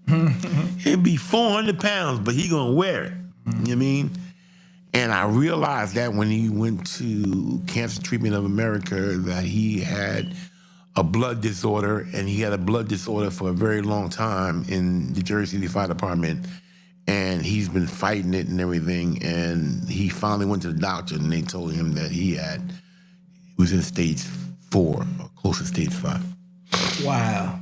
It'd be 400 pounds, but he gonna wear it. You know what I mean? And I realized that when he went to Cancer Treatment of America that he had a blood disorder, and he had a blood disorder for a very long time in the Jersey City Fire Department. And he's been fighting it and everything. And he finally went to the doctor, and they told him that he was in stage 4, or close to stage 5. Wow.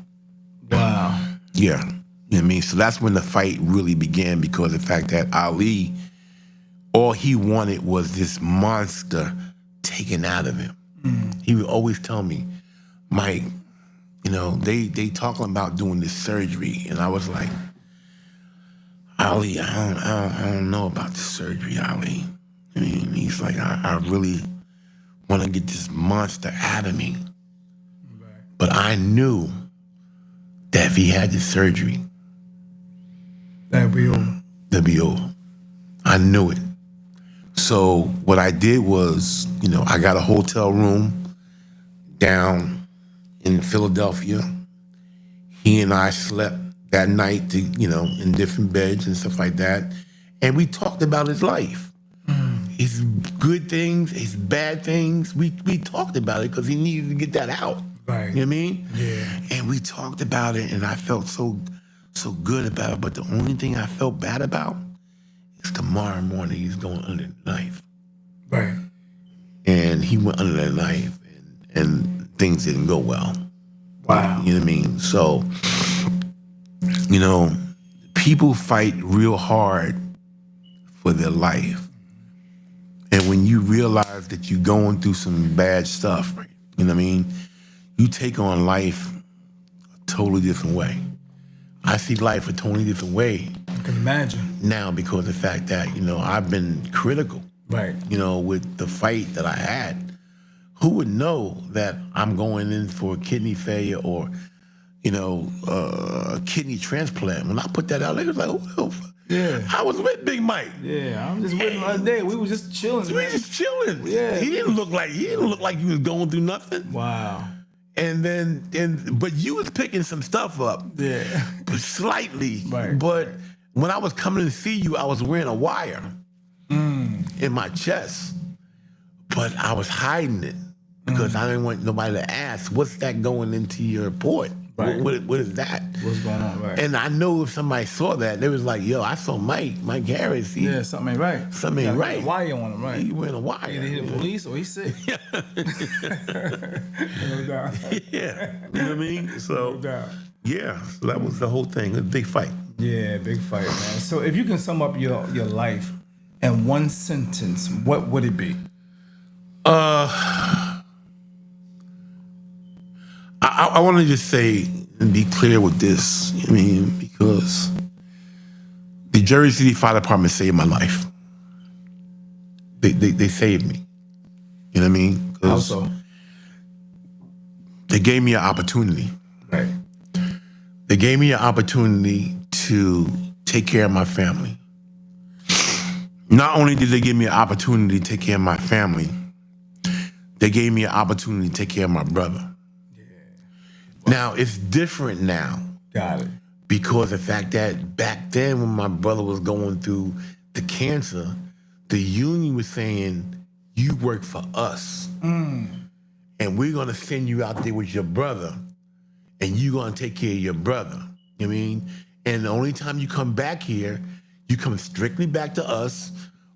Yeah. You know what I mean? So that's when the fight really began, because of the fact that Ali, all he wanted was this monster taken out of him. He would always tell me, Mike, you know, they talking about doing this surgery. And I was like, Ali, I don't know about this surgery, Ali. I mean, he's like, I really want to get this monster out of me. Right. But I knew that if he had this surgery, that'd be over. That'd be over. I knew it. So what I did was, you know, I got a hotel room down in Philadelphia. He and I slept that night, you know, in different beds and stuff like that. And we talked about his life. His good things, his bad things. We talked about it because he needed to get that out. Right. You know what I mean? Yeah. And we talked about it, and I felt so good about it. But the only thing I felt bad about is tomorrow morning he's going under the knife. Right. And he went under that knife, and things didn't go well. Wow. You know what I mean? So, you know, people fight real hard for their life. And when you realize that you're going through some bad stuff, right, you know what I mean? You take on life a totally different way. I see life a totally different way. I can imagine. Now, because of the fact that, you know, I've been critical. Right. You know, with the fight that I had. Who would know that I'm going in for kidney failure or, you know, a kidney transplant? When I put that out, they was like, oh, yeah. I was with Big Mike. Yeah, I'm just with him the other day. We was just chilling. We were just chilling. Yeah. He didn't look like he was going through nothing. Wow. But you was picking some stuff up. Yeah. Slightly. Right. But when I was coming to see you, I was wearing a wire in my chest. But I was hiding it because I didn't want nobody to ask, what's that going into your report? Right. What is that? What's going on, right? And I know if somebody saw that, they was like, yo, I saw Mike Harris. Yeah, something ain't right. Something ain't right. Wire on him, right? He wearing a wire. Either he the police or he's sick. Yeah. No doubt. Yeah. You know what I mean? So, No doubt. yeah. So that was the whole thing, a big fight. Yeah, big fight, man. So if you can sum up your life in one sentence, what would it be? I want to just say and be clear with this. I mean, because the Jersey City Fire Department saved my life. They saved me. You know what I mean? How so? They gave me an opportunity. Right. They gave me an opportunity to take care of my family. Not only did they give me an opportunity to take care of my family, they gave me an opportunity to take care of my brother. Yeah. Wow. Now, it's different now. Got it. Because of the fact that back then when my brother was going through the cancer, the union was saying, you work for us. And we're going to send you out there with your brother, and you're going to take care of your brother. You know what I mean? And the only time you come back here, you come strictly back to us.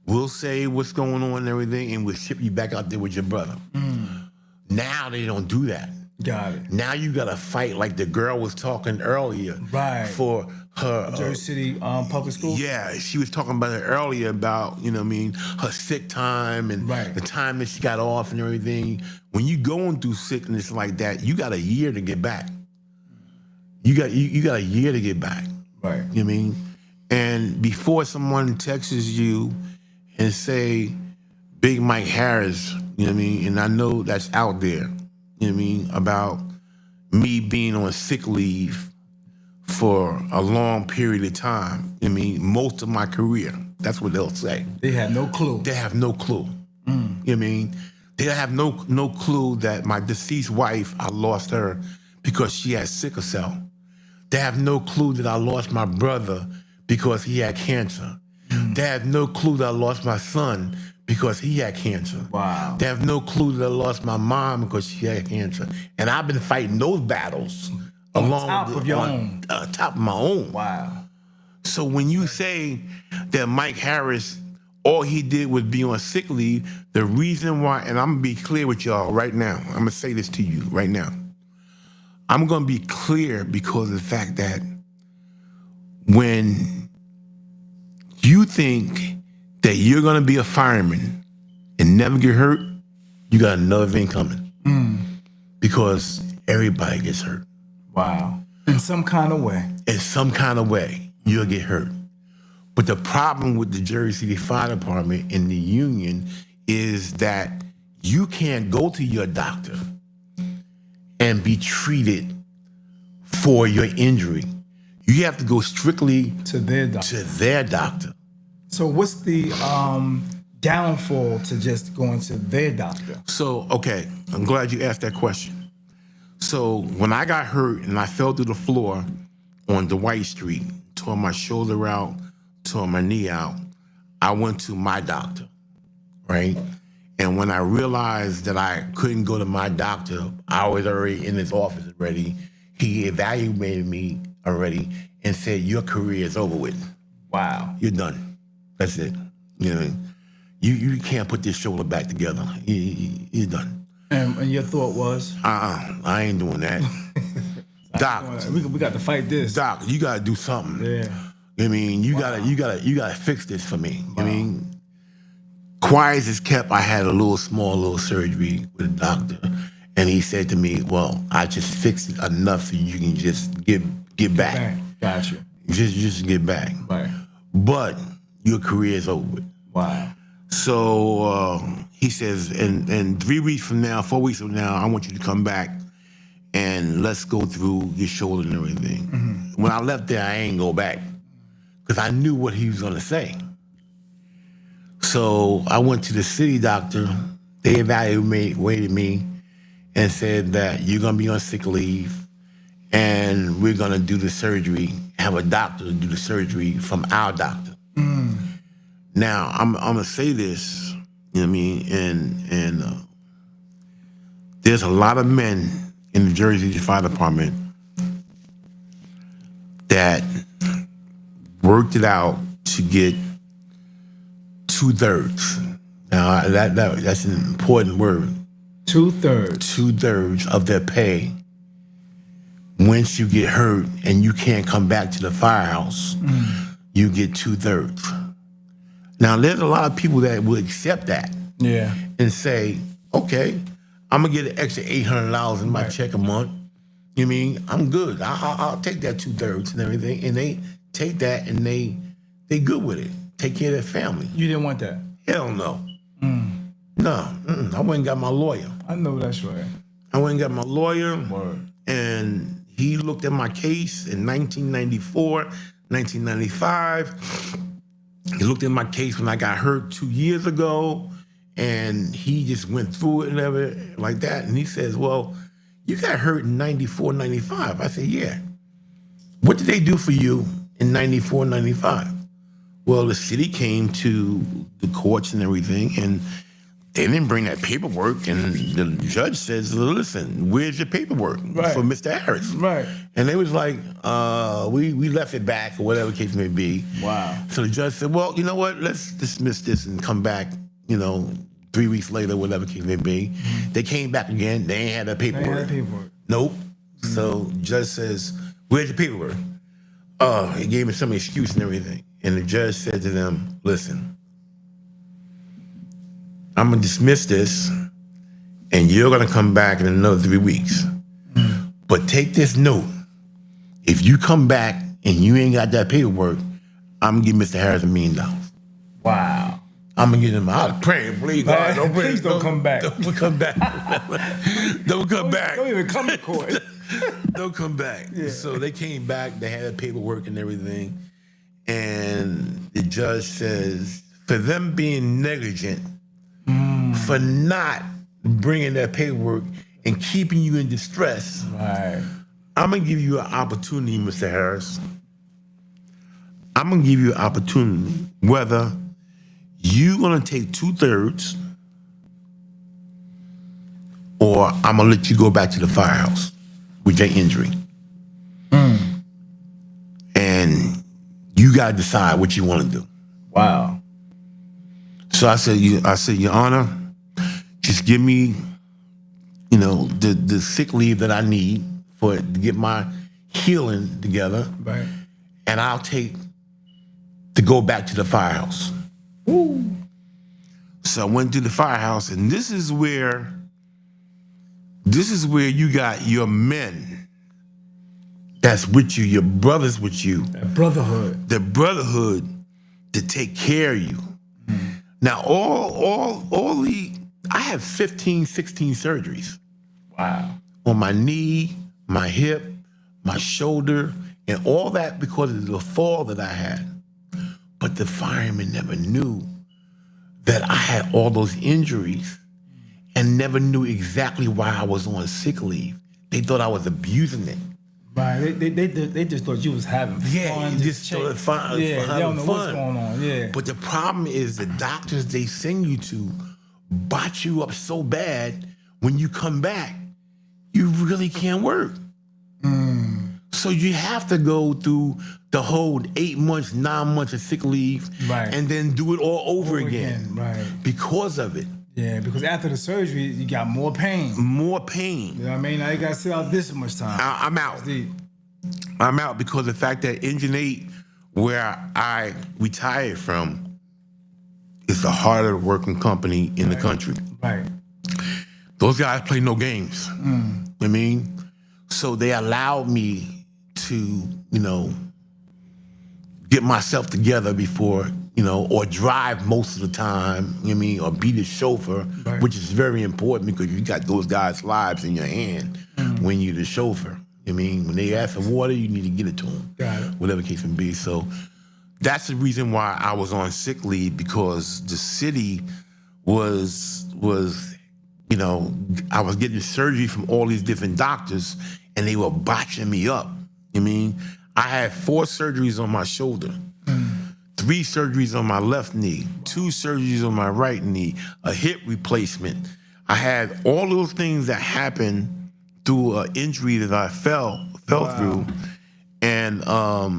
We'll say what's going on and everything, and we'll ship you back out there with your brother. Now they don't do that. Got it. Now you got to fight like the girl was talking earlier. Right. For her. Jersey City public school? Yeah, she was talking about it earlier about, you know what I mean, her sick time and right. the time that she got off and everything. When you going through sickness like that, you got a year to get back. You got a year to get back. Right. You know what I mean? And before someone texts you and say, Big Mike Harris, you know what I mean? And I know that's out there, you know what I mean, about me being on sick leave for a long period of time. I mean, most of my career. That's what they'll say. They had no clue. They have no clue. You know what I mean? They have no clue that my deceased wife, I lost her because she had sickle cell. They have no clue that I lost my brother because he had cancer. They have no clue that I lost my son because he had cancer. Wow. They have no clue that I lost my mom because she had cancer. And I've been fighting those battles On along top with of your own. Top of my own. Wow. So when you say that Mike Harris, all he did was be on sick leave, the reason why, and I'm gonna be clear with y'all right now, I'm gonna say this to you right now. I'm gonna be clear because of the fact that when you think that you're gonna be a fireman and never get hurt, you got another thing coming. Because everybody gets hurt. Wow. In some kind of way. In some kind of way, you'll get hurt. But the problem with the Jersey City Fire Department and the union is that you can't go to your doctor and be treated for your injury. You have to go strictly To their doctor. to their doctor. So what's the downfall to just going to their doctor? So, okay, I'm glad you asked that question. So when I got hurt and I fell through the floor on Dwight Street, tore my shoulder out, tore my knee out, I went to my doctor, right? And when I realized that I couldn't go to my doctor, I was already in his office already. He evaluated me already and said, your career is over with. Wow. You're done. That's it. You know what I mean? You can't put this shoulder back together. You're done. And your thought was? I ain't doing that. Doc, We got to fight this. Doc, you gotta do something. Yeah. I mean, you gotta fix this for me. I mean, quiet as kept, I had a small little surgery with a doctor, and he said to me, "Well, I just fixed it enough so you can just get back. Bang. Got you. Just get back. Right. But your career is over with." Wow. So he says, and 3 weeks from now, 4 weeks from now, I want you to come back and let's go through your shoulder and everything. When I left there, I ain't go back because I knew what he was gonna say. So I went to the city doctor. They evaluated me and said that you're gonna be on sick leave and we're gonna do the surgery, have a doctor do the surgery from our doctor. Now, I'm gonna say this, you know what I mean, and there's a lot of men in the Jersey Fire Department that worked it out to get 2/3. Now, that's an important word. 2/3. 2/3 of their pay once you get hurt and you can't come back to the firehouse, you get 2/3. Now, there's a lot of people that will accept that Yeah. and say, okay, I'm gonna get an extra $800 in my check a month. You know what I mean? I'm good. I'll take that 2/3 and everything. And they take that and they good with it. Take care of their family. You didn't want that. Hell no. No, I went and got my lawyer. I know that's right. I went and got my lawyer. Word. And he looked at my case in 1994, 1995. He looked at my case when I got hurt 2 years ago, and he just went through it and everything like that. And he says, well, you got hurt in 94, 95. I said, yeah. What did they do for you in 94, 95? Well, the city came to the courts and everything, and they didn't bring that paperwork. And the judge says, listen, where's your paperwork Right. for Mr. Harris? Right. And they was like, we left it back or whatever the case may be. Wow. So the judge said, well, you know what? Let's dismiss this and come back, 3 weeks later, whatever the case may be. They came back again. They ain't had that They paperwork. had paperwork. Nope. So the judge says, where's your paperwork? He gave me some excuse and everything. And the judge said to them, listen, I'm going to dismiss this, and you're going to come back in another 3 weeks. But take this note. If you come back and you ain't got that paperwork, I'm going to give Mr. Harris $1 million. Wow. I'm gonna get him out. Praying, please God, don't Please don't come back. Don't come back. Don't come back. Don't even come to court. Don't come back. Yeah. So they came back. They had paperwork and everything, and the judge says for them being negligent, for not bringing that paperwork and keeping you in distress, Right. I'm gonna give you an opportunity, Mr. Harris. I'm gonna give you an opportunity whether you're gonna take 2/3 or I'm gonna let you go back to the firehouse with your injury. And you gotta decide what you wanna do. Wow. So I said, Your Honor, just give me, the sick leave that I need to get my healing together, Right. and I'll take to go back to the firehouse. Woo. So I went to the firehouse, and this is where you got your men that's with you, your brothers with you, That brotherhood. the brotherhood to take care of you. Now, I have 15, 16 surgeries Wow. on my knee, my hip, my shoulder, and all that because of the fall that I had. But the firemen never knew that I had all those injuries and never knew exactly why I was on sick leave. They thought I was abusing it. Right. They just thought you was having fun. Yeah, you just started they don't know what's going on. Yeah. But the problem is the doctors they send you to botch you up so bad when you come back, you really can't work. So you have to go through the whole 8 months, 9 months of sick leave, Right. and then do it all over again. Right. Because of it. Yeah, because after the surgery, you got more pain. More pain. You know what I mean? Now you got to sit out this much time. I'm out. See, I'm out because of the fact that Engine 8, where I retired from, is the harder working company in the country. right. Those guys play no games. I mean, so they allowed me to, get myself together before, or drive most of the time, or be the chauffeur, Right. which is very important because you got those guys' lives in your hand when you're the chauffeur. When they ask for water, you need to get it to them. Got it. Whatever the case may be. So that's the reason why I was on sick leave, because the city was I was getting surgery from all these different doctors and they were botching me up. I had 4 surgeries on my shoulder, 3 surgeries on my left knee, 2 surgeries on my right knee, a hip replacement. I had all those things that happened through an injury that I fell through, and I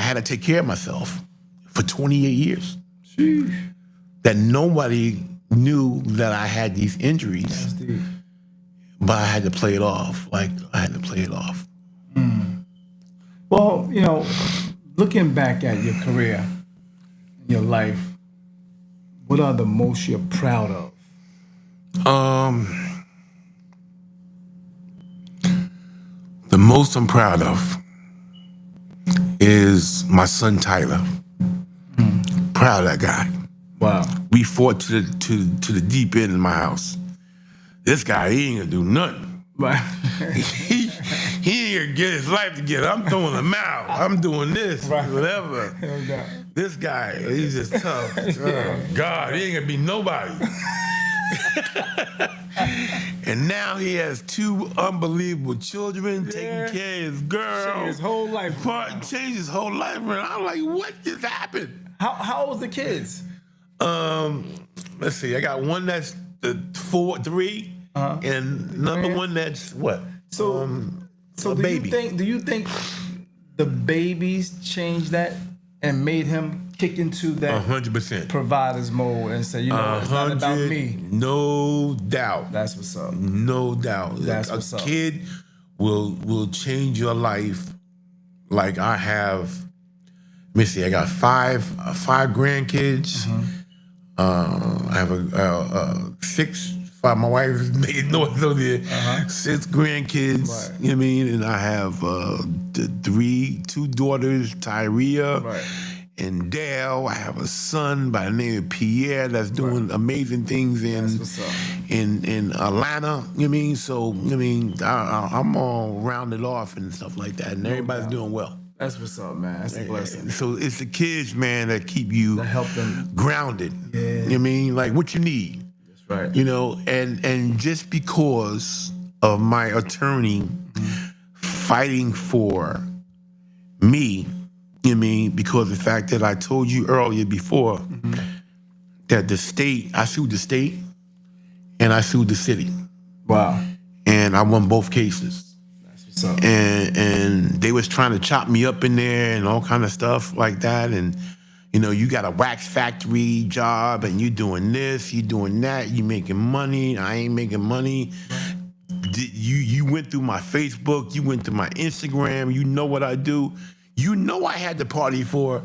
had to take care of myself for 28 years. Sheesh. That nobody knew that I had these injuries, That's deep. but I had to play it off. Well, looking back at your career, your life, what are the most you're proud of? The most I'm proud of is my son Tyler. Proud of that guy. Wow. We fought to the deep end of my house. This guy, he ain't gonna do nothing. Right. he ain't gonna get his life together. I'm throwing him out. I'm doing this, Right. whatever. No doubt. This guy, he's just tough. Oh, God, he ain't gonna be nobody. And now he has 2 unbelievable children, taking care of his girl. Changed his whole life. Changed his whole life. And I'm like, what just happened? How old was the kids? Let's see. I got one that's 3, and another one that's what? So a do baby. do you think the babies changed that and made him kick into that 100%. provider's mode and say, it's not about me? No doubt. That's what's up. No doubt. That's what's a up. kid will change your life like I have. Let me see. I got 5 grandkids. I have a 6. 5. My wife is making noise over there. 6 grandkids. Right. And I have 2 daughters, Tyria, Right. in Dale. I have a son by the name of Pierre that's doing amazing things That's what's up. in Atlanta. You know what I mean? So I'm all rounded off and stuff like that, and everybody's doubt. doing well. That's what's up, man. That's a blessing. So it's the kids, man, that keep you To help them. grounded. Yeah. You know what I mean? Like what you need. That's right. You know, and just because of my attorney fighting for me, you know what I mean, because of the fact that I told you earlier before that I sued the state and I sued the city. Wow. And I won both cases. That's what's up. And they was trying to chop me up in there and all kind of stuff like that. And, you know, you got a wax factory job and you doing this, you doing that, you making money, I ain't making money. You went through my Facebook, you went through my Instagram, you know what I do. You know I had the party for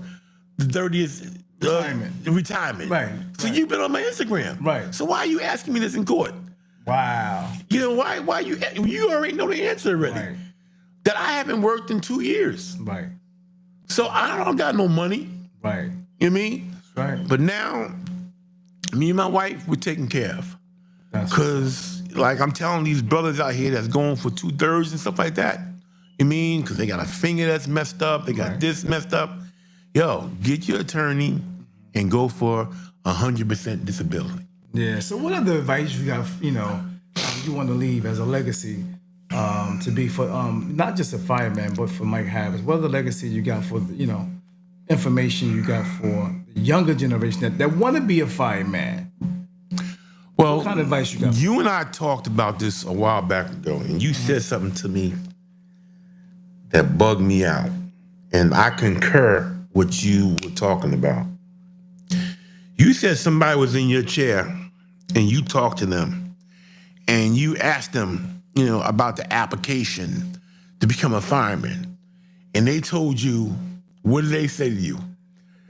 the 30th retirement. Right. So you've been on my Instagram. Right. So why are you asking me this in court? Wow. You know, why you already know the answer already. Right. That I haven't worked in 2 years. Right. So I don't got no money. Right. You know what I mean? Right. But now, me and my wife, we're taken care of. Because, like, I'm telling these brothers out here that's going for 2/3 and stuff like that, you mean? Because they got a finger that's messed up, they got this messed up. Yo, get your attorney and go for 100% disability. Yeah. So what other advice you got, you want to leave as a legacy to be for not just a fireman, but for Mike Harris? What other legacy you got for, information you got for the younger generation that want to be a fireman? Well, What kind of advice you got? You and I talked about this a while back ago, and you said something to me that bugged me out. And I concur what you were talking about. You said somebody was in your chair and you talked to them and you asked them, about the application to become a fireman. And they told you, what did they say to you?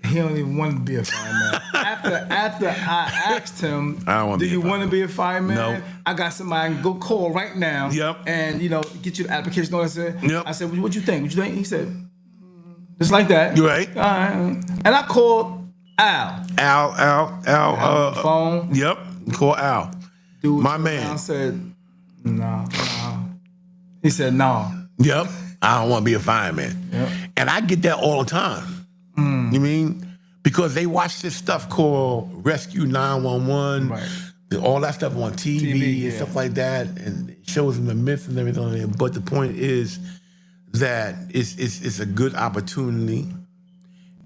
He don't even want to be a fireman. after I asked him, I don't wanna do be a you want to fireman. be a fireman? No. I got somebody I can go call right now. Yep. And get you the application. I said, Yep. I said, what you think? What you think? He said, just like that. You right. All right. And I called Al. Al. Phone. Yep. Call Al. Dude, My man. I said, no. He said, no. Yep. I don't want to be a fireman. Yep. And I get that all the time. You mean? Because they watch this stuff called Rescue 911, Right. all that stuff on TV and yeah. stuff like that, and it shows them the myths and everything. But the point is that it's a good opportunity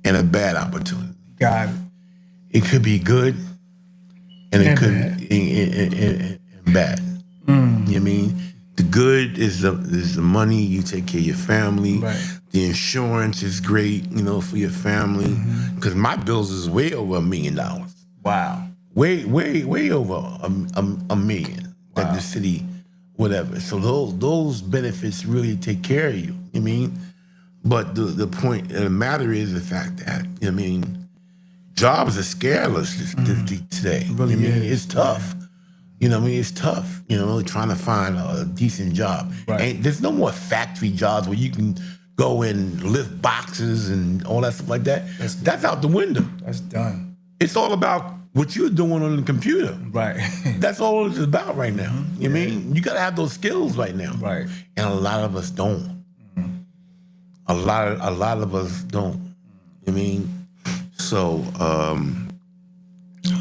and a bad opportunity. Got it. It could be good and it And could bad. and bad. You know what I mean? The good is the money, you take care of your family. Right. The insurance is great, for your family. Because my bills is way over $1 million. Wow. Way over a million that the city, whatever. So those benefits really take care of you. You know what I mean? But the point of the matter is the fact that, jobs are scarce today. Really It's tough. It's tough, trying to find a decent job. Right. And there's no more factory jobs where you can go and lift boxes and all that stuff like that. That's out the window. That's done. It's all about what you're doing on the computer. Right. That's all it's about right now. You know what I mean? You got to have those skills right now. Right. And a lot of us don't. A lot of us don't. You know what I mean? So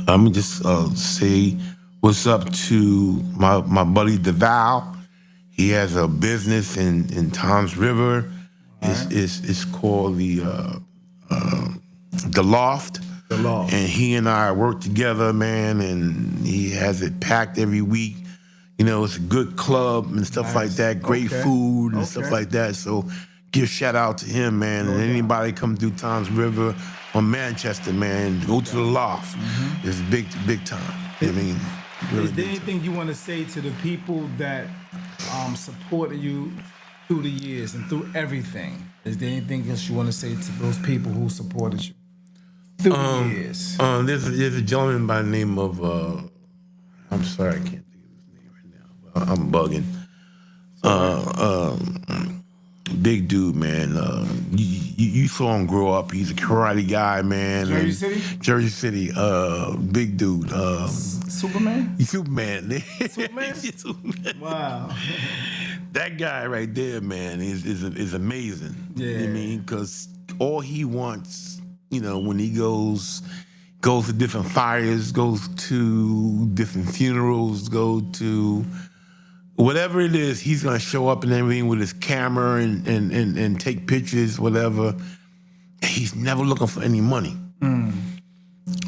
let me just say what's up to my buddy DeVal. He has a business in Toms River. It's called the Loft. The Loft. And he and I work together, man, and he has it packed every week. It's a good club and stuff like that, great food and stuff like that. So give shout out to him, man. And anybody come through Toms River or Manchester, man, go to the Loft. It's big time. You know what I mean? Really Is there big anything you want to say to the people that supported you through the years and through everything? Is there anything else you want to say to those people who supported you through the years? There's a gentleman by the name of I'm sorry, I can't think of his name right now. I'm bugging. big dude, man. You saw him grow up. He's a karate guy, man. Jersey and City? Jersey City. Big dude. Superman? He's Superman. Superman? He's Superman. Wow. That guy right there, man, is amazing. You know what I Yeah. mean? Because all he wants, when he goes to different fires, goes to different funerals, go to whatever it is, he's gonna show up and everything with his camera and take pictures, whatever. He's never looking for any money.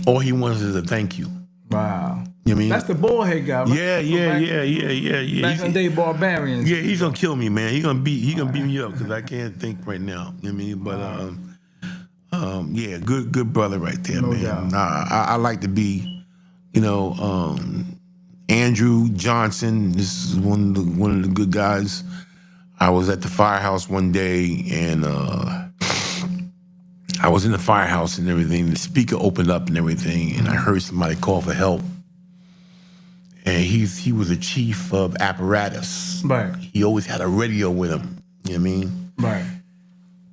All he wants is a thank you. Wow. You know what I mean? That's the bullhead guy, right? Yeah. Back in the day, barbarians. Yeah, he's gonna kill me, man. He gonna beat me up because I can't think right now. You know what I mean? But yeah, good brother right there, No man. doubt. I like to be, Andrew Johnson. This is one of the good guys. I was at the firehouse one day and I was in the firehouse and everything. The speaker opened up and everything, and I heard somebody call for help. And he was a chief of apparatus. Right. He always had a radio with him. You know what I mean? Right.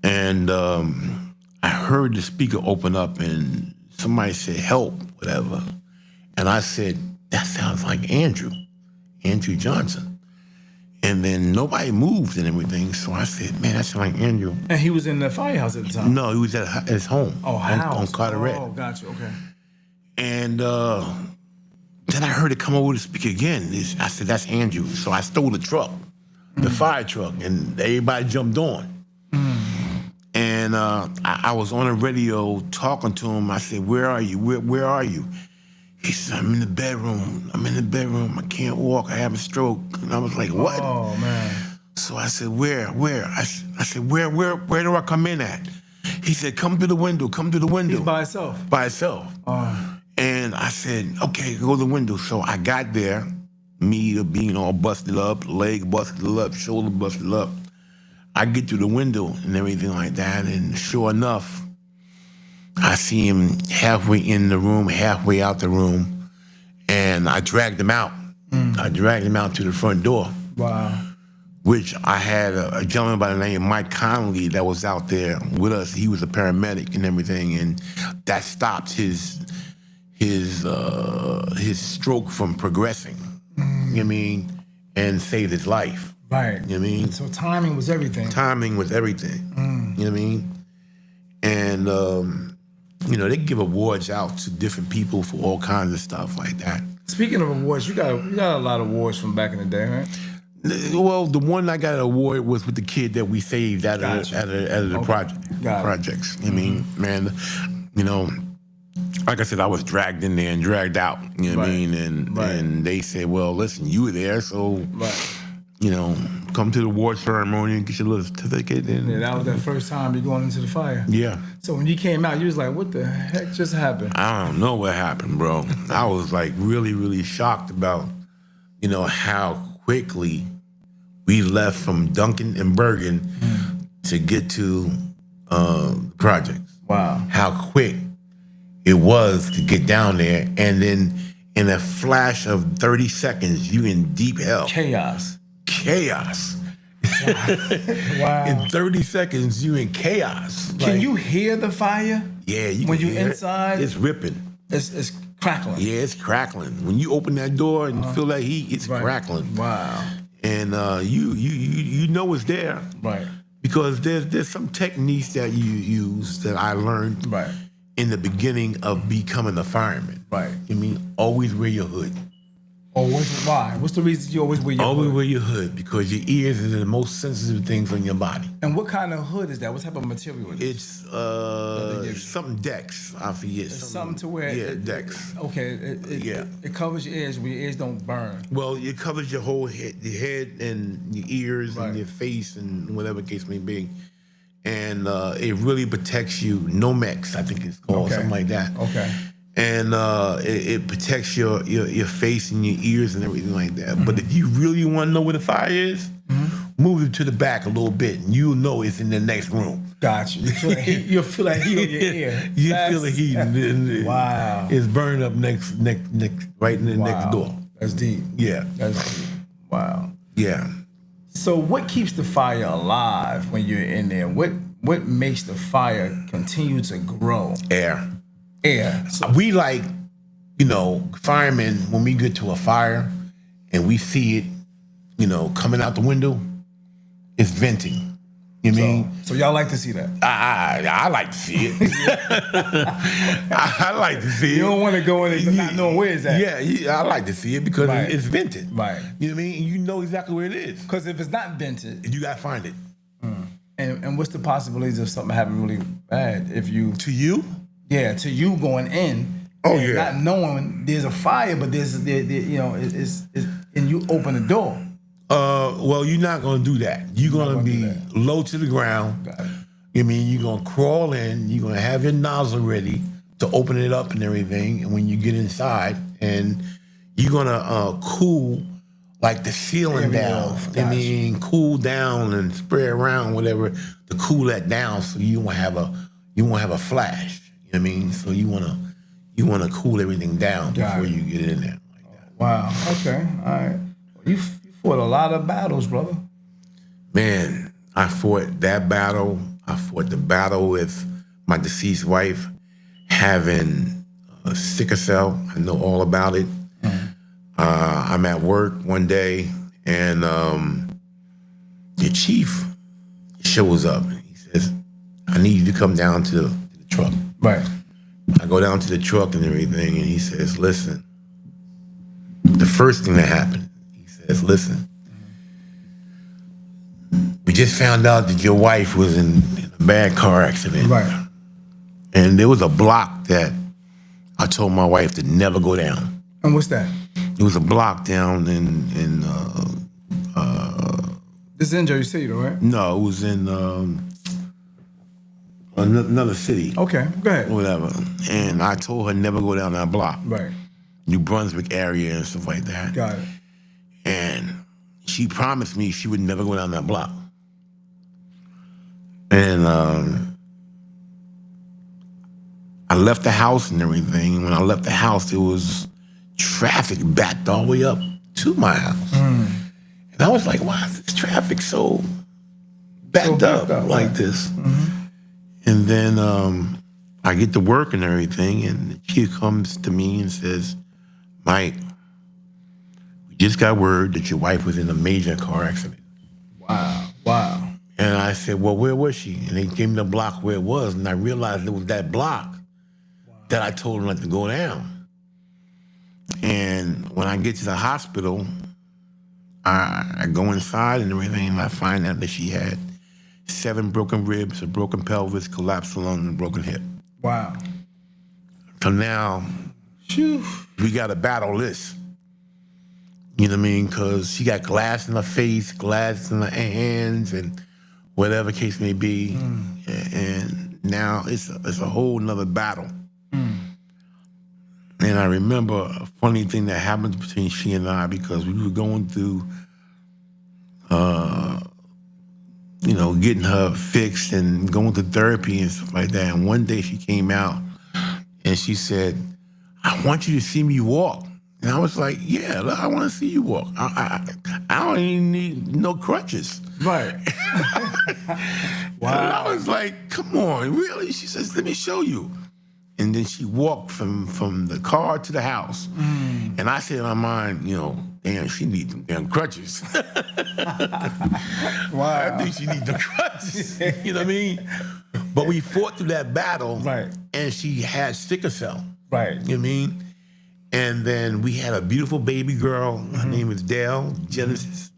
And I heard the speaker open up and somebody said, help, whatever. And I said, that sounds like Andrew Johnson. And then nobody moved and everything. So I said, man, that sounds like Andrew. And he was in the firehouse at the time. No, he was at his home. Oh, house. On Carteret. Oh, gotcha. Okay. And then I heard it come over to speak again. I said, that's Andrew. So I stole the truck, the fire truck, and everybody jumped on. And I was on the radio talking to him. I said, where are you? Where are you? He said, I'm in the bedroom. I can't walk. I have a stroke. And I was like, what? Oh, man. So I said, where? I said, where do I come in at? He said, come to the window. He's by himself. By itself. And I said, okay, go to the window. So I got there, me being all busted up, leg busted up, shoulder busted up. I get to the window and everything like that, and sure enough, I see him halfway in the room, halfway out the room, and I dragged him out. I dragged him out to the front door. Wow. Which I had a gentleman by the name of Mike Connolly that was out there with us. He was a paramedic and everything, and that stopped his stroke from progressing. You know what I mean? And saved his life. Right. You know what I mean? So timing was everything. Timing was everything. You know what I mean? And they give awards out to different people for all kinds of stuff like that. Speaking of awards, you got a lot of awards from back in the day, right? Well, the one I got an award was with the kid that we saved out of the projects. I mean, man, like I said, I was dragged in there and dragged out. You know what I mean? And they said, well, listen, you were there, so come to the award ceremony and get your little certificate. And, yeah, that was that first time you going into the fire. Yeah. So when you came out, you was like, what the heck just happened? I don't know what happened, bro. I was like really, really shocked about, how quickly we left from Duncan and Bergen to get to projects. Wow. How quick it was to get down there. And then in a flash of 30 seconds, you in deep hell. Chaos. Wow. In 30 seconds, you in chaos. Can you hear the fire? Yeah, when can you're hear inside. It's ripping. It's crackling. Yeah, it's crackling. When you open that door and feel that heat, it's crackling. Wow. And you know it's there. Right. Because there's some techniques that you use that I learned in the beginning of becoming a fireman. Right. I mean, always wear your hood. Why? What's the reason you always wear your hood? Always wear your hood because your ears are the most sensitive things on your body. And what kind of hood is that? What type of material is it? It's something Dex. I forget. It's something to where Dex. Okay. It covers your ears where your ears don't burn. Well, it covers your whole head, your head and your ears and your face and whatever case may be. And it really protects you. Nomex, I think it's called, something like that. Okay. And it protects your face and your ears and everything like that. But if you really want to know where the fire is, move it to the back a little bit, and you'll know it's in the next room. Gotcha. You'll feel that heat in your ear. You feel the heat. Wow. It's burned up next, right in the next door. That's deep. Yeah. That's deep. Wow. Yeah. So what keeps the fire alive when you're in there? What makes the fire continue to grow? Air. Air. So, We like, firemen, when we get to a fire and we see it, coming out the window, it's venting. You mean? so y'all like to see that. I like to see it. I like to see it. You don't want to go in and not knowing where it's at. Yeah, I like to see it because Right. it's vented. Right. You know what I mean? You know exactly where it is. Because if it's not vented, You got to find it. and what's the possibilities of something happening really bad if you To you? to you going in Oh, and yeah. not knowing there's a fire, but it's and you open the door. Well, you're not going to do that. You're going to be low to the ground. Got it. I mean, you're going to crawl in. You're going to have your nozzle ready to open it up and everything. And when you get inside, and you're going to cool like the ceiling down. Gotcha. I mean, cool down and spray around whatever to cool that down, so you won't have a flash. You know what I mean? So you want to cool everything down Got before it. you get in there like that. Wow. Okay. All right. You fought a lot of battles, brother. Man, I fought that battle. I fought the battle with my deceased wife having a sickle cell. I know all about it. I'm at work one day, and the chief shows up. And he says, "I need you to come down to the truck." Right. I go down to the truck and everything, and he says, "Listen, the first thing that happened," he says, "Listen, we just found out that your wife was in a bad car accident." Right. And there was a block that I told my wife to never go down. And what's that? It was a block down in This is in Jersey City, though, right? no, it was in another city, Okay. Go ahead. whatever. And I told her never go down that block, Right. New Brunswick area and stuff like that. Got it. And she promised me she would never go down that block. And I left the house and everything. When I left the house, there was traffic backed all the way up to my house. And I was like, why is this traffic so backed up like right. this? And then I get to work and everything, and the chief comes to me and says, "Mike, we just got word that your wife was in a major car accident." Wow. Wow. And I said, "Well, where was she?" And they gave me the block where it was, and I realized it was that block that I told them not to go down. And when I get to the hospital, I go inside and everything, and I find out that she had 7 broken ribs, a broken pelvis, collapsed lung, and a broken hip. Wow. So now Phew. we got to battle this. You know what I mean? Because she got glass in her face, glass in her hands, and whatever case may be. And now it's a whole nother battle. And I remember a funny thing that happened between she and I, because we were going through, getting her fixed and going to therapy and stuff like that. And one day she came out and she said, "I want you to see me walk." And I was like, "Yeah, look, I want to see you walk. I don't even need no crutches." Right. And I was like, "Come on, really?" She says, "Let me show you." And then she walked from the car to the house. And I said in my mind, damn, she needs them damn crutches. Wow. I think she needs the crutches. You know what I mean? But we fought through that battle. Right. And she had sickle cell. Right. You know what I mean? And then we had a beautiful baby girl. Her name was Dale Genesis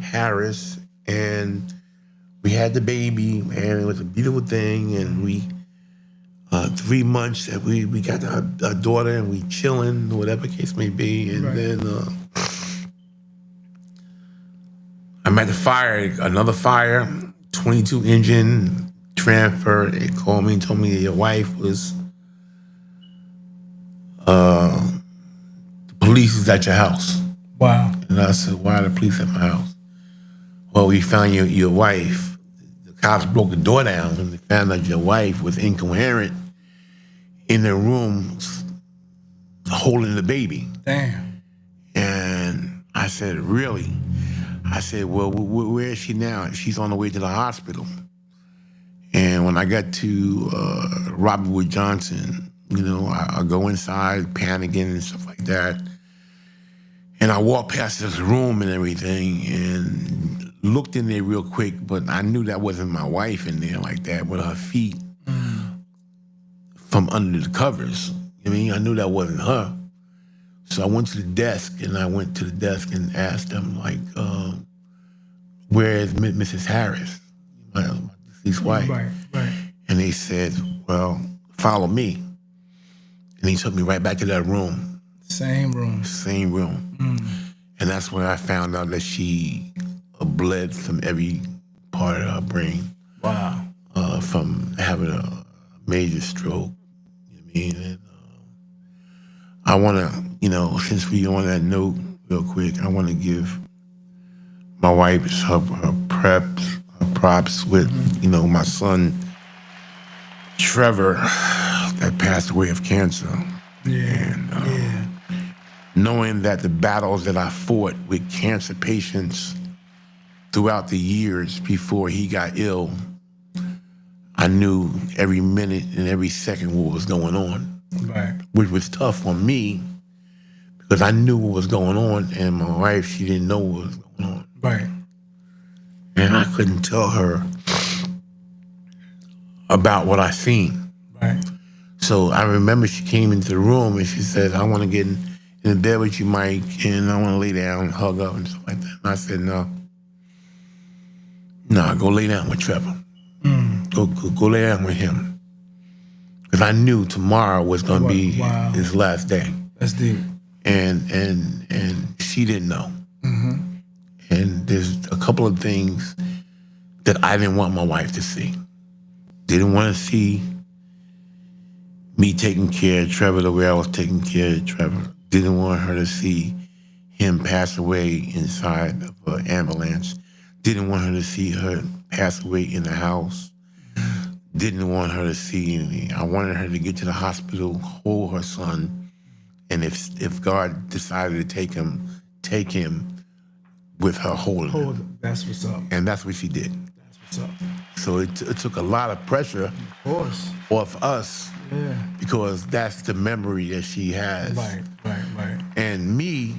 Harris. And we had the baby, and it was a beautiful thing. And we, 3 months that we got our daughter, and we chilling, whatever case may be. And then I'm at the fire, another fire, 22 engine transfer. They called me and told me that your wife was, the police is at your house. Wow. And I said, "Why are the police at my house?" "Well, we found your wife. The cops broke the door down, and they found out your wife was incoherent in the room holding the baby." Damn. And I said, "Really?" I said, well, where is she now? She's on the way to the hospital. And when I got to Robert Wood Johnson, I go inside panicking and stuff like that. And I walked past this room and everything and looked in there real quick, but I knew that wasn't my wife in there like that with her feet from under the covers. I knew that wasn't her. So I went to the desk and asked them, like, where is Mrs. Harris, my deceased wife? Right. And they said, well, follow me. And he took me right back to that room. Same room. And that's where I found out that she bled from every part of her brain. Wow. From having a major stroke. And I want to, since we on that note real quick, I want to give my wife her props with, my son, Trevor, that passed away of cancer. Yeah. And knowing that the battles that I fought with cancer patients throughout the years before he got ill, I knew every minute and every second what was going on. Right. Which was tough on me because I knew what was going on, and my wife, she didn't know what was going on. Right. And I couldn't tell her about what I seen. Right. So I remember she came into the room and she said, I want to get in bed with you, Mike, and I want to lay down and hug up and stuff like that. And I said, no, go lay down with Trevor. Go lay down with him. Because I knew tomorrow was going to be his last day. That's deep. And she didn't know. And there's a couple of things that I didn't want my wife to see. Didn't want to see me taking care of Trevor the way I was taking care of Trevor. Didn't want her to see him pass away inside of an ambulance. Didn't want her to see her pass away in the house. Didn't want her to see anything. I wanted her to get to the hospital, hold her son, and if God decided to take him with her holding him. That's what's up. And that's what she did. That's what's up. So it took a lot of pressure off us because that's the memory that she has. Right. And me,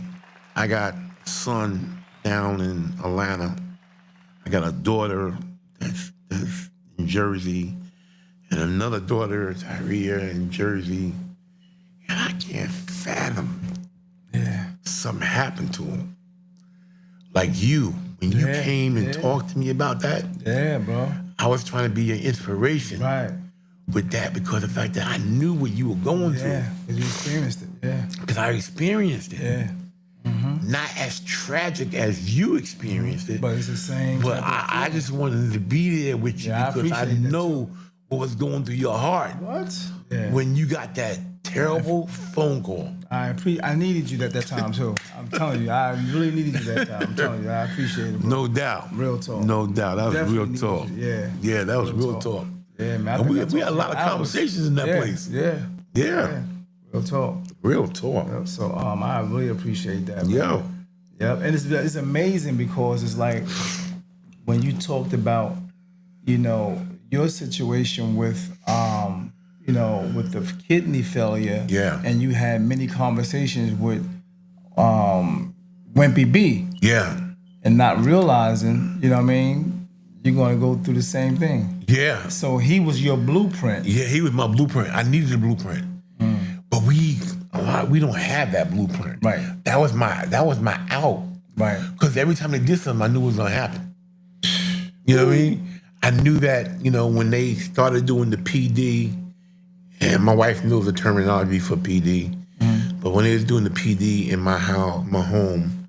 I got a son down in Atlanta. I got a daughter that's in Jersey and another daughter, Tyria, in Jersey. And I can't fathom something happened to him. Like you, when you came and talked to me about that. Yeah, bro. I was trying to be an inspiration with that because of the fact that I knew what you were going through. Yeah, because you experienced it. Yeah. Because I experienced it. Yeah. Not as tragic as you experienced it. But it's the same. But I just wanted to be there with you because I know what was going through your heart. What? Yeah. When you got that terrible phone call. I needed you at that time too. I'm telling you, I really needed you that time. I'm telling you, I appreciate it, bro. No doubt. Real talk. No doubt. That was Definitely real talk. Yeah. Yeah, that was real talk. Yeah, man. We had a lot of conversations in that place. Yeah. Real talk. Real talk. Yep. So I really appreciate that, man. Yo. Yep. And it's amazing because it's like when you talked about, your situation with with the kidney failure. Yeah. And you had many conversations with Wimpy B. Yeah. And not realizing, you're gonna go through the same thing. Yeah. So he was your blueprint. Yeah, he was my blueprint. I needed a blueprint. But we don't have that blueprint. Right. That was my out. Right. Because every time they did something, I knew it was gonna happen. You know what I mean? I knew that, when they started doing the PD, and my wife knows the terminology for PD, but when they was doing the PD in my house, my home,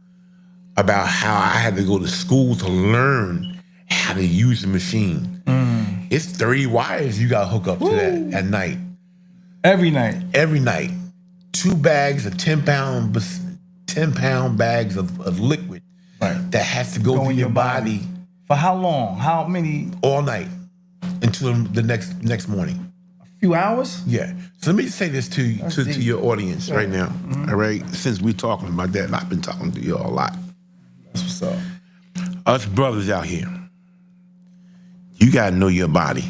about how I had to go to school to learn how to use the machine. It's 30 wires you got to hook up to that at night. Every night. Every night. 2 bags of 10-pound bags of liquid that has to go through your body. For how long? How many? All night until the next morning. A few hours? Yeah. So let me say this to your audience right now. All right? Since we're talking about that, and I've been talking to you all a lot. That's what's up. us brothers out here, you gotta know your body.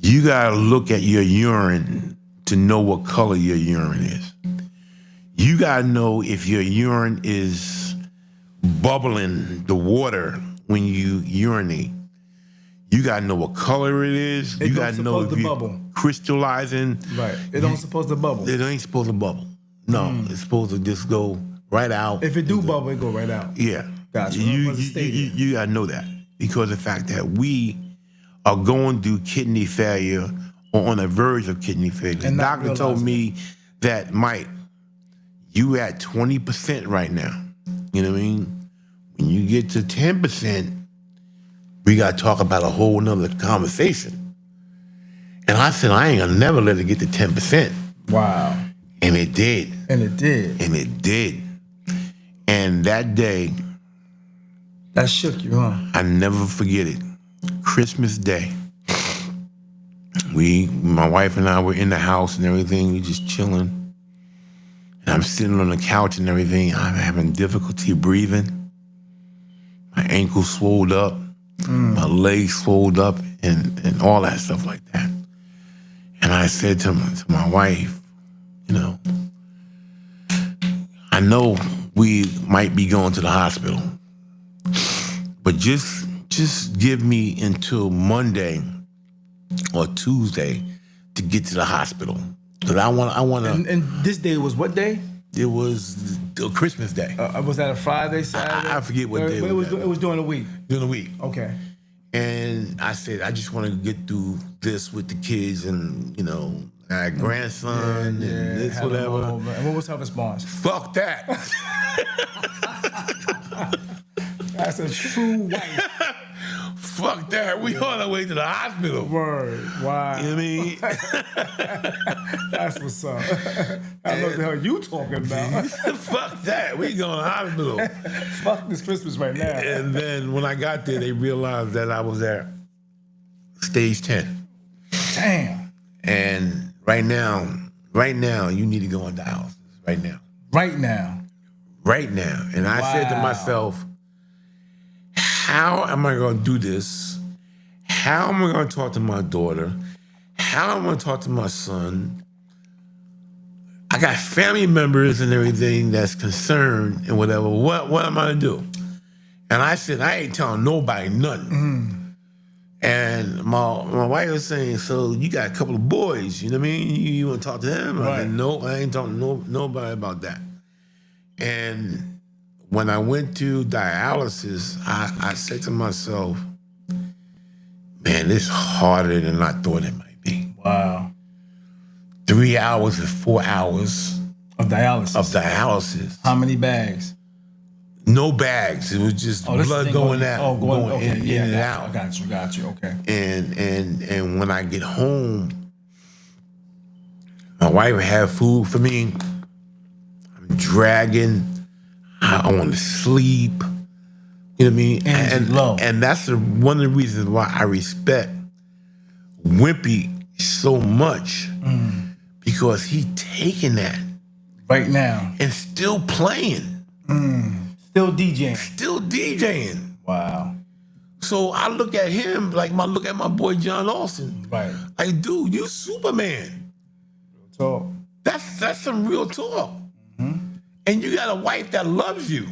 You gotta look at your urine to know what color your urine is. You gotta know if your urine is bubbling the water when you urinate. You gotta know what color it is. You gotta know if you're bubble. crystallizing. Right. It don't supposed to bubble. It ain't supposed to bubble. No, it's supposed to just go right out. If it do bubble, it go right out. Yeah. Gotcha. You gotta know that because the fact that we are going through kidney failure or on the verge of kidney failure. The doctor told me that, Mike, you at 20% right now. You know what I mean? When you get to 10%, we got to talk about a whole nother conversation. And I said, I ain't gonna never let it get to 10%. Wow. And it did. And it did. And it did. And that day, that shook you, huh? I never forget it. Christmas Day. My wife and I were in the house and everything. We just chilling. And I'm sitting on the couch and everything. I'm having difficulty breathing. My ankle swelled up. My legs swelled up and all that stuff like that. And I said to my wife, you know, I know we might be going to the hospital, but just give me until Monday or Tuesday to get to the hospital. Because I want to. And this day was what day? It was Christmas Day. Was that a Friday, Saturday? I forget what day. It was during the week. During the week. Okay. And I said, I just want to get through this with the kids and, you know, our grandson and this, whatever. And what was her response? Fuck that. That's a true wife. Fuck that. We on our way to the hospital. Word. Wow. You know what I mean? That's what's up. I know what the hell you talking about. Fuck that. We going to the hospital. Fuck this Christmas right now. And then when I got there, they realized that I was at stage 10. Damn. And right now, you need to go on dialysis. Right now. Right now. Right now. And I said to myself, how am I going to do this? How am I going to talk to my daughter? How am I going to talk to my son? I got family members and everything that's concerned and whatever. What am I going to do? And I said, I ain't telling nobody nothing. And my wife was saying, so you got a couple of boys, you know what I mean? You want to talk to them? Right. I said, no, I ain't talking to nobody about that. And when I went to dialysis, I said to myself, man, this is harder than I thought it might be. Wow. 3 hours and 4 hours of dialysis. How many bags? No bags. It was just blood going out, going in and out. I got you. Okay. And when I get home, my wife had food for me. I'm dragging. I want to sleep. You know what I mean? And that's one of the reasons why I respect Wimpy so much. Because he taking that. Right now. And still playing. Still DJing. Wow. So I look at him like look at my boy John Austin. Right. Like, dude, you Superman. Real talk. That's some real talk. And you got a wife that loves you.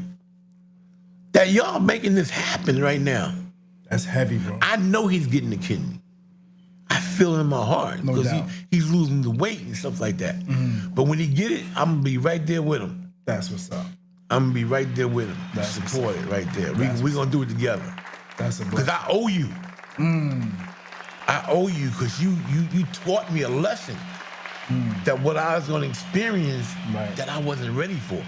That y'all making this happen right now. That's heavy, bro. I know he's getting the kidney. I feel it in my heart. No doubt. He's losing the weight and stuff like that. But when he get it, I'm going to be right there with him. That's what's up. I'm going to be right there with him. That's support it right there. We're going to do it together. That's a because I owe you. I owe you because you taught me a lesson that what I was going to experience that I wasn't ready for.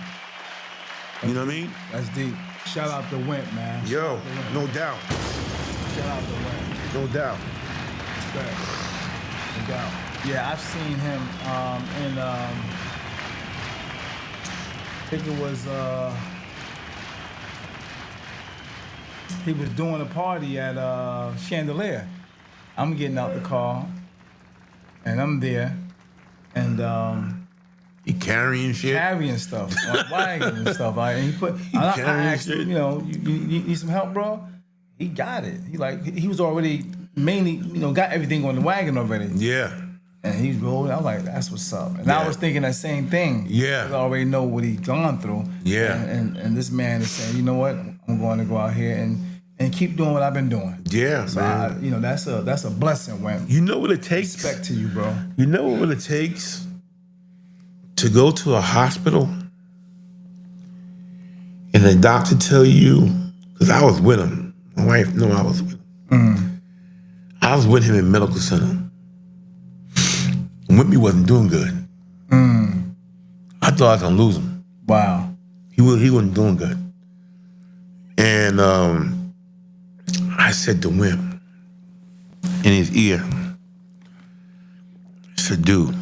You know what I mean? That's deep. Shout out to Wimp, man. Yo, no doubt. Shout out to Wimp. No doubt. Respect. No doubt. Yeah, I've seen him in I think it was he was doing a party at Chandelier. I'm getting out the car and I'm there and He carrying shit. carrying stuff, like wagon and stuff. Like, and he put. I carrying asked him, shit. you know, you need some help, bro? He got it. He was already mainly, you know, got everything on the wagon already. Yeah. And he's rolling. I was like, that's what's up. And Yeah. I was thinking that same thing. Yeah. 'Cause I already know what he's gone through. Yeah. And this man is saying, you know what? I'm going to go out here and keep doing what I've been doing. Yeah, So man. you know, that's a blessing when You know what it takes? respect to you, bro. You know what it takes to go to a hospital and the doctor tell you, because I was with him. My wife knew I was with him. I was with him in medical center. And Whitney wasn't doing good. I thought I was gonna lose him. Wow. He wasn't doing good. And I said to Wimp in his ear, I said, dude,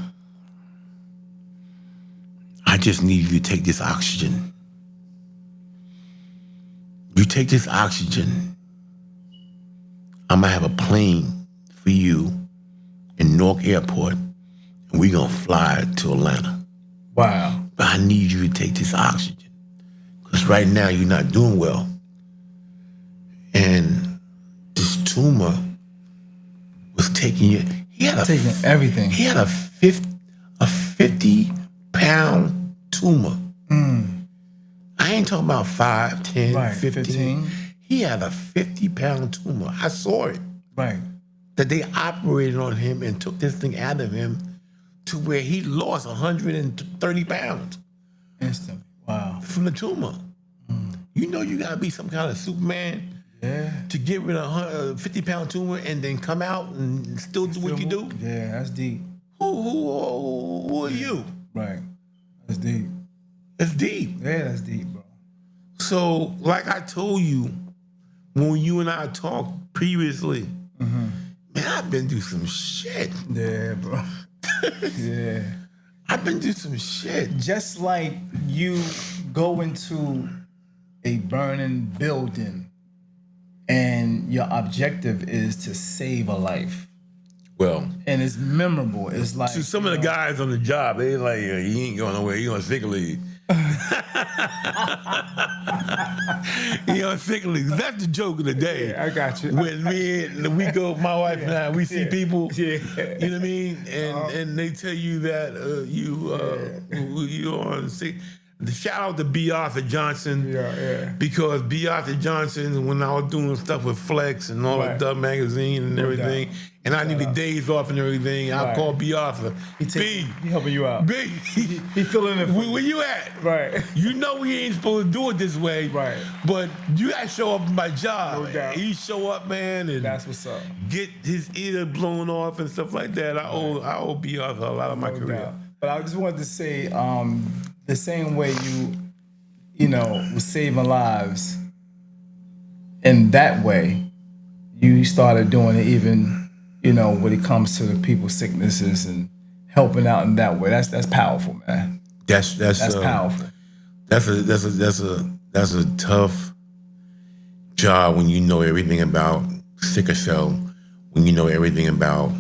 I just need you to take this oxygen. You take this oxygen, I'm gonna have a plane for you in Newark Airport, and we're gonna fly to Atlanta. Wow. But I need you to take this oxygen, because right now you're not doing well. And this tumor was taking you. He had Taking everything. He had a 50-pound tumor. I ain't talking about 5, 10, Right, 15. He had a 50-pound tumor. I saw it. Right. That they operated on him and took this thing out of him to where he lost 130 pounds Instantly. Wow. from the tumor. You know you gotta be some kind of Superman Yeah. to get rid of a 50-pound tumor and then come out and still do what you do. Yeah, that's deep. Who are you? Right. That's deep. It's deep. Yeah, that's deep, bro. So, like I told you, when you and I talked previously, man, I've been through some shit. Yeah, bro. Yeah. I've been through some shit. Just like you go into a burning building and your objective is to save a life. Well, And it's memorable. It's like to some of the guys on the job, they like, he ain't going nowhere. He on sick leave. He on sick leave. That's the joke of the day. Yeah, I got you. When we go, my wife and I, we see people, Yeah. you know what I mean? And they tell you that you on sick. The shout out to B. Arthur Johnson. Yeah. Because B. Arthur Johnson, when I was doing stuff with Flex and all Right. that Dub magazine and everything, and I needed days off and everything, I Right. called B. Arthur. He helping you out. B, He filling it. where you at? Right. You know we ain't supposed to do it this way, Right. but you gotta show up in my job. No doubt. He show up, man, and That's what's up. get his ear blown off and stuff like that. I owe B. Arthur a lot of my No career. doubt. But I just wanted to say, the same way you know, was saving lives in that way, you started doing it even, you know, when it comes to the people's sicknesses and helping out in that way. That's powerful, man. That's Powerful. That's a tough job when you know everything about sickle cell, when you know everything about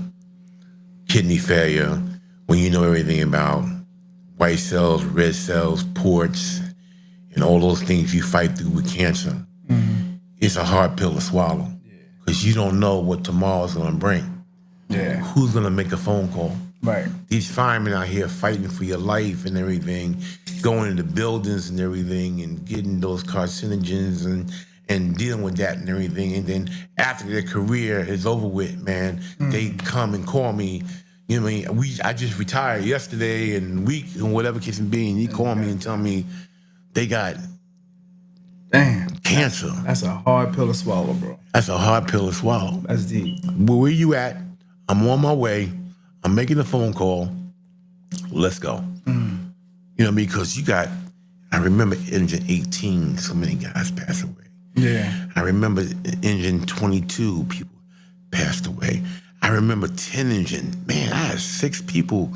kidney failure, when you know everything about white cells, red cells, ports, and all those things you fight through with cancer. It's a hard pill to swallow because you don't know what tomorrow's gonna bring. Yeah. Who's gonna make a phone call? Right. These firemen out here fighting for your life and everything, going into buildings and everything and getting those carcinogens and dealing with that and everything. And then after their career is over with, man, they come and call me. You know what I mean? I just retired yesterday and week and whatever case it be, and he call me and tell me they got Damn. cancer. That's a hard pill to swallow, bro. That's a hard pill to swallow. That's deep. Where you at? I'm on my way. I'm making a phone call. Let's go. You know, because I remember engine 18, so many guys passed away. Yeah. I remember engine 22, people passed away. I remember 10 engine. Man, I had 6 people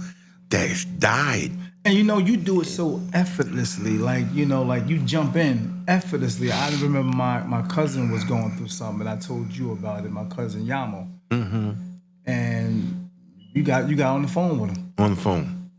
that died. And you know, you do it so effortlessly, like, you know, like you jump in effortlessly. I remember my cousin was going through something, and I told you about it, my cousin Yamo. And you got on the phone with him. On the phone.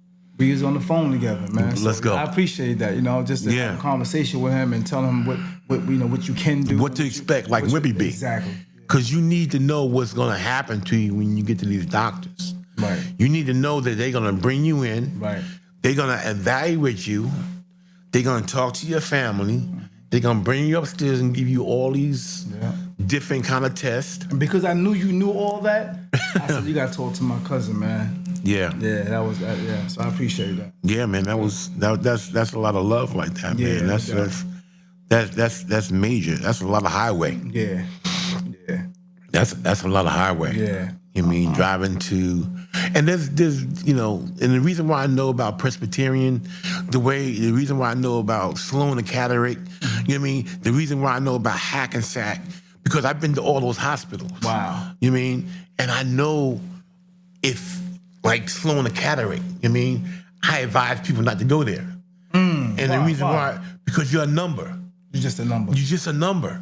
We was on the phone together, man. Let's go. I appreciate that. Just to have a conversation with him and tell him what what you can do, What to expect, like Whippy B. Exactly. Because you need to know what's going to happen to you when you get to these doctors. Right. You need to know that they're going to bring you in. Right. They're going to evaluate you. They're going to talk to your family. They're going to bring you upstairs and give you all these different kind of tests. And because I knew you knew all that, I said, you got to talk to my cousin, man. Yeah. Yeah, that was that. Yeah, so I appreciate that. Yeah, man, that's a lot of love like that, man. That's major. That's a lot of highway. Yeah. Yeah. That's a lot of highway. Yeah. You mean driving to, and there's and the reason why I know about Presbyterian, the reason why I know about Sloan and Cataract, you know what I mean? The reason why I know about Hackensack, because I've been to all those hospitals. Wow. You know what I mean? And I know if, like Sloan and Cataract, you know what I mean? I advise people not to go there. And the reason why, because you're a number. You're just a number. You're just a number.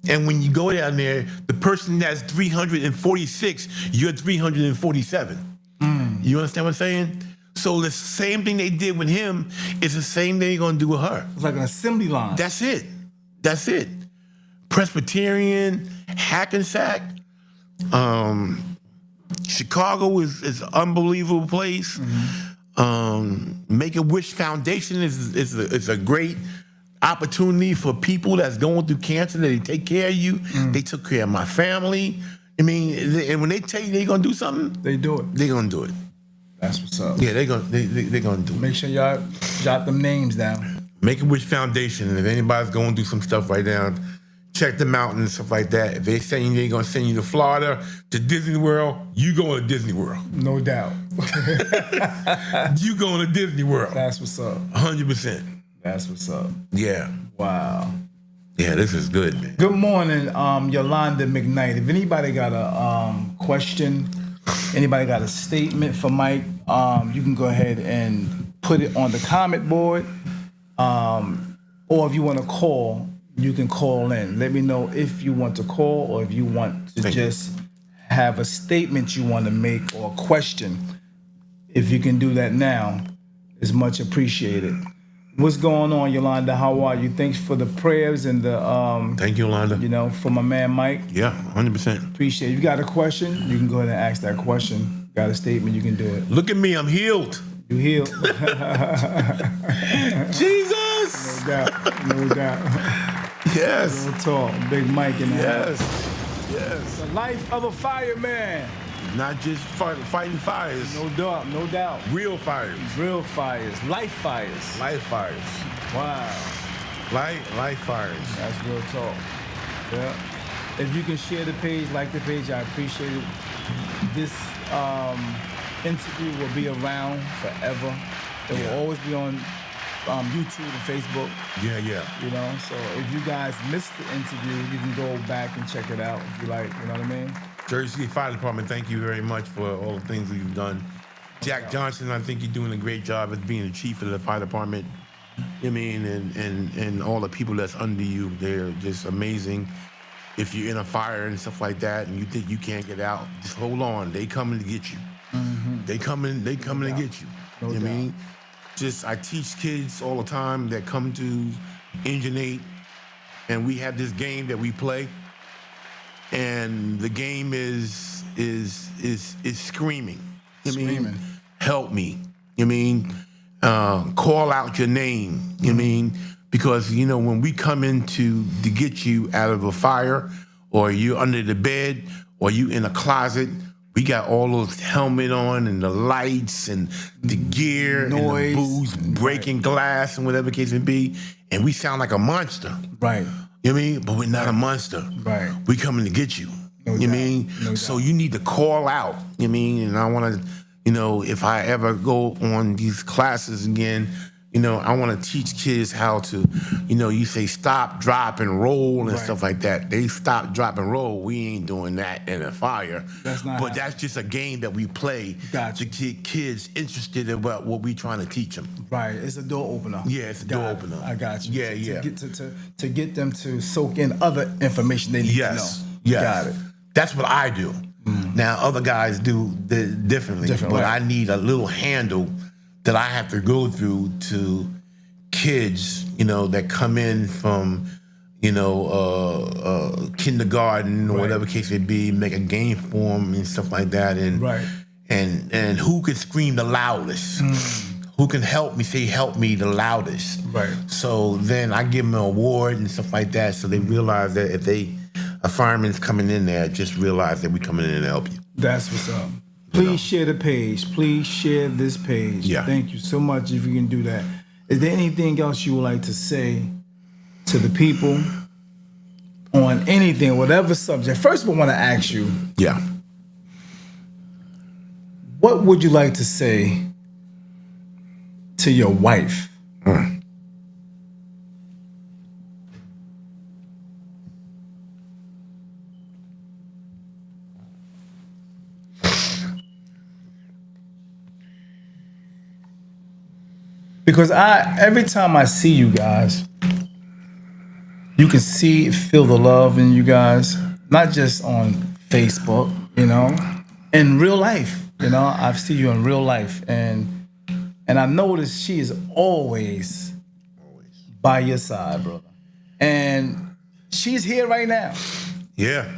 And when you go down there, the person that's 346, you're 347. You understand what I'm saying? So the same thing they did with him is the same thing they're gonna do with her. It's like an assembly line. That's it. That's it. Presbyterian, Hackensack, Chicago is an unbelievable place. Make-A-Wish Foundation is a great opportunity for people that's going through cancer. That they take care of you. They took care of my family. I mean, and when they tell you they're gonna do something, they do it. They're gonna do it. That's what's up. Yeah, they're gonna do it. Make sure y'all jot them names down. Make-A-Wish Foundation. And if anybody's going through some stuff right now, check them out and stuff like that. If they saying they're gonna send you to Florida, to Disney World, you going to Disney World. No doubt. You going to Disney World. That's what's up. 100%. That's what's up. Yeah. Wow. Yeah, this is good, man. Good morning, Yolanda McKnight. If anybody got a question, anybody got a statement for Mike, you can go ahead and put it on the comment board. Or if you want to call, you can call in. Let me know if you want to call or if you want to just have a statement you want to make or a question. If you can do that now, it's much appreciated. What's going on, Yolanda? How are you? Thanks for the prayers and the Thank you, Yolanda. For my man Mike. Yeah, 100%. Appreciate it. If you got a question, you can go ahead and ask that question. Got a statement, you can do it. Look at me, I'm healed. You healed. Jesus! No doubt. No doubt. Yes. Real talk. Big Mike in the house. Yes. The life of a fireman. Not just fighting fires. No doubt. No doubt. Real fires. Real fires. Life fires. Life fires. Wow. Life fires. That's real talk. Yeah. If you can share the page, like the page, I appreciate it. This interview will be around forever. It will always be on YouTube and Facebook. Yeah. So if you guys missed the interview, you can go back and check it out if you like. You know what I mean? Jersey City Fire Department, thank you very much for all the things that you've done. Jack Johnson, I think you're doing a great job as being the chief of the fire department. I mean, and all the people that's under you, they're just amazing. If you're in a fire and stuff like that, and you think you can't get out, just hold on. They coming to get you. They coming to get you. You know what I mean? I teach kids all the time that come to Engineate, and we have this game that we play, and the game is screaming. You know what I mean? Help me. You know what I mean? Call out your name. You know what I mean? Because, when we come in to get you out of a fire, or you're under the bed, or you in a closet, we got all those helmet on and the lights and the gear noise, and the booze, breaking glass and whatever the case may be, and we sound like a monster. Right. You know what I mean? But we're not a monster. Right. We coming to get you. No you know what I mean? So you need to call out. You know what I mean? And I want to, if I ever go on these classes again, I want to teach kids how to, you say stop, drop, and roll and stuff like that. They stop, drop, and roll. We ain't doing that in a fire. That's just a game that we play to get kids interested in what we trying to teach them. Right. It's a door opener. Yeah, it's a door opener. I got you. Yeah, To get them to soak in other information they need to know. Yes. Got it. That's what I do. Now, other guys do differently, but I need a little handle that I have to go through to kids, that come in from, kindergarten or whatever case may be, make a game for them and stuff like that, and and who can scream the loudest, who can help me the loudest. Right. So then I give them an award and stuff like that, so they realize that if a fireman's coming in there, just realize that we coming in to help you. That's what's up. Please share the page. Please share this page. Yeah. Thank you so much if you can do that. Is there anything else you would like to say to the people on anything, whatever subject? First of all, I want to ask you, Yeah. what would you like to say to your wife? Because every time I see you guys, you can feel the love in you guys, not just on Facebook, in real life. I've seen you in real life, and I noticed she is always by your side, brother. And she's here right now. Yeah.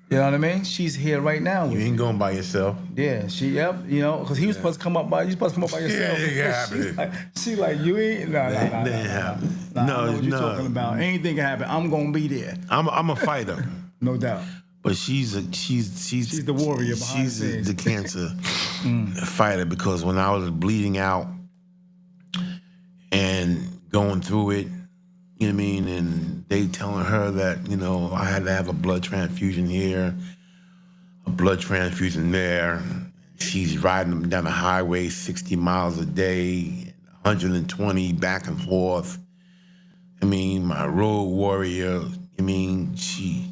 You know what I mean? She's here right now. You ain't going by yourself. Yeah, because he was supposed to come up by. You supposed to come up by yourself. Yeah, she like you ain't. No, I know what you're talking about. Anything can happen. I'm gonna be there. I'm a fighter. No doubt. But she's the warrior behind the scenes. the cancer fighter, because when I was bleeding out and going through it, you know what I mean, and they telling her that, I had to have a blood transfusion here, a blood transfusion there. She's riding them down the highway 60 miles a day, 120 back and forth. I mean, my road warrior, she,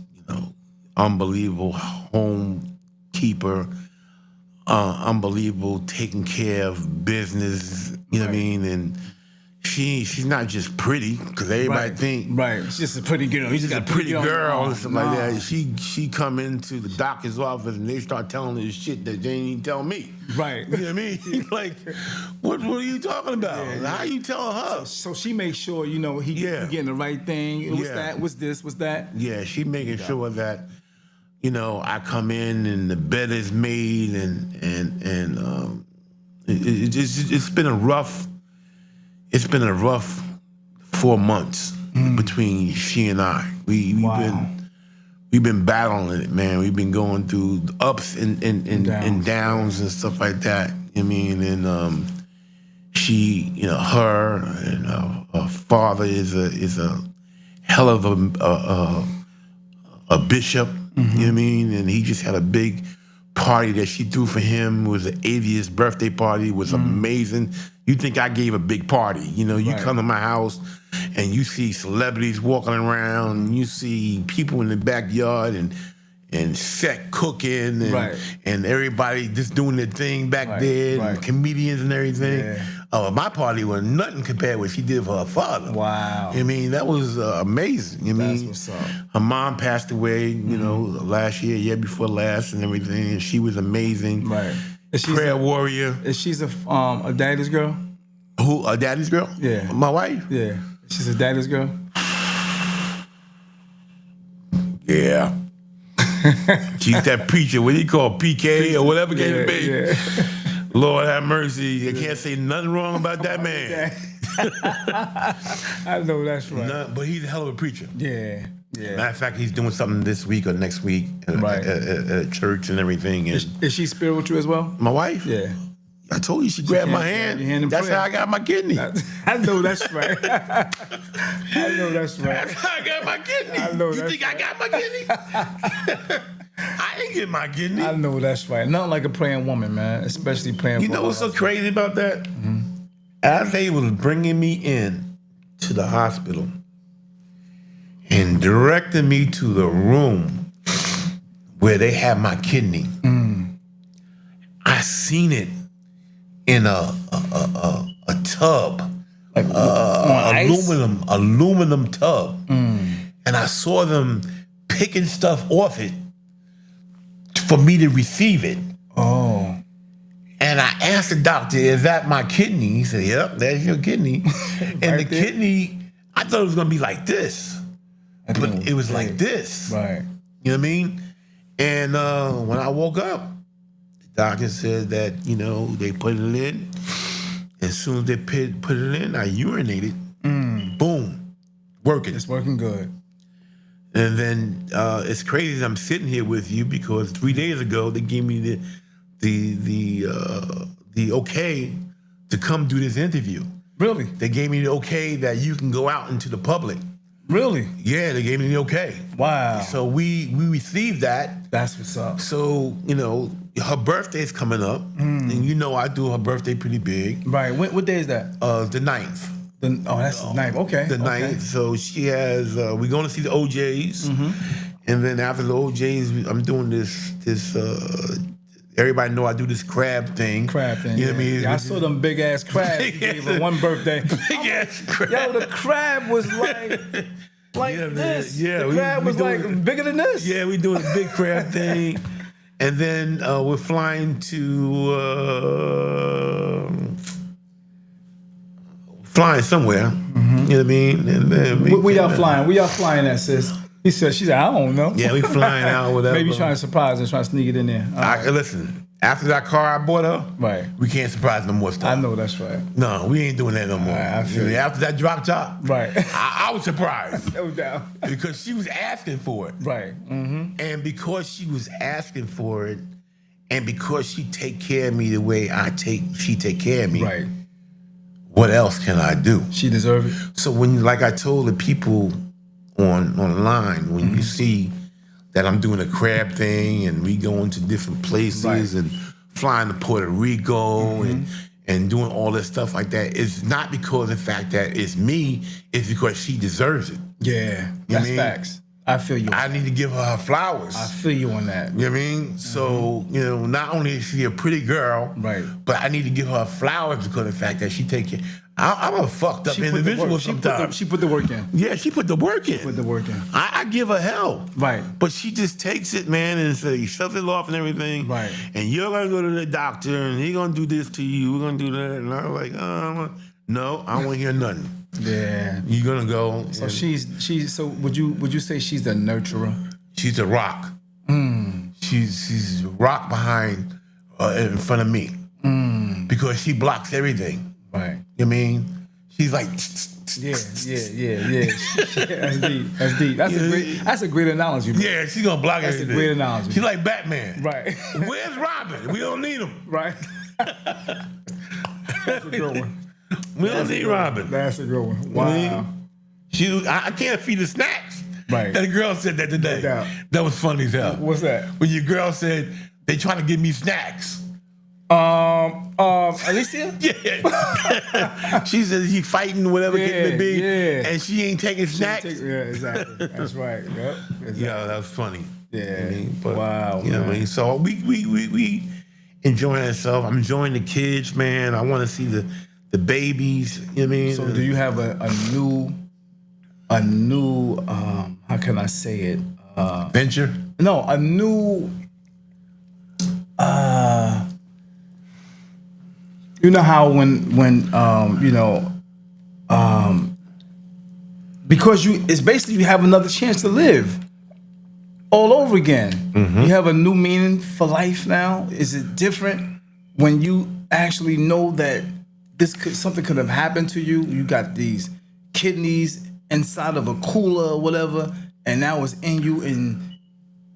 unbelievable home keeper, unbelievable taking care of business, you know what I mean? And she's not just pretty, because everybody think she's just a pretty girl. She's just a pretty girl or something like that. She come into the doctor's office and they start telling her shit that they ain't even tell me. Right. You know what I mean? Like, what are you talking about? How you telling her? So she makes sure, you getting the right thing. What's that? What's this? What's that? Yeah, she making sure that, I come in and the bed is made, and it's been a rough 4 months between she and I. We've been battling it, man. We've been going through ups and downs and stuff like that. I mean, and she, her and her father is a hell of a bishop. You know what I mean? And he just had a big party that she threw for him. It was an 80th birthday party. It was amazing. You think I gave a big party. You come to my house and you see celebrities walking around, and you see people in the backyard and set cooking and everybody just doing their thing back there, and comedians and everything. Yeah. My party was nothing compared to what she did for her father. Wow. That was amazing. That's what's up. Her mom passed away, last year before last and everything, and she was amazing. Right. Prayer warrior. Is she's a daddy's girl? Who? A daddy's girl? Yeah. My wife? Yeah. She's a daddy's girl? Yeah. She's that preacher, what do you call PK or whatever came to be. Yeah. Lord have mercy. I can't say nothing wrong about that man. I know that's right. But he's a hell of a preacher. Yeah. Matter of fact, he's doing something this week or next week at church and everything. And is she spiritual as well? my wife? Yeah. I told you she grabbed my hand. That's how I got my kidney. I know that's right. I know that's right. That's how I got my kidney. I know you think I got my kidney? I ain't get my kidney. I know that's right. Nothing like a praying woman, man. Especially praying. You know what's so crazy about that? As they was bringing me in to the hospital and directing me to the room where they had my kidney, I seen it in a tub, like aluminum tub, and I saw them picking stuff off it for me to receive it. Oh. And And I asked the doctor, is that my kidney? He said, yep, that's your kidney. And Right the there. kidney, I thought it was gonna be like this. But it was like this. Right. You know what I mean? And when I woke up, the doctor said that, they put it in. As soon as they put it in, I urinated. Boom. Working. It's working good. And then it's crazy that I'm sitting here with you because 3 days ago they gave me the okay to come do this interview. Really? They gave me the okay that you can go out into the public. Really? Yeah, they gave me the okay. Wow. So we received that. That's what's up. So, her birthday's coming up. And I do her birthday pretty big. Right. What day is that? The 9th. That's the 9th. Okay. The 9th. So she has, we're going to see the OJs. And then after the OJs, I'm doing this everybody know I do this crab thing. You know what I mean? Yeah, I saw them big ass crabs you gave her one birthday. Big ass crab. Yo, the crab was like this. Yeah, the crab was like bigger than this. Yeah, we doing a big crab thing. And then we're flying to somewhere. You know what I mean? And then we y'all flying? We y'all flying at, sis? She said, I don't know. Yeah, we flying out, whatever. Maybe trying to surprise her, trying to sneak it in there. Listen, after that car I bought her, Right. we can't surprise no more stuff. I know that's right. No, we ain't doing that no more. I feel you. After that drop top, Right. I was surprised. No doubt. Because she was asking for it. Right. Mm-hmm. And because she was asking for it, and because she take care of me the way she take care of me, Right. what else can I do? She deserve it. So when, like I told the people online, when you see that I'm doing a crab thing and we going to different places and flying to Puerto Rico and doing all this stuff like that, it's not because of the fact that it's me, it's because she deserves it. Yeah, You that's mean? facts. I feel you. I need to give her flowers. I feel you on that. You know what I mean? So, not only is she a pretty girl, Right. but I need to give her flowers because of the fact that she take care. I'm a fucked up individual sometimes. She put the work in. Yeah, she put the work in. Put the work in. I give her hell. Right. But she just takes it, man, and says, shoves it off and everything. Right. And you're going to go to the doctor, and he's going to do this to you. We're going to do that. And I was like, no, I don't want to hear nothing. Yeah. You're going to go. So she's so would you say she's the nurturer? She's a rock. She's a rock behind, in front of me. Because she blocks everything. Right. You know what I mean? She's like, Yeah. That's deep. That's a great analogy, bro. yeah, she's gonna block everything. That's a great analogy. She's like Batman. Right. Where's Robin? We don't need him. Right. That's a good one. We don't need Robin. That's a good one. You know what I Wow. mean? I can't feed her snacks. Right. That girl said that today. No doubt. That was funny as hell. What's that? When your girl said they trying to give me snacks. Alicia? Yeah. She said he fighting whatever case may be, and she ain't taking snacks. Yeah, exactly. That's right. Yep. Exactly. Yeah, that was funny. Yeah. You know what I mean? But, Wow. You know what I mean? So we enjoying ourselves. I'm enjoying the kids, man. I want to see the babies. You know what I mean? So do you have a new how can I say it? Venture? No, a new you know how when because it's basically you have another chance to live all over again. You have a new meaning for life now. Is it different when you actually know that something could have happened to you? You got these kidneys inside of a cooler or whatever, and now it's in you, and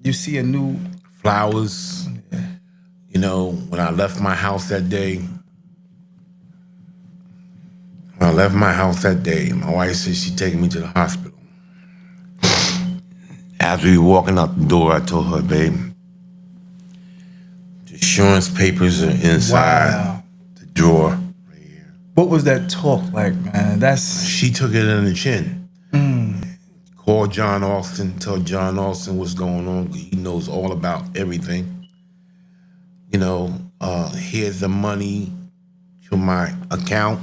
you see a new flowers. You know, when I left my house that day, my wife said she'd take me to the hospital. As we were walking out the door, I told her, babe, the insurance papers are inside the drawer right here. What was that talk like, man? She took it in the chin. Call John Austin, tell John Austin what's going on. He knows all about everything. You know, here's the money to my account.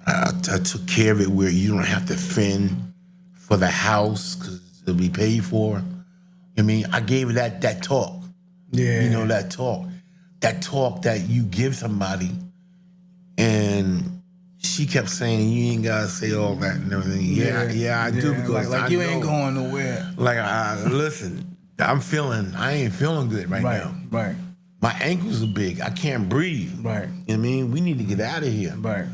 I took care of it where you don't have to fend for the house because it'll be paid for. I mean, I gave her that talk. Yeah. You know, that talk. that talk that you give somebody, and she kept saying, you ain't gotta say all that and everything. Yeah, I do, because like I you know. ain't going nowhere. Like, listen, I ain't feeling good right now. Right. My ankles are big. I can't breathe. Right. You know what I mean? We need to get out of here. Right.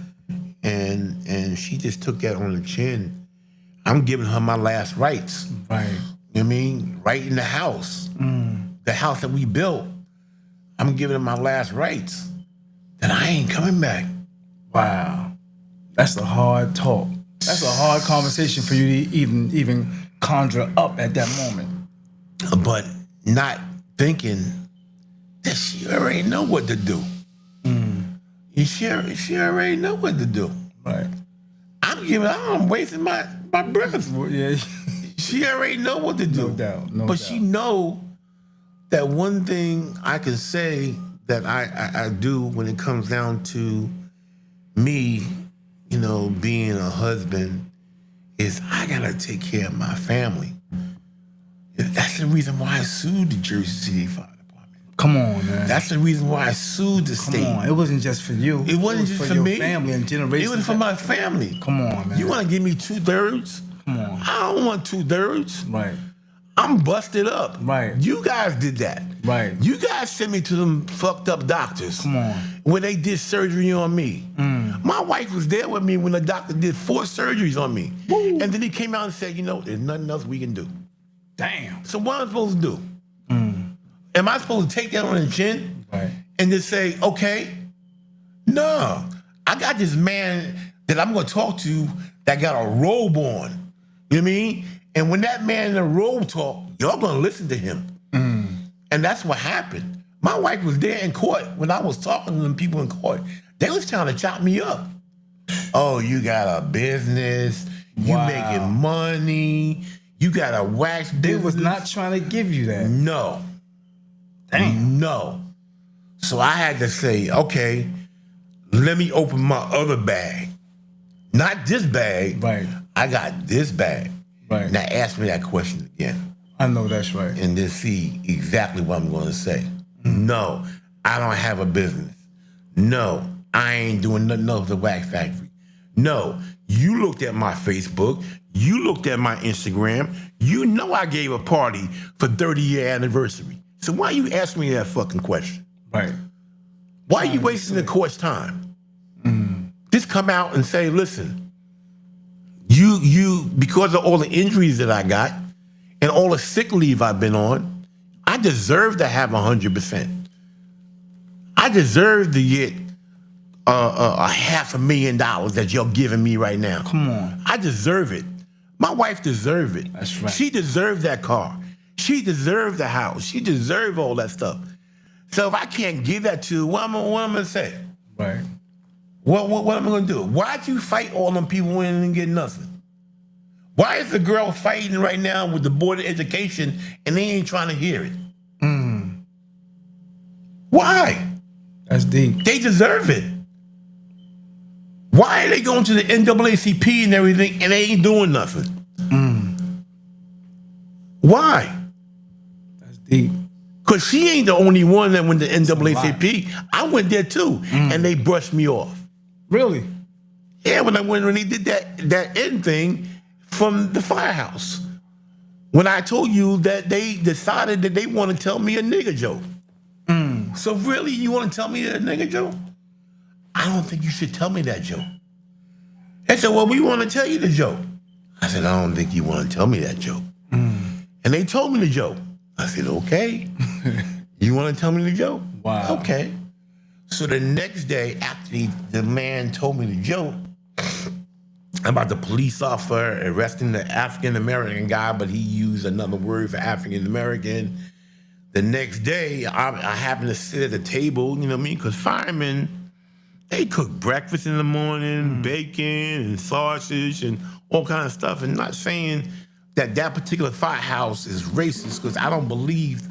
And she just took that on the chin. I'm giving her my last rites. Right. You know what I mean? Right in the house. The house that we built. I'm giving her my last rites. That I ain't coming back. Wow. That's a hard talk. That's a hard conversation for you to even conjure up at that moment. But not thinking that she already know what to do. She already know what to do. Right. I'm wasting my breath. Yeah. She already know what to do. No doubt. No but doubt. she know that one thing I can say that I do when it comes down to me, being a husband, is I gotta take care of my family. That's the reason why I sued the Jersey City Fire Department. Come on, man. That's the reason why I sued the state. Come on. It wasn't just for you. It wasn't just for your me. family and generations. It was for my family. Come on, man. You want to give me 2/3? Come on. I don't want 2/3. Right. I'm busted up. Right. You guys did that. Right. You guys sent me to them fucked up doctors. Come on. When they did surgery on me. My wife was there with me when the doctor did 4 surgeries on me. Woo. And then he came out and said, there's nothing else we can do. Damn. So what am I supposed to do? Am I supposed to take that on the chin? Right. And just say, okay? No. I got this man that I'm going to talk to that got a robe on. You know what I mean? And when that man in the robe talk, y'all going to listen to him. And that's what happened. My wife was there in court when I was talking to them people in court. They was trying to chop me up. Oh, you got a business. You Wow. making money. You got a wax business. They was not trying to give you that. No. Damn. No. So I had to say, okay, let me open my other bag. Not this bag. Right. I got this bag. Right. Now ask me that question again. I know that's right. And then see exactly what I'm going to say. No, I don't have a business. No, I ain't doing nothing else at the wax factory. No, you looked at my Facebook. You looked at my Instagram. You know I gave a party for 30-year anniversary. So why you ask me that fucking question? Right. Why are you wasting the court's time? Just come out and say, listen, you because of all the injuries that I got and all the sick leave I've been on, I deserve to have 100%. I deserve to get a $500,000 that you're giving me right now. Come on. I deserve it. My wife deserved it. That's right. She deserved that car. She deserved the house. She deserved all that stuff. So if I can't give that to her, what am I going to say? Right. What am I going to do? Why'd you fight all them people and didn't get nothing? Why is the girl fighting right now with the Board of Education and they ain't trying to hear it? Why? That's deep. They deserve it. Why are they going to the NAACP and everything and they ain't doing nothing? Why? That's deep. Because she ain't the only one that went to NAACP. I went there too, and they brushed me off. Really? Yeah, when they did that end thing from the firehouse. When I told you that they decided that they want to tell me a nigger joke. So really, you want to tell me a nigger joke? I don't think you should tell me that joke. They said, well, we want to tell you the joke. I said, I don't think you want to tell me that joke. And they told me the joke. I said, okay. You want to tell me the joke? Wow. Okay. So the next day, after the man told me the joke about the police officer arresting the African-American guy, but he used another word for African-American. The next day, I happened to sit at the table, you know what I mean? Because firemen, they cook breakfast in the morning, bacon and sausage and all kind of stuff. And not saying that particular firehouse is racist, because I don't believe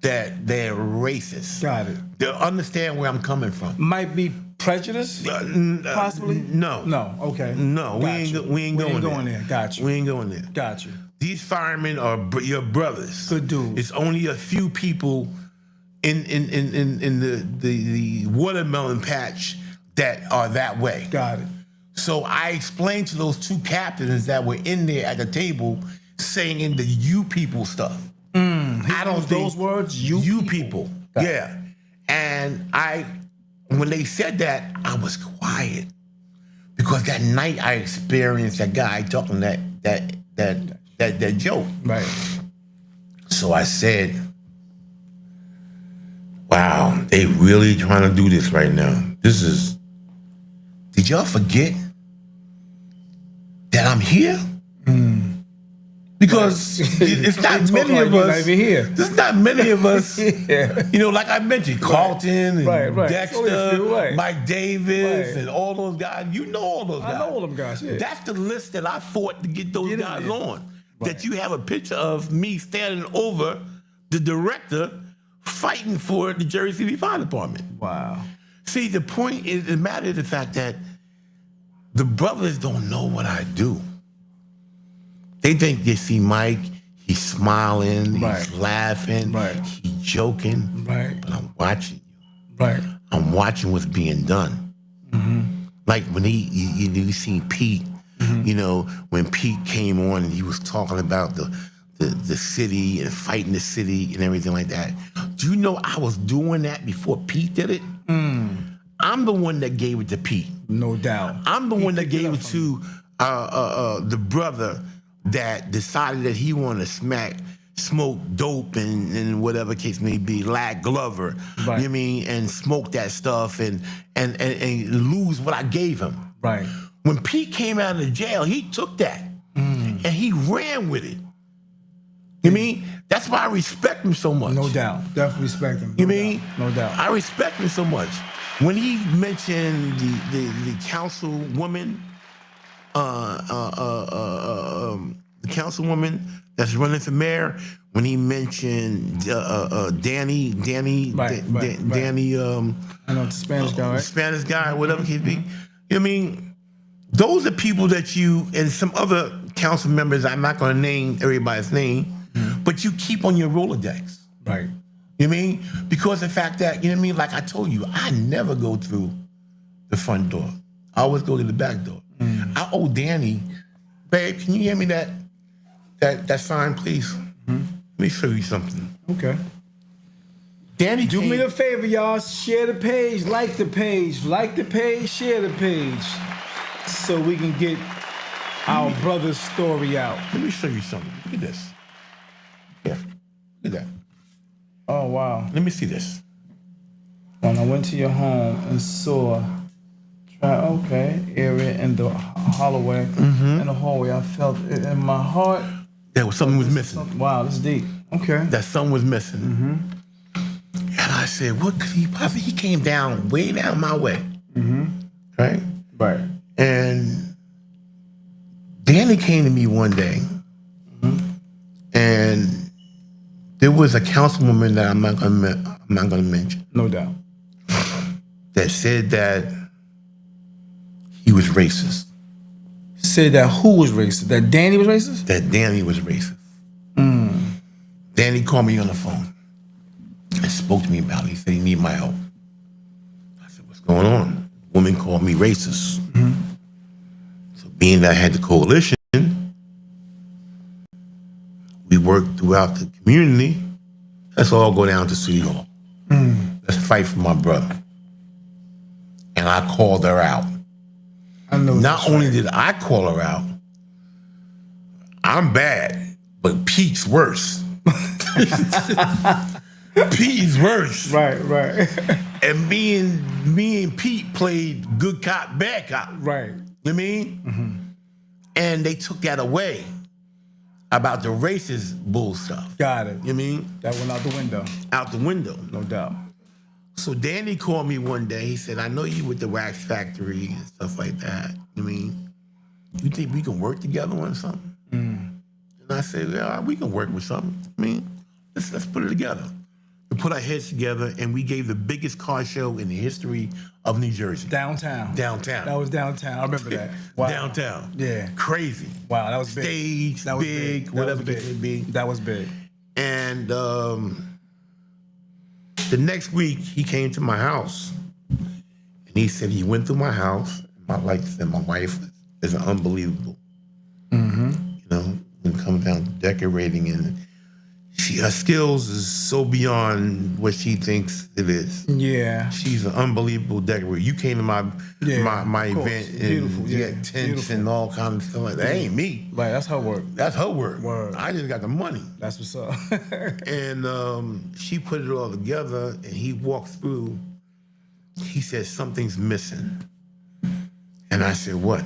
that they're racist. Got it. They'll understand where I'm coming from. Might be prejudice, possibly? No. No, okay. No, we ain't going there. Got you. We ain't going there. Got you. These firemen are your brothers. Good dude. It's only a few people in the watermelon patch that are that way. Got it. So I explained to those two captains that were in there at the table saying in the you people stuff. I don't think those words, you people. Got Yeah. And when they said that, I was quiet. Because that night I experienced that guy talking that joke. Right. So I said, wow, they really trying to do this right now. Did y'all forget that I'm here? Because it's not many of us. Not even here. There's not many of us. Yeah. You know, like I mentioned, Carlton and Right. Only a Dexter, few, right. Mike Davis, Right. and all those guys. You know all those guys. I know all them guys. Yeah. That's the list that I fought to get those guys there. on. Right. That you have a picture of me standing over the director fighting for the Jersey City Fire Department. Wow. See, the point is, it matters the fact that the brothers don't know what I do. They think they see Mike, he's smiling, Right. he's laughing, Right. he's joking, Right. but I'm watching you. Right. I'm watching what's being done. Like when you seen Pete, you know, when Pete came on and he was talking about the city and fighting the city and everything like that. Do you know I was doing that before Pete did it? I'm the one that gave it to Pete. No doubt. I'm the one that gave it to the brother that decided that he wanted to smoke dope and whatever case may be, like Glover, Right. you know what I mean, and smoke that stuff and lose what I gave him. Right. When Pete came out of the jail, he took that and he ran with it. You mean? That's why I respect him so much. No doubt. Definitely respect him. You mean? No doubt. I respect him so much. When he mentioned the councilwoman, the councilwoman that's running for mayor, when he mentioned Danny, Right. Danny, I know the Spanish guy, right? Spanish guy, whatever he be. I mean, those are people that you and some other council members. I'm not going to name everybody's name, but you keep on your Rolodex. Right. You know what I mean? Because of the fact that, you know what I mean? Like I told you, I never go through the front door. I always go to the back door. I owe Danny, babe, can you hand me that sign, please? Let me show you something. Okay. Danny Do came, me a favor, y'all. Share the page, like the page, share the page, so we can get our brother's story out. let me show you something. Look at this. Yeah, look at that. Oh wow! Let me see this. When I went to your home and saw, area in the hallway, in the hallway, I felt it in my heart. There was something was missing. Wow, this is deep. Okay. That something was missing. And I said, what could he possibly? He came down, way down my way. Right? Right. And Danny came to me one day, and there was a councilwoman that I'm not gonna mention No doubt. that said that he was racist. Said that who was racist? That Danny was racist? That Danny was racist. Danny called me on the phone and spoke to me about it. He said he needed my help. I said, what's going on? Woman called me racist. So being that I had the coalition, we worked throughout the community. Let's all go down to City Hall. Let's fight for my brother. And I called her out. I know. Not only did I call her out, I'm bad, but Pete's worse. Pete's worse. Right. And me and Pete played good cop, bad cop. Right. You know what I mean? And they took that away about the racist bull stuff. Got it. You know what I mean? That went out the window. Out the window. No doubt. So Danny called me one day. He said, I know you with the wax factory and stuff like that. I mean, you think we can work together on something? And I said, yeah, we can work with something. I mean, let's put it together. We put our heads together and we gave the biggest car show in the history of New Jersey. Downtown. Downtown. That was downtown. I remember that. Wow. Downtown. Yeah. Crazy. Wow, that was big. Stage, That was big, That whatever was big. it may be. That was big. And The next week, he came to my house, and he said he went through my house. Like I said, my wife is unbelievable. You know, when it comes down to decorating, and her skills is so beyond what she thinks it is. Yeah. She's an unbelievable decorator. You came to my of course. event, and Beautiful, you yeah. had tents Beautiful. and all kinds of stuff like that. That ain't me. Right, that's her work. That's her work. Word. I just got the money. That's what's up. And she put it all together, and he walked through. He said, something's missing. And I said, what?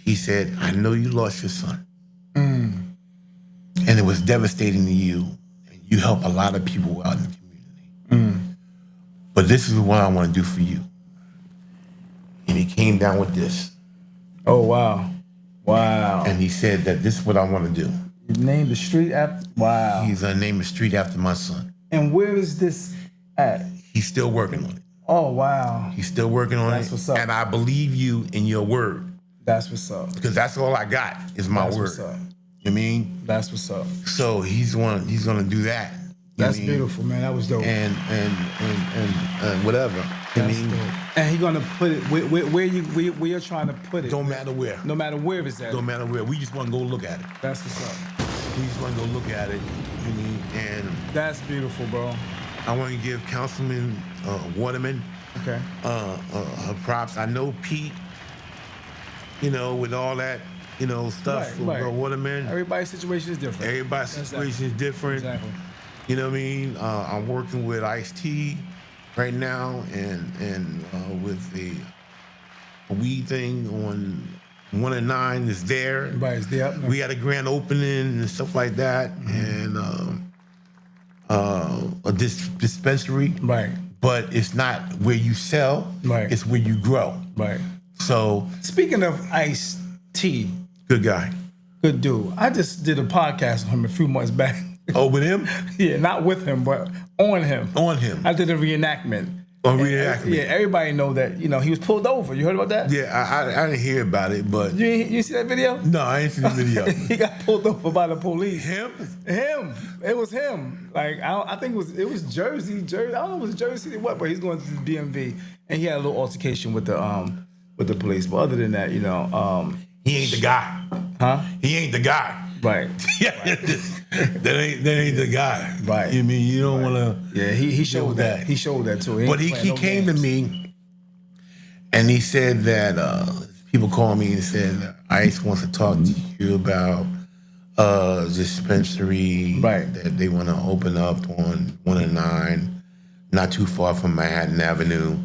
He said, I know you lost your son. And it was devastating to you. And you help a lot of people out in the community. But this is what I want to do for you. And he came down with this. Oh, wow. Wow. And he said that this is what I want to do. You named the street after, wow. He's going to name a street after my son. And where is this at? He's still working on it. Oh, wow. He's still working on That's it. what's up. And I believe you in your word. That's what's up. Because that's all I got is my That's word. what's up. You know what I mean? That's what's up. So he's gonna do that. That's beautiful, man. That was dope. And whatever. You That's mean? dope. And he gonna put it where you're trying to put it. Don't matter where. No matter where it's at. Don't matter where. We just want to go look at it. That's what's up. We just want to go look at it. You mean? And That's beautiful, bro. I want to give Councilman Waterman Okay. her props. I know Pete. You know, with all that, you know, stuff Right. with Waterman. Everybody's situation is different. Everybody's situation is different. Exactly. You know what I mean? I'm working with Ice-T right now, and with the weed thing on 1 and 9 is there. Everybody's there. We had a grand opening and stuff like that, and a dispensary. Right. But it's not where you sell. Right. It's where you grow. Right. So, Speaking of Ice-T, good guy. good dude. I just did a podcast on him a few months back. Oh, with him? Yeah, not with him, but on him. On him. I did a reenactment. Reenactment. Yeah, everybody know that, he was pulled over. You heard about that? Yeah, I didn't hear about it, but You see that video? no, I ain't seen the video. He got pulled over by the police. Him? Him. It was him. Like I think it was Jersey. I don't know if it was Jersey or what, but he's going to the BMV and he had a little altercation with the police. But other than that, He ain't the guy. huh? He ain't the guy. Right. Yeah, that ain't the guy. Right. You mean you don't want to? Yeah, he showed with that. that. He showed that too. But he came to me, and he said that people called me and said ICE wants to talk to you about dispensary Right. that they want to open up on 1 and 9, not too far from Manhattan Avenue.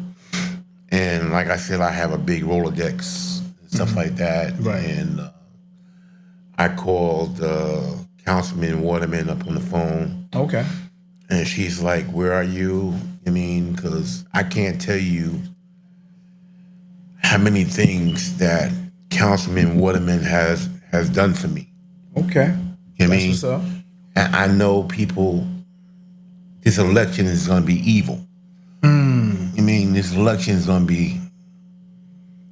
And like I said, I have a big Rolodex and stuff like that. Right. And I called Councilman Waterman up on the phone. Okay. And she's like, where are you? I mean, because I can't tell you how many things that Councilman Waterman has done for me. Okay. You know what I That's mean? what's up. And I know people, this election is going to be evil. I mean, this election is going to be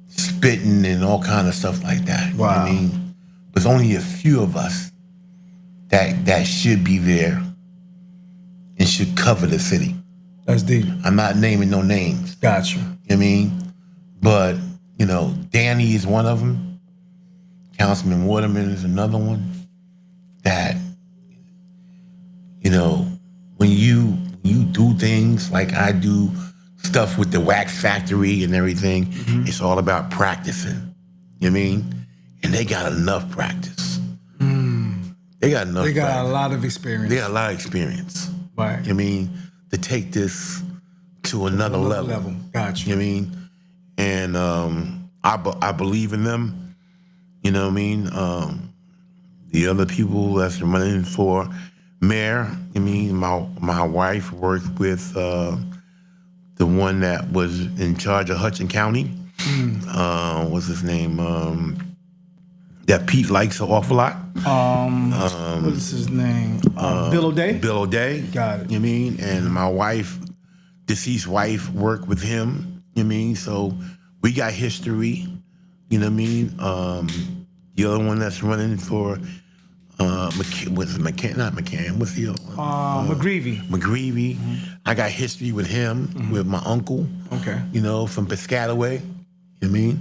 spitting and all kind of stuff like that. You know what I Wow. mean? There's only a few of us that should be there and should cover the city. That's deep. I'm not naming no names. Gotcha. You know what I mean? But, Danny is one of them. Councilman Waterman is another one. That, when you do things like I do, stuff with the wax factory and everything, it's all about practicing. You know what I mean? And they got enough practice. They got enough They got practice. a lot of experience. They got a lot of experience. Right. You know what I mean? To take this to another level. Gotcha. You know what I mean? And I believe in them. You know what I mean? The other people that's running for mayor, I mean, my wife worked with the one that was in charge of Hudson County. What's his name? That Pete likes an awful lot. What is his name? Bill O'Day? Bill O'Day. Got it. You know what I mean? And my wife, deceased wife, worked with him. You know what I mean? So we got history. You know what I mean? The other one that's running for not McCann. What's the other one? McGreevy. McGreevy. I got history with him, with my uncle. Okay. You know, from Piscataway. You know what I mean?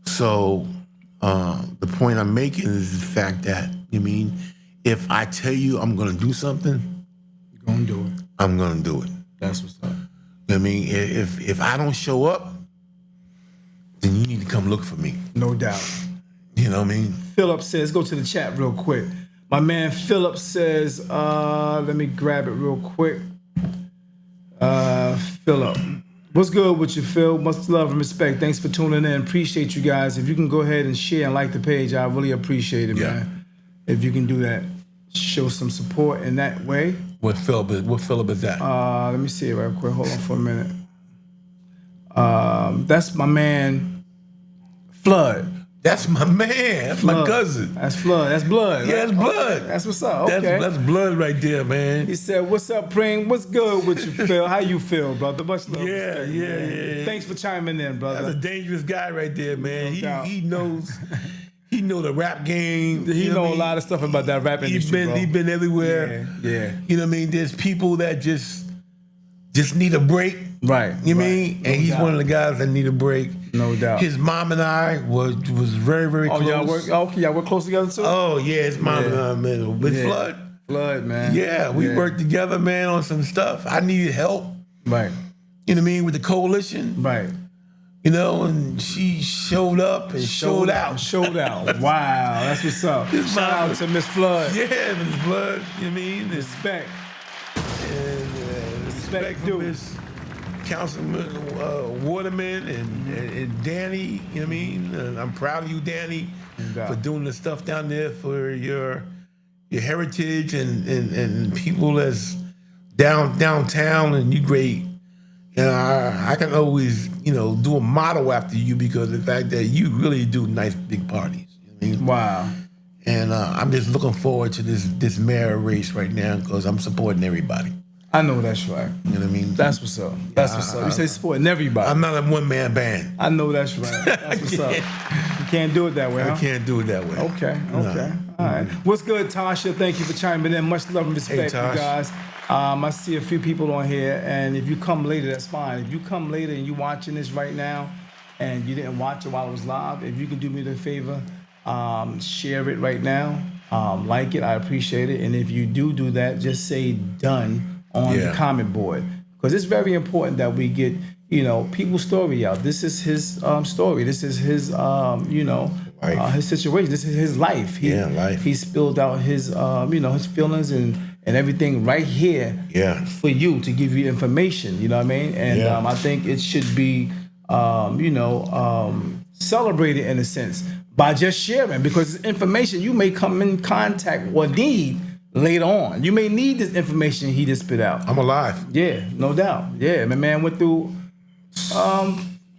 So the point I'm making is the fact that, you know what I mean, if I tell you I'm gonna do something, You're gonna do it. I'm gonna do it. That's what's up. You know what I mean? If I don't show up, then you need to come look for me. No doubt. You know what I mean? Philip says, go to the chat real quick. My man Philip says, let me grab it real quick. Philip. What's good with you, Phil? Much love and respect. Thanks for tuning in. Appreciate you guys. If you can go ahead and share and like the page, I really appreciate it, man. If you can do that, show some support in that way. What Philip is that? Let me see it right quick. Hold on for a minute. That's my man, Flood. That's my man. That's my cousin. That's Flood. That's blood. Yeah, right? that's blood. Okay. That's what's up. Okay. That's blood right there, man. He said, "What's up, Preem? What's good with you, Phil? How you feel, brother? Much love." Yeah. Thanks for chiming in, brother. That's a dangerous guy right there, man. No He knows the rap game. He know a lot of stuff about that rap industry, bro. He's been everywhere. Yeah. You know what I mean? There's people that just need a break. Right. You know what I mean? And he's one of the guys that need a break. No doubt. His mom and I was very, very close. Y'all work close together too? Oh yeah, his mom and I, man. With Flood, man. Yeah, we worked together, man, on some stuff. I needed help. Right. You know what I mean? With the coalition. Right. You know, and she showed up and showed out. Showed out. Wow, that's what's up. Shout out to Miss Flood. Yeah, Miss Flood. You know what I mean? Respect. And respect for due. Miss Councilman Waterman and Danny. You know what I mean? And I'm proud of you, Danny, for doing the stuff down there for your heritage and people that's downtown, and you great. You know, I can always, you know, do a motto after you because of the fact that you really do nice big parties. You know what I mean? Wow. And I'm just looking forward to this mayor race right now because I'm supporting everybody. I know that's right. You know what I mean? That's what's up. That's what's up. You say supporting everybody. I'm not a one-man band. I know that's right. That's what's up. You can't do it that way, huh? I can't do it that way. Okay. No. All right. What's good, Tasha? Thank you for chiming in. Much love and respect, Hey, you guys. I see a few people on here, and if you come later, that's fine. If you come later and you're watching this right now, and you didn't watch it while it was live, if you can do me the favor, share it right now, like it, I appreciate it. And if you do that, just say done on the comment board, because it's very important that we get, you know, people's story out. This is his story. This is his, you know, his situation. This is his life. Life. He spilled out his, you know, his feelings and everything right here for you, to give you information. You know what I mean? And I think it should be, you know, celebrated in a sense by just sharing, because it's information you may come in contact or need later on. You may need this information he just spit out. I'm alive. Yeah, no doubt. Yeah, my man went through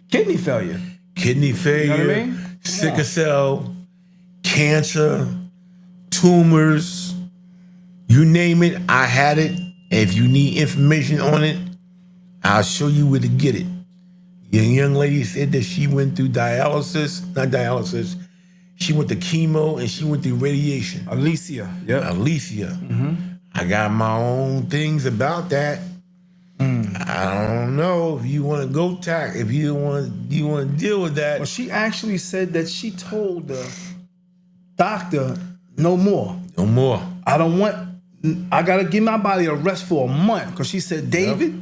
kidney failure. Kidney failure, You know what I mean? sickle cell, cancer, tumors, you name it, I had it. If you need information on it, I'll show you where to get it. The young lady said that she went through she went to chemo and she went through radiation. Alicia. Yep. Alicia. I got my own things about that. I don't know if you want to go if you want to deal with that. Well, she actually said that she told the doctor, no more. No more. I gotta give my body a rest for a month, because she said, David,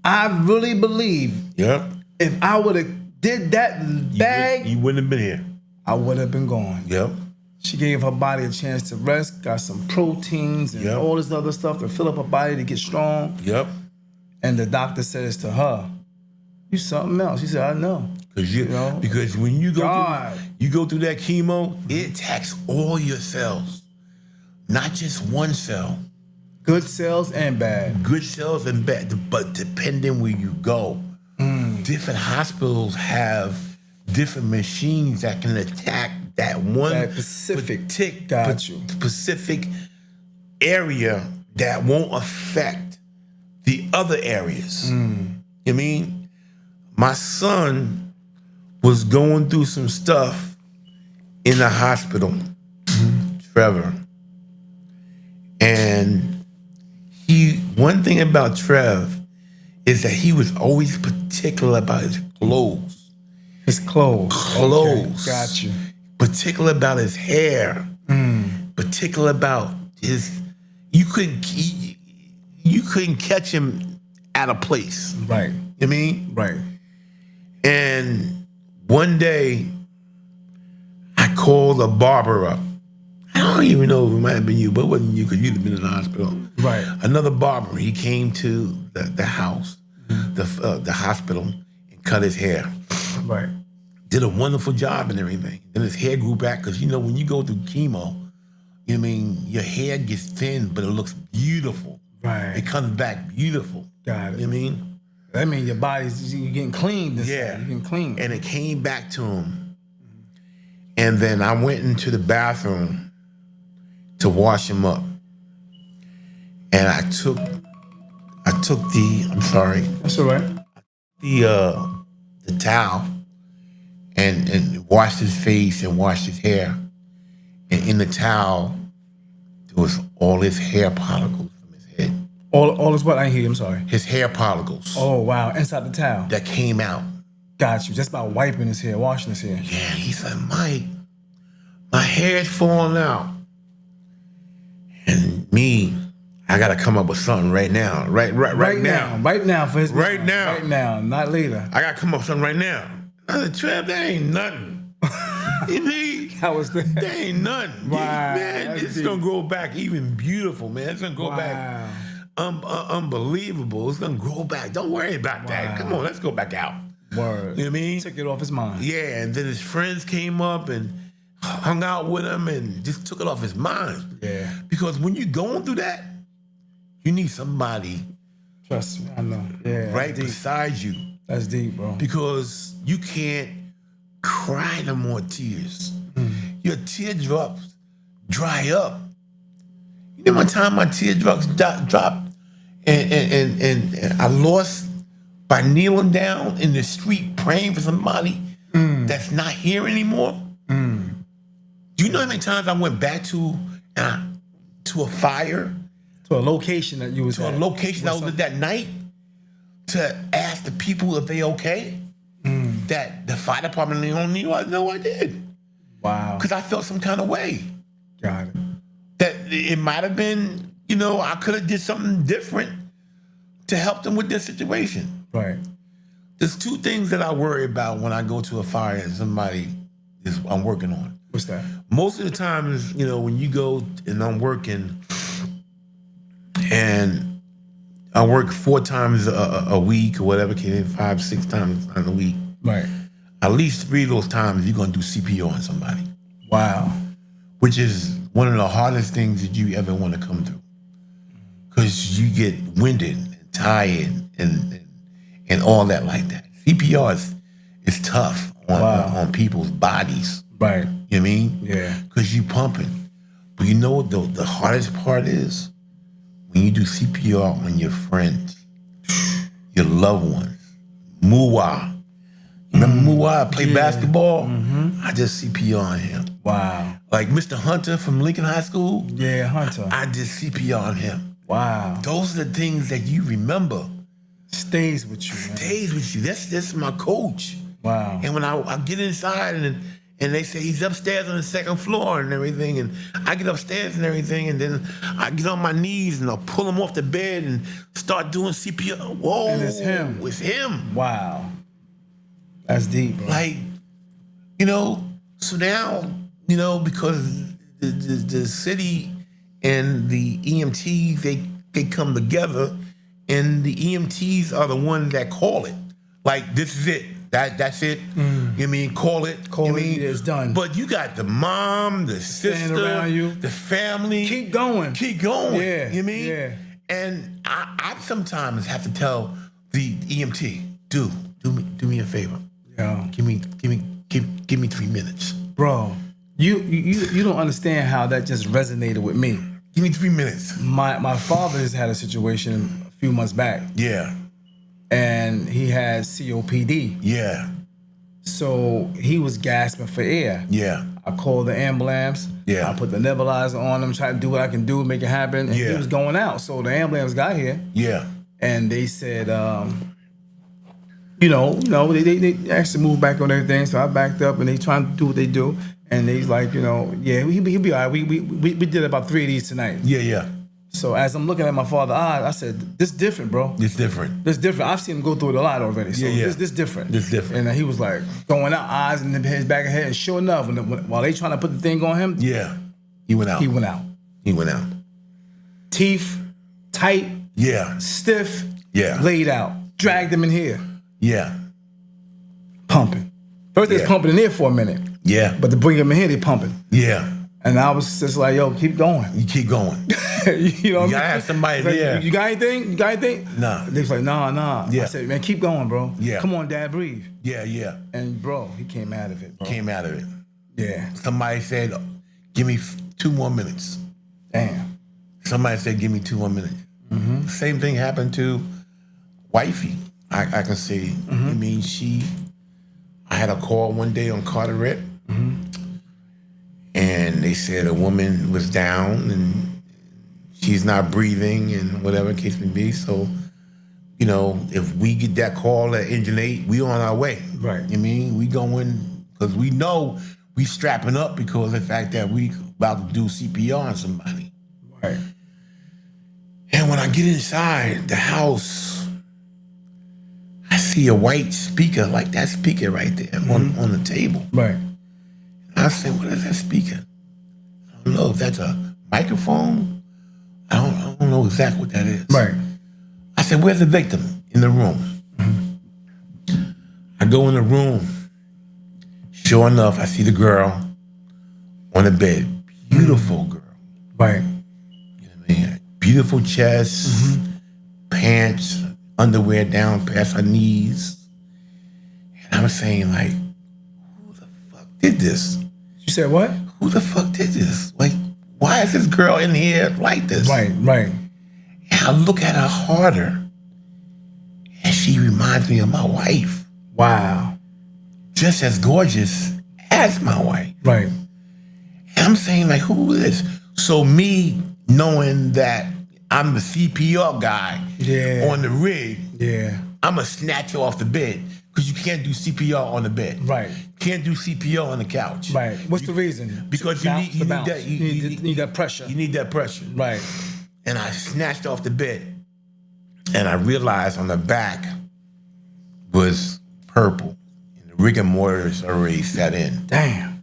I really believe if I would have did that bag, you wouldn't have been here. I would have been gone. She gave her body a chance to rest, got some proteins and all this other stuff to fill up her body to get strong. And the doctor says to her, you something else. She said, I know. Because when you go through that chemo, it attacks all your cells, not just one cell. Good cells and bad. Good cells and bad, but depending where you go. Different hospitals have different machines that can attack that one specific area that won't affect the other areas. I mean, my son was going through some stuff in the hospital, Trevor, and he one thing about Trev is that he was always particular about his clothes. His clothes. Clothes. Okay, got you. Particular about his hair. Particular about his. You couldn't catch him at a place. Right. You know what I mean? Right. And one day, I called a barber up. I don't even know if it might have been you, but it wasn't you because you'd have been in the hospital. Right. Another barber, he came to the house, the hospital, and cut his hair. Right. Did a wonderful job and everything. Then his hair grew back because, you know, when you go through chemo, you know what I mean, your hair gets thin, but it looks beautiful. Right. It comes back beautiful. Got it. You know what I mean? That means your body's you're getting clean. Yeah. You're getting clean. And it came back to him. And then I went into the bathroom to wash him up. And I took the, I'm sorry, That's all right. the towel and washed his face and washed his hair. And in the towel, there was all his hair particles from his head. All is what I hear. I'm sorry. His hair particles Oh wow! Inside the towel. that came out. Got you. Just by wiping his hair, washing his hair. Yeah, he said, Mike, my hair's falling out. And me, I gotta come up with something right now. Right now. Right now for his. Right now. Right now, not later. I gotta come up with something right now. I said, Trev, that ain't nothing. You mean? That was the. That ain't nothing. Wow, Man, that's it's deep. gonna grow back even beautiful, man. It's gonna grow back unbelievable. It's gonna grow back. Don't worry about that. Come on, let's go back out. Word. You know what I mean? Took it off his mind. Yeah, and then his friends came up and hung out with him and just took it off his mind. Yeah. Because when you're going through that, you need somebody Trust me, I know. Yeah. right That's deep. beside you. That's deep, bro. Because you can't cry no more tears. Your teardrops dry up. You know, one time my teardrops dropped and I lost by kneeling down in the street praying for somebody that's not here anymore. Do you know how many times I went back to a fire, To a location that you was to a at. location I was at that night to ask the people if they okay? That the fire department don't knew. I know I did. Wow. Because I felt some kind of way. Got it. That it might have been, you know, I could have did something different to help them with this situation. Right. There's two things that I worry about when I go to a fire and somebody I'm working on. What's that? Most of the times, you know, when you go and I'm working and I work 4 times a week or whatever, 5, 6 times a week. Right. At least 3 of those times you're gonna do CPR on somebody, Wow. which is one of the hardest things that you ever want to come through, because you get winded and tired and all that like that. CPR is tough on people's bodies. Right. You know what I mean? Yeah. Because you pumping. But you know what the hardest part is? When you do CPR on your friends, your loved ones. Muwa. Remember Muwa? I played basketball? I just CPR on him. Wow. Like Mr. Hunter from Lincoln High School, Yeah, Hunter. I did CPR on him. Wow. Those are the things that you remember. Stays with you, man. Stays with you. That's my coach. Wow. And when I get inside and they say he's upstairs on the 2nd floor and everything, and I get upstairs and everything, and then I get on my knees and I'll pull him off the bed and start doing CPR. Whoa. And it's him. It's him. Wow. That's deep, bro. Like, you know, so now, you know, because the city and the EMTs, they come together, and the EMTs are the ones that call it. Like, this is it. That's it. You know what I mean? Call it. Call you know it, what I mean? it's done. But you got the mom, the sister, around you. the family. Keep going. Keep going. Yeah, You know what I mean? yeah. And I sometimes have to tell the EMT, do me a favor. Yeah. Give me 3 minutes. Bro, you don't understand how that just resonated with me. Give me 3 minutes. My father has had a situation a few months back, Yeah. and he had COPD. Yeah. So he was gasping for air. Yeah. I called the ambulance. Yeah. I put the nebulizer on him, tried to do what I can do, make it happen. And he Yeah. was going out. So the ambulance got here Yeah. and they said, they asked to move back on everything. So I backed up and they trying to do what they do. And they like, yeah, he'll be all right. We did about 3 of these tonight. Yeah. Yeah. So as I'm looking at my father's eyes, I said, "This different, bro. It's different. This different. I've seen him go through it a lot already. So Yeah. this different. This different. And he was like going out, eyes in his back of head. And sure enough, while they trying to put the thing on him, Yeah. He went out. he went out. He went out. Teeth tight, Yeah. stiff, Yeah. laid out. Dragged him in here, Yeah. pumping. First they was Yeah. pumping in there for a minute, Yeah. but to bring him in here, they pumping. Yeah. And I was just like, yo, keep going. You keep going. You know what I mean? gotta have somebody Like, there. You got anything? You got anything? Nah. They was like, nah. Yeah. I said, man, keep going, bro. Yeah. Come on, Dad, breathe. Yeah. Yeah. And bro, he came out of it, bro. Came out of it. Yeah. Somebody said, "Give me 2 more minutes." Damn. Somebody said, "Give me 2 more minutes." Same thing happened to wifey. I can say. I mean, I had a call one day on Carteret, and they said a woman was down and she's not breathing and whatever case may be. So, if we get that call at Engine 8, we on our way. Right. I mean, we going because we know we strapping up because of the fact that we about to do CPR on somebody. Right. And when I get inside the house, I see a white speaker, like that speaker right there on the table. Right. I said, "What is that speaker?" I don't know if that's a microphone. I don't know exactly what that is. Right. I said, "Where's the victim?" In the room. I go in the room. Sure enough, I see the girl on the bed. Beautiful girl. Right. You know what I mean? Beautiful chest, pants, underwear down past her knees. And I was saying, like, who the fuck did this? You said what? Who the fuck did this? Like, why is this girl in here like this? Right. And I look at her harder, and she reminds me of my wife. Wow. Just as gorgeous as my wife. Right. And I'm saying, like, who is this? So me knowing that I'm the CPR guy Yeah. on the rig, Yeah. I'm going to snatch her off the bed because you can't do CPR on the bed. Right. Can't do CPR on the couch. Right. What's the reason? Because you Bounce need to bounce. that. You need that pressure. You need that pressure. Right. And I snatched off the bed, and I realized on the back was purple, and the rigor mortis already set in. Damn.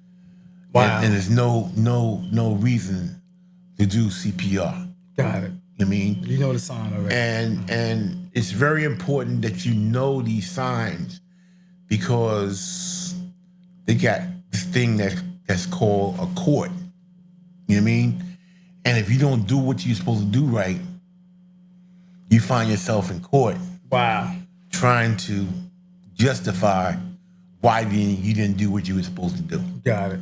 Wow. And there's no reason to do CPR. Got it. I mean, You know the sign already. and it's very important that you know these signs because they got this thing that's called a court. You know what I mean? And if you don't do what you're supposed to do right, you find yourself in court Wow. trying to justify why you didn't do what you were supposed to do. Got it.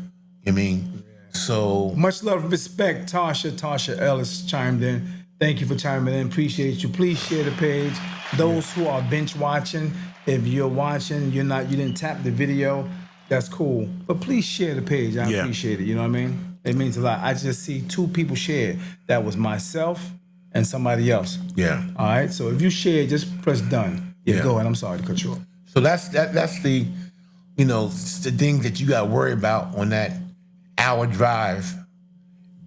I mean, so Much love and respect. Tasha Ellis chimed in. Thank you for chiming in. Appreciate you. Please share the page. Those who are bench watching, if you're watching, you didn't tap the video, that's cool. But please share the page. I Yeah. appreciate it. You know what I mean? It means a lot. I just see 2 people shared. That was myself and somebody else. yeah. All right. So if you share, just press done. Yeah. Go ahead. I'm sorry to cut you off. So that's the the thing that you got to worry about on that hour drive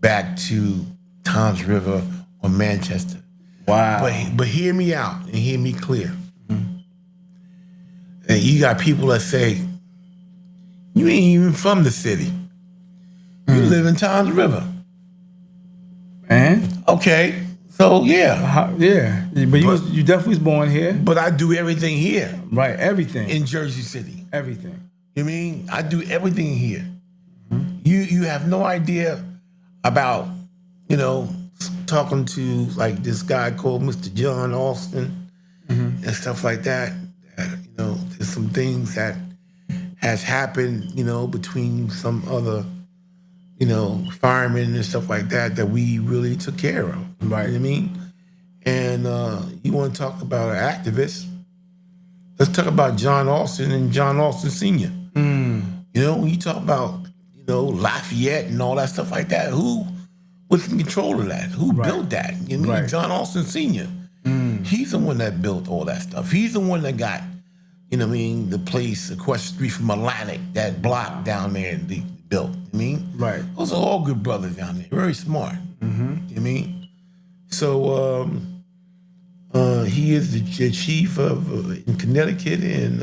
back to Tom's River or Manchester. Wow. But hear me out and hear me clear. And you got people that say, you ain't even from the city. You live in Tom's River. And Okay, so yeah. yeah, but you definitely was born here, But I do everything here right? Everything, in Jersey City. everything. You mean I do everything here. You have no idea about, talking to like this guy called Mr. John Austin and stuff like that. There's some things that has happened, between some other, firemen and stuff like that we really took care of. Right. You know what I mean? And you want to talk about an activist? Let's talk about John Austin and John Austin Sr. You know, when you talk about, Lafayette and all that stuff like that, who was in control of that? Who built that? You know what I mean? Right. John Austin Sr. He's the one that built all that stuff. He's the one that got, the place across the street from Atlantic, that block down there, they built. Right. Those are all good brothers down there. Very smart. You know what I mean? So he is the chief of in Connecticut, and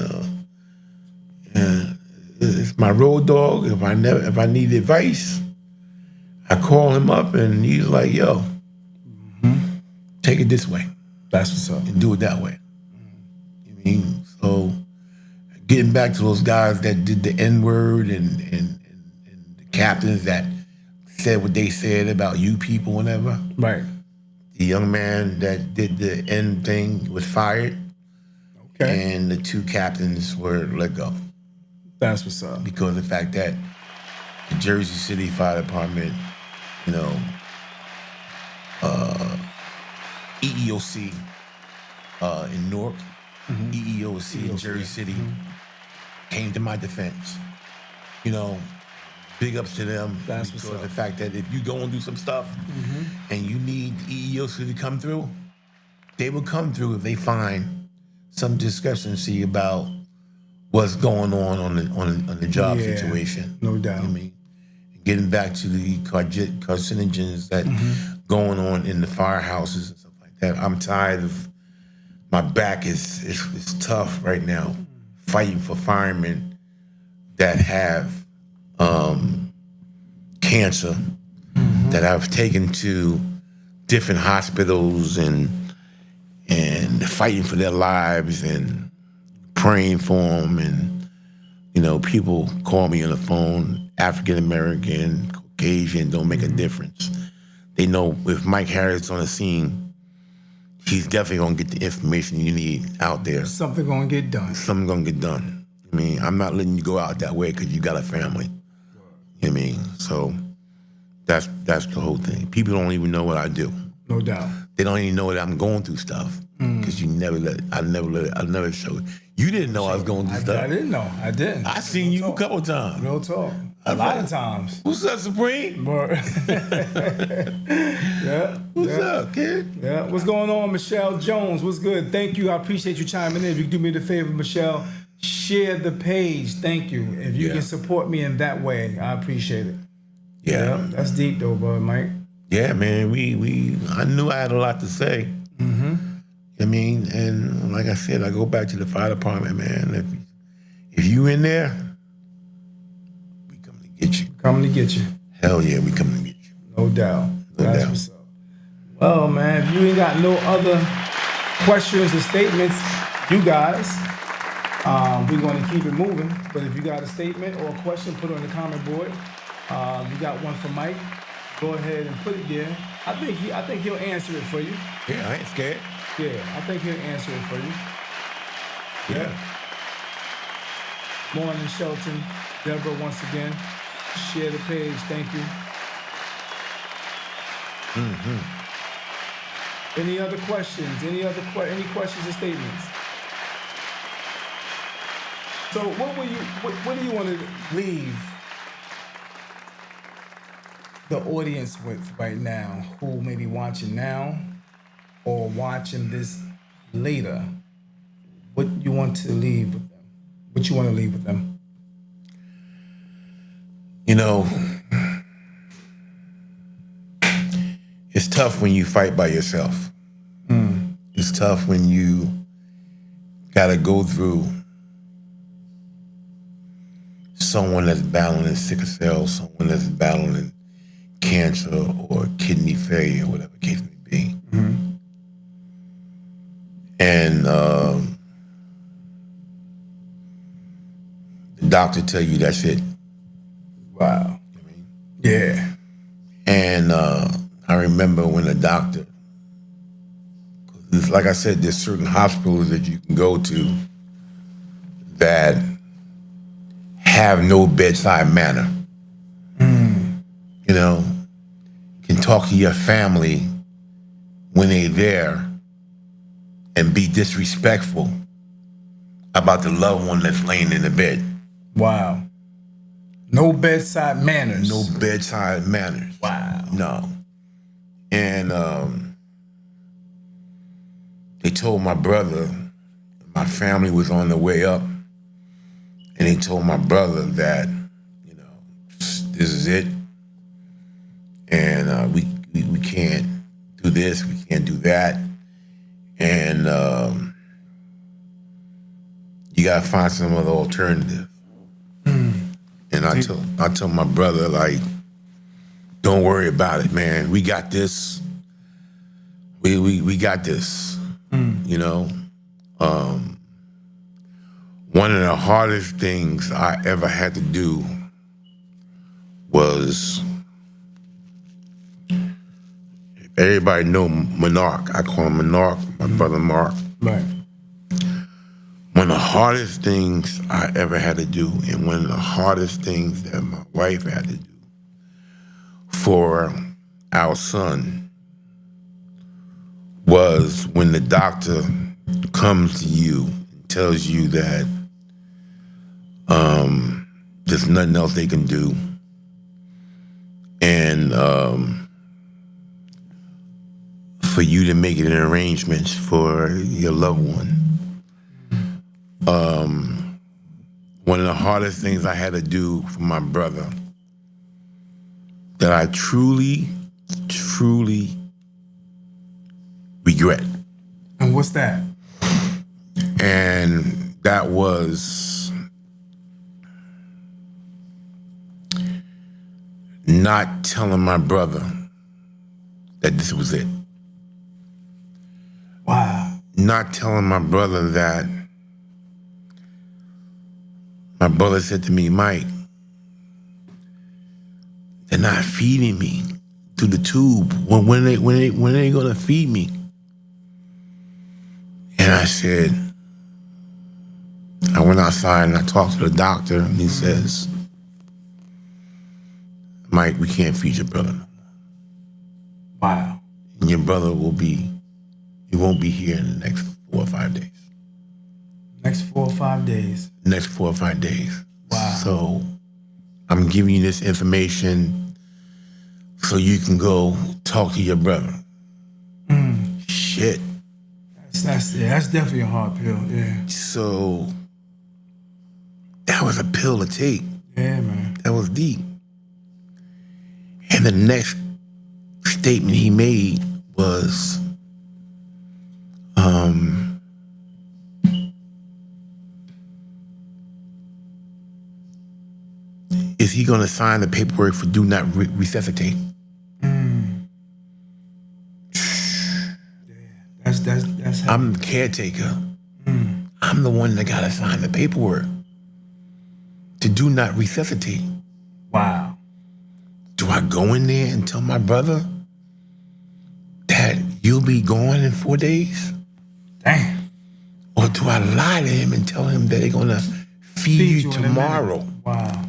it's my road dog. If I need advice, I call him up, and he's like, "Yo, take it this way That's what's up. and do it that way." You know what I mean? So getting back to those guys that did the N word and the captains that said what they said about you people, whatever. Right. The young man that did the N thing was fired, Okay. and the two captains were let go That's what's up. because of the fact that the Jersey City Fire Department, EEOC in Newark, EEOC in Jersey City came to my defense. Big ups to them That's what's because up. the fact that if you go and do some stuff and you need the EEOC to come through, they will come through if they find some discrepancy about what's going on the job Yeah, situation. no You know doubt. what I mean, getting back to the carcinogens that going on in the firehouses and stuff like that. I'm tired of my back is tough right now, fighting for firemen that have cancer, that I've taken to different hospitals and fighting for their lives and praying for them. And people call me on the phone, African American, Caucasian, don't make a difference. They know if Mike Harris on the scene, he's definitely gonna get the information you need out there. Something gonna get done. Something gonna get done. I mean, I'm not letting you go out that way because you got a family. You know what I mean? So that's the whole thing. People don't even know what I do. No doubt. They don't even know that I'm going through stuff because I never showed. You didn't know I was going through I stuff. didn't know. I didn't. I seen you a couple times. Real talk. A lot of times. What's up, Supreme? But yeah. What's up, kid? Yeah. What's going on, Michelle Jones? What's good? Thank you. I appreciate you chiming in. If you could do me the favor, Michelle, share the page. Thank you. If you can support me in that way, I appreciate it. Yeah. That's deep though, bro, Mike. Yeah, man. I knew I had a lot to say. I mean, and like I said, I go back to the fire department, man. If you in there, we coming to get you. Coming to get you. Hell yeah, we coming to get you. No doubt. No That's doubt. what's up. Well, man, if you ain't got no other questions or statements, you guys, we're going to keep it moving. But if you got a statement or a question, put it on the comment board. You got one for Mike. Go ahead and put it there. I think he'll answer it for you. Yeah, I ain't scared. Yeah, I think he'll answer it for you. Yeah. Morning, Shelton. Deborah, once again, share the page. Thank you. Any other questions? Any questions or statements? So, what do you want to leave the audience with right now, who may be watching now or watching this later? What you want to leave with them? What you want to leave with them? It's tough when you fight by yourself. It's tough when you gotta go through someone that's battling sickle cell, someone that's battling cancer or kidney failure, whatever the case may be. And the doctor tell you that's it. Wow. Yeah. And I remember when the doctor, 'cause like I said, there's certain hospitals that you can go to that have no bedside manner. Can talk to your family when they're there and be disrespectful about the loved one that's laying in the bed. Wow. No bedside manners. No bedside manners. Wow. No. And they told my brother, my family was on the way up, and they told my brother that, you know, this is it, and we can't do this, we can't do that, and you gotta find some other alternative. And I told my brother, like, don't worry about it, man. We got this. We got this. You know. One of the hardest things I ever had to do was, everybody know Monarch. I call him Monarch, my brother Mark. Right. One of the hardest things I ever had to do, and one of the hardest things that my wife had to do for our son, was when the doctor comes to you and tells you that there's nothing else they can do, and for you to make an arrangements for your loved one. One of the hardest things I had to do for my brother, that I truly, truly regret. And what's that? And that was not telling my brother that this was it. Wow. Not telling my brother that, my brother said to me, Mike, they're not feeding me through the tube. When are they gonna feed me? And I said, I went outside and I talked to the doctor, and he says, Mike, we can't feed your brother no more. Wow. And your brother he won't be here in the next 4 or 5 days. Next 4 or 5 days. Next 4 or 5 days. Wow. So I'm giving you this information so you can go talk to your brother. Shit. That's definitely a hard pill. Yeah. So that was a pill to take. Yeah, man. That was deep. And the next statement he made was, is he gonna sign the paperwork for do not resuscitate? That's how. I'm the caretaker. I'm the one that gotta sign the paperwork to do not resuscitate. Wow. Do I go in there and tell my brother that you'll be gone in 4 days? Damn. Or do I lie to him and tell him that they're gonna feed you in a tomorrow? minute. Wow.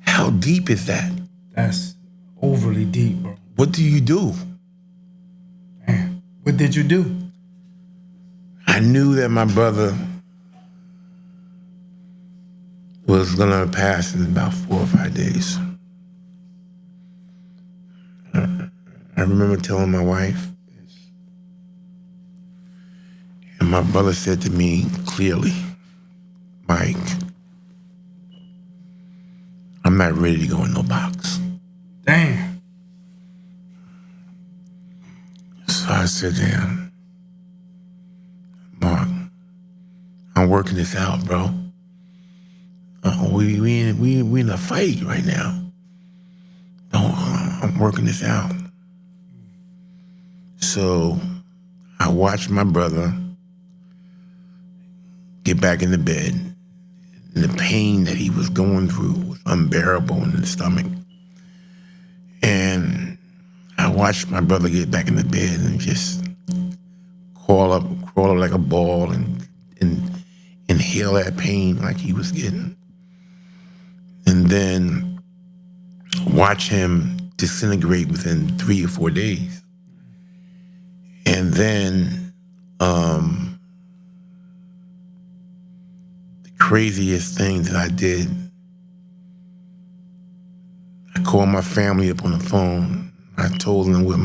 How deep is that? That's overly deep, bro. What do you do? Damn. What did you do? I knew that my brother was gonna pass in about 4 or 5 days. I remember telling my wife, and my brother said to me clearly, Mike, I'm not ready to go in no box. Damn. So I said to him, Mark, I'm working this out, bro. We in a fight right now. No, I'm working this out. So I watched my brother get back in the bed, and the pain that he was going through was unbearable in the stomach. And I watched my brother get back in the bed and just crawl up like a ball and inhale that pain like he was getting. And then watch him disintegrate within 3 or 4 days. And then the craziest thing that I did, I called my family up on the phone. I told them what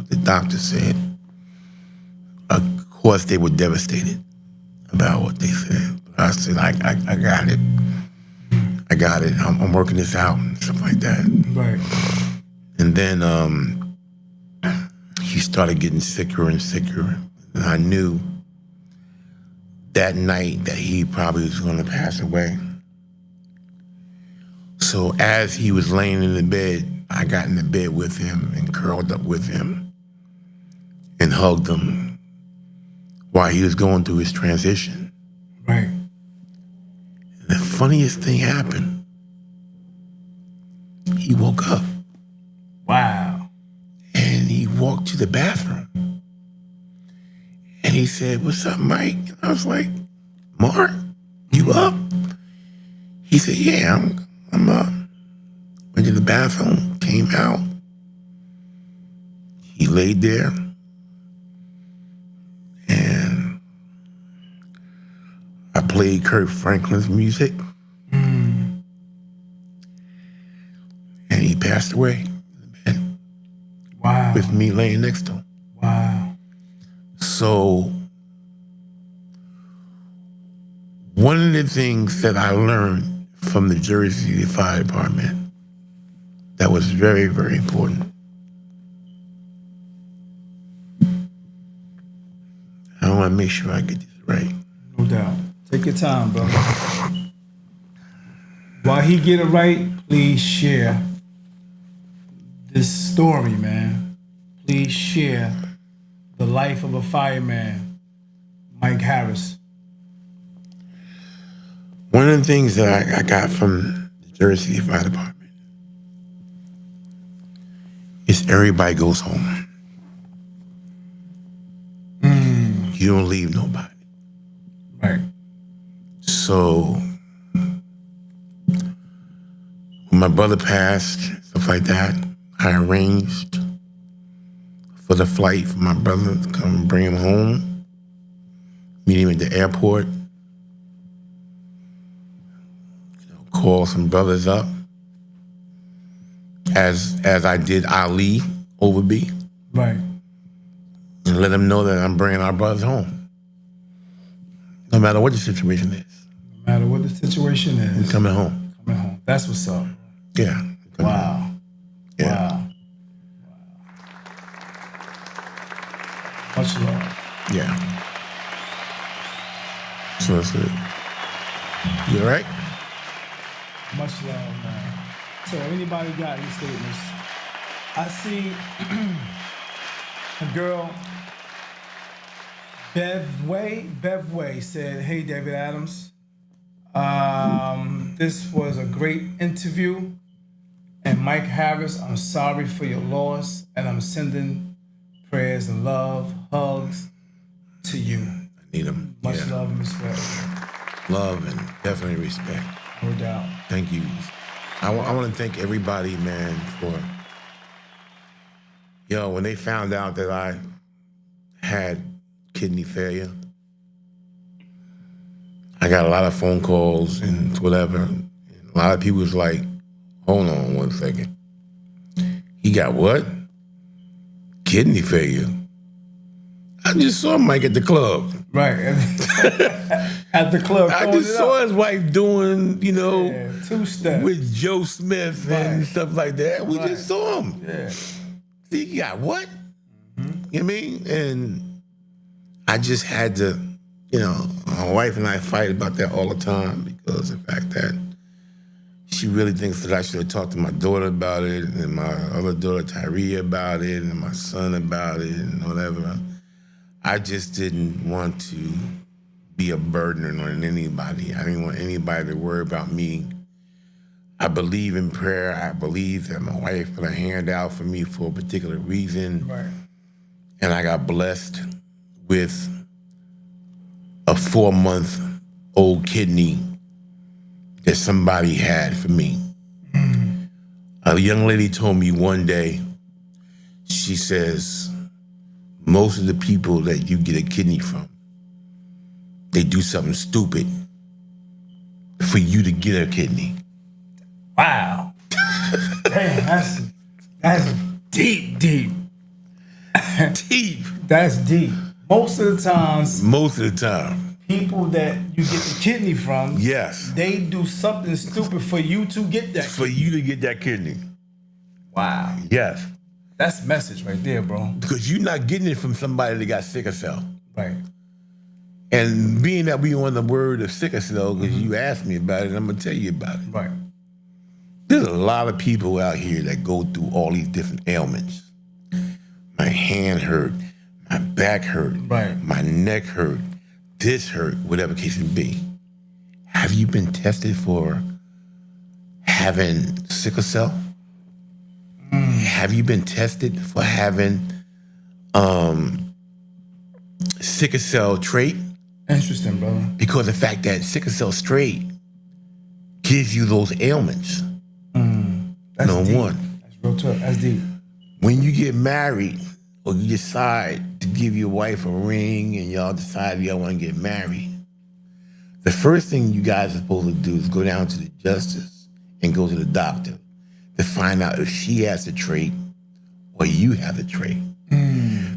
the doctor said. Of course, they were devastated about what they said. I said, I got it. I got it. I'm working this out and stuff like that. Right. And then he started getting sicker and sicker. And I knew that night that he probably was going to pass away. So as he was laying in the bed, I got in the bed with him and curled up with him and hugged him while he was going through his transition. Right. And the funniest thing happened. He woke up. Wow. And he walked to the bathroom. And he said, "What's up, Mike?" And I was like, "Mark, you up?" He said, "Yeah, I'm up." Went to the bathroom, came out. He laid there. And I played Kirk Franklin's music. And he passed away in the bed. Wow. With me laying next to him. Wow. So one of the things that I learned from the Jersey Fire Department that was very, very important. I want to make sure I get this right. No doubt. Take your time, brother. While he get it right, please share this story, man. Please share the life of a fireman, Mike Harris. One of the things that I got from the Jersey Fire Department is everybody goes home. You don't leave nobody. Right. So when my brother passed, stuff like that, I arranged for the flight for my brother to come bring him home, meet him at the airport, call some brothers up, as I did Ali Overby, Right. and let them know that I'm bringing our brothers home. No matter what the situation is. No matter what the situation is. We're coming home. Coming home. That's what's up. Yeah. Wow. Yeah. Wow. Much love. Yeah. So that's it. You all right? Much love, man. So anybody got any statements? I see a girl, Bevway said, "Hey, David Adams. This was a great interview. And Mike Harris, I'm sorry for your loss, and I'm sending prayers and love, hugs to you. I need them. Much Yeah. love and respect. Love and definitely respect. No doubt. Thank you. I want to thank everybody, man, for, when they found out that I had kidney failure, I got a lot of phone calls and whatever. And a lot of people was like, hold on one second. He got what? Kidney failure. I just saw Mike at the club. Right. At the club. I just saw his wife doing, two-step. with Joe Smith and stuff like that. We just saw him. Yeah. He got what? You know what I mean? And I just had to, my wife and I fight about that all the time because of the fact that she really thinks that I should have talked to my daughter about it and my other daughter, Tyree, about it and my son about it and whatever. I just didn't want to be a burden on anybody. I didn't want anybody to worry about me. I believe in prayer. I believe that my wife put her hand out for me for a particular reason. Right. And I got blessed with a 4-month-old kidney that somebody had for me. A young lady told me one day, she says, most of the people that you get a kidney from, they do something stupid for you to get a kidney. Wow. Damn, that's deep. Deep. That's deep. Most of the times, Most of the time. people that you get the kidney from, Yes. they do something stupid for you to get that. For you to get that kidney. Wow. Yes. That's message right there, bro. Because you're not getting it from somebody that got sickle cell. Right. And being that we on the word of sickle cell, because you asked me about it, I'm going to tell you about it. Right. There's a lot of people out here that go through all these different ailments. My hand hurt, my back hurt, Right. my neck hurt, this hurt, whatever case it be. Have you been tested for having sickle cell? Have you been tested for having sickle cell trait? Interesting, brother. Because the fact that sickle cell trait gives you those ailments. That's Number deep. one. That's real talk. That's deep. When you get married or you decide to give your wife a ring and y'all decide y'all want to get married, the first thing you guys are supposed to do is go down to the justice and go to the doctor to find out if she has the trait or you have the trait.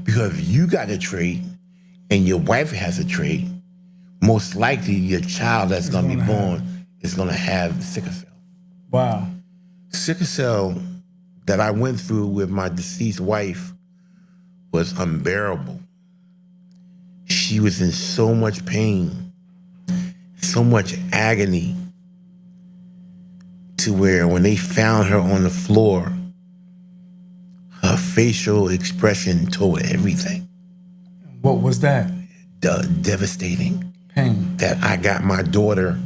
Because if you got the trait and your wife has a trait, most likely your child that's going to be born is going to have sickle cell. Wow. Sickle cell that I went through with my deceased wife was unbearable. She was in so much pain, so much agony, to where when they found her on the floor, her facial expression told everything. What was that? Devastating. Pain. That I got my daughter,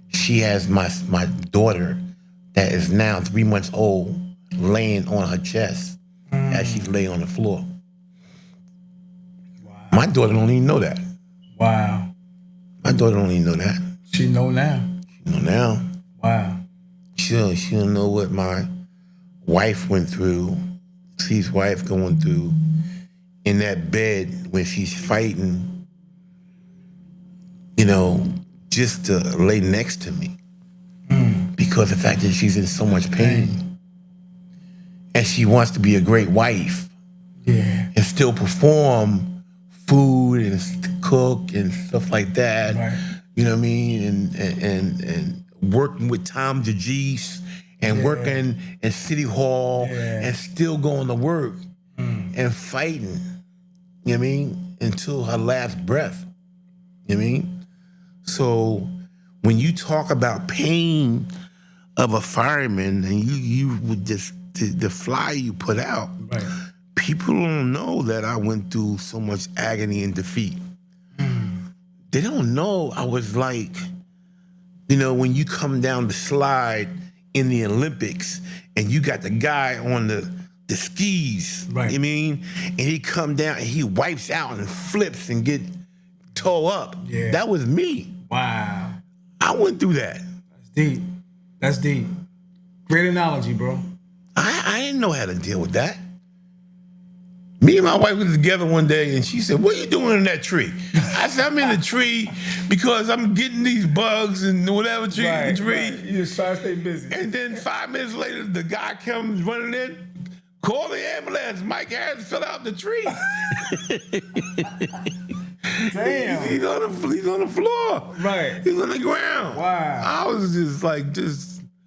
she has my daughter that is now 3 months old, laying on her chest as she's laying on the floor. Wow. My daughter don't even know that. Wow. My daughter don't even know that. She know now. She know now. Wow. She don't know what my wife went through, Steve's wife going through in that bed when she's fighting, you know, just to lay next to me. Because of the fact that she's in so much pain. And she wants to be a great wife. Yeah. And still perform food and cook and stuff like that. Right. You know what I mean? And working with Tom DeGeese and working in City Hall and still going to work and fighting, you know what I mean? Until her last breath. You know what I mean? So when you talk about pain of a fireman and you would just, the flyer you put out, Right. people don't know that I went through so much agony and defeat. They don't know I was like, you know, when you come down the slide in the Olympics and you got the guy on the skis, Right. you know what I mean? And he come down and he wipes out and flips and get toe up. Yeah. That was me. Wow. I went through that. That's deep. That's deep. Great analogy, bro. I didn't know how to deal with that. Me and my wife was together one day and she said, "What are you doing in that tree?" I said, "I'm in the tree because I'm getting these bugs and whatever tree in the tree." Right. You just try to stay busy. And then 5 minutes later, the guy comes running in, call the ambulance. Mike Harris fell out the tree. Damn. He's on the floor. Right. He's on the ground. Wow. I was just like,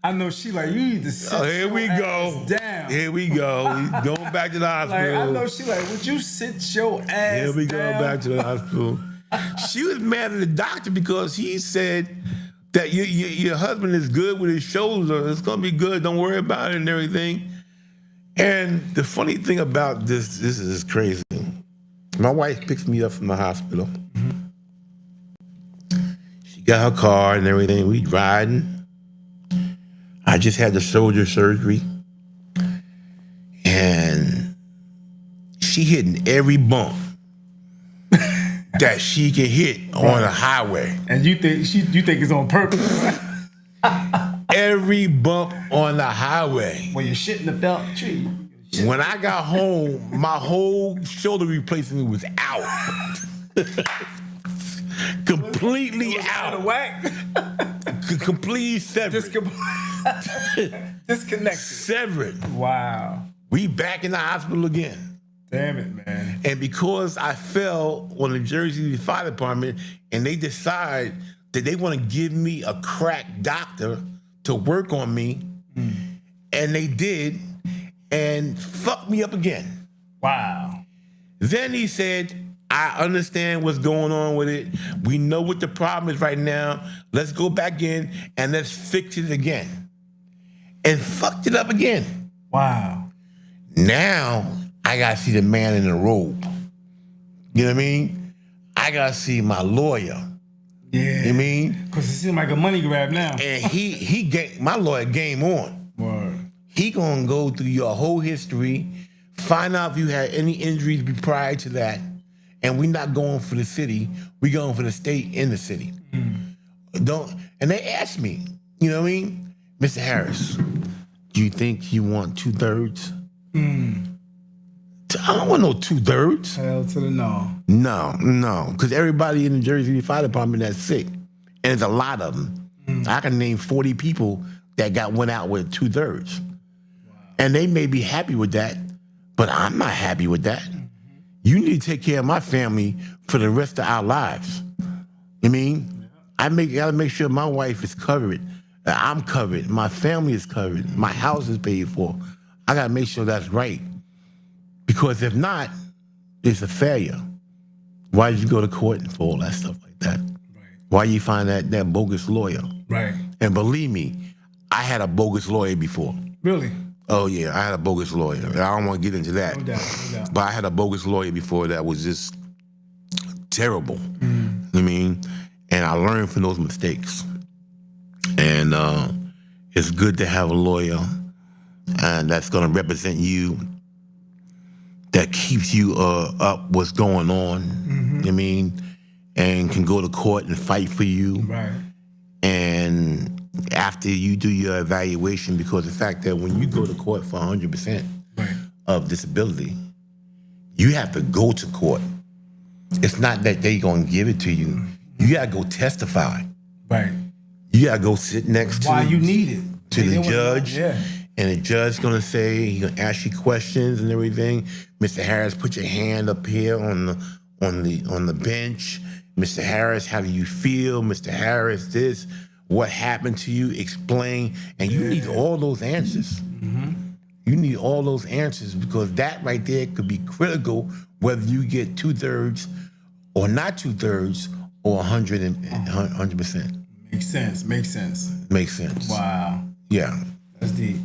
I know she like, you need to sit oh, here we your go. ass down. Here we go. He's going back to the Like, hospital. I know she like, would you sit your ass Here we go down? back to the hospital. She was mad at the doctor because he said that your husband is good with his shoulder. It's gonna be good. Don't worry about it and everything. And the funny thing about this is crazy. My wife picks me up from the hospital. She got her car and everything. We riding. I just had the shoulder surgery. And she hitting every bump that she can hit on a highway. And you think it's on purpose? Every bump on the highway. When you're shitting the belt tree. When I got home, my whole shoulder replacement was out. Completely Out out. of whack. Completely severed. Disconnected. Severed. Wow. We back in the hospital again. Damn it, man. And because I fell on the Jersey Fire Department and they decide that they want to give me a crack doctor to work on me, and they did, and fucked me up again. Wow. Then he said, I understand what's going on with it. We know what the problem is right now. Let's go back in and let's fix it again. And fucked it up again. Wow. Now, I gotta see the man in the robe. You know what I mean? I gotta see my lawyer. Yeah. You know what I mean? Because it seems like a money grab now. And my lawyer game on. Word. He gonna go through your whole history, find out if you had any injuries prior to that, and we're not going for the city, we going for the state in the city. And they asked me, you know what I mean? Mr. Harris, do you think you want 2/3? I don't want no 2/3. Hell to the no. No, because everybody in the Jersey Fire Department that's sick, and there's a lot of them. I can name 40 people that went out with 2/3. And they may be happy with that, but I'm not happy with that. You need to take care of my family for the rest of our lives. I mean, I gotta make sure my wife is covered, I'm covered, my family is covered, my house is paid for. I gotta make sure that's right. Because if not, it's a failure. Why did you go to court for all that stuff like that? Right. Why you find that bogus lawyer? Right. And believe me, I had a bogus lawyer before. Really? Oh yeah, I had a bogus lawyer. I don't want to get into that. No doubt. But I had a bogus lawyer before that was just terrible. You know what I mean? And I learned from those mistakes. And it's good to have a lawyer and that's gonna represent you, that keeps you up what's going on. You know what I mean? And can go to court and fight for you. Right. And after you do your evaluation, because the fact that when you go to court for 100% of disability, you have to go to court. It's not that they gonna give it to you. You gotta go testify. Right. You gotta go sit next Why you need it. to the judge. Yeah. And the judge gonna say, he gonna ask you questions and everything. Mr. Harris, put your hand up here on the bench. Mr. Harris, how do you feel? Mr. Harris, this, what happened to you? Explain. And you need all those answers. You need all those answers because that right there could be critical whether you get 2/3 or not 2/3 or 100%. Makes sense. Makes sense. Wow. Yeah. That's deep.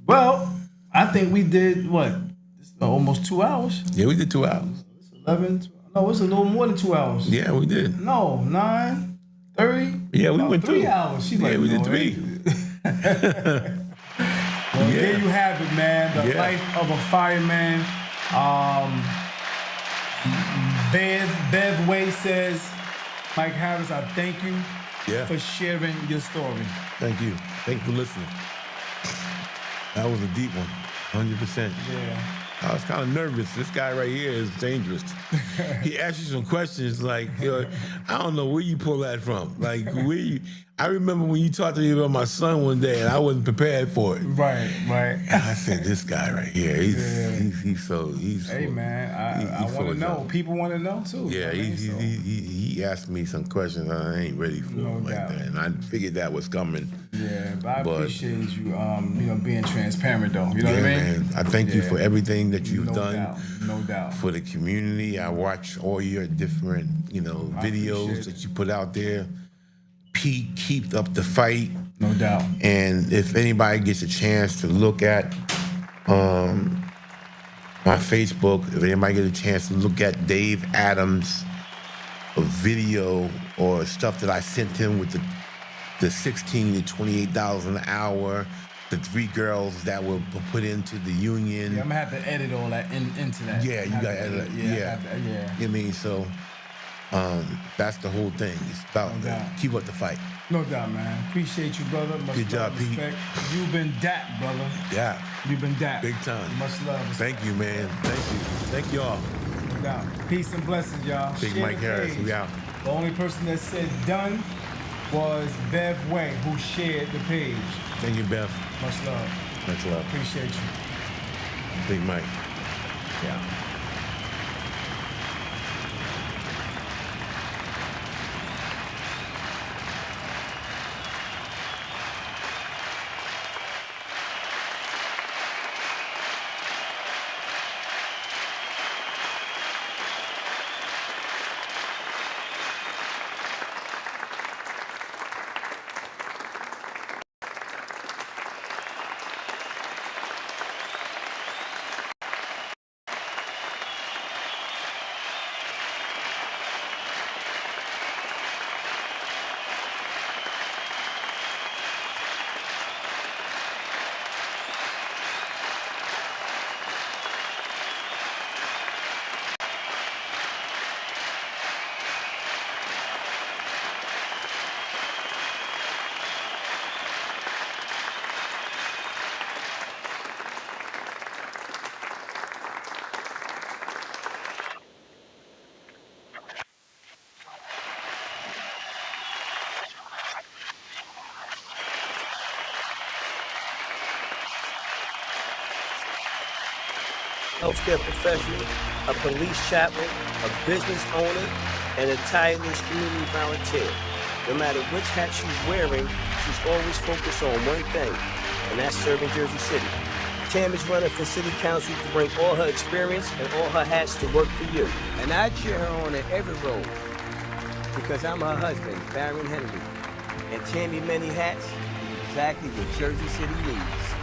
Well, I think we did what? Almost 2 hours. Yeah, we did 2 hours. 11. No, it's a little more than 2 hours. Yeah, we did. No, 9, 30. Yeah, we went 3 through. hours. She's like, we no, did 3. Well, there you have it, man. The life of a fireman. Bev Way says, Mike Harris, I thank you for sharing your story. Thank you. Thank you for listening. That was a deep one, 100%. Yeah. I was kind of nervous. This guy right here is dangerous. He asked you some questions like, I don't know where you pull that from. Like, I remember when you talked to me about my son one day and I wasn't prepared for it. Right. And I said, this guy right here, he's Hey, man, I want to know. People want to know, too. Yeah, he asked me some questions I ain't ready for like that. And I figured that was coming. Yeah, but I appreciate you, being transparent, though. You know what I mean? Man, I thank you for everything that you've done. No doubt. For the community. I watch all your different, videos that you put out there. Pete, keep up the fight. No doubt. And if anybody gets a chance to look at my Facebook, if anybody gets a chance to look at Dave Adams' video or stuff that I sent him with the $16 to $28 an hour, the 3 girls that were put into the union. Yeah, I'm gonna have to edit all that into that. Yeah, you gotta edit it. Yeah. You know what I mean? So that's the whole thing. It's about keep up the fight. No doubt, man. Appreciate you, brother. Much Good job, Pete. You've been D.A.P, brother. Yeah. You've been D.A.P. Big time. Much love. Thank you, man. Thank you. Thank y'all. No doubt. Peace and blessings, y'all. Big Share Mike the Harris. page. We out. The only person that said done was Bev Way, who shared the page. Thank you, Beth. Much love. Much love. Appreciate you. Big Mike. Yeah. Healthcare professional, a police chaplain, a business owner, and a tireless community volunteer. No matter which hat she's wearing, she's always focused on one thing, and that's serving Jersey City. Tam is running for city council to bring all her experience and all her hats to work for you. And I cheer her on at every road, because I'm her husband, Baron Henry. And Tammy Many Hats is exactly what Jersey City needs.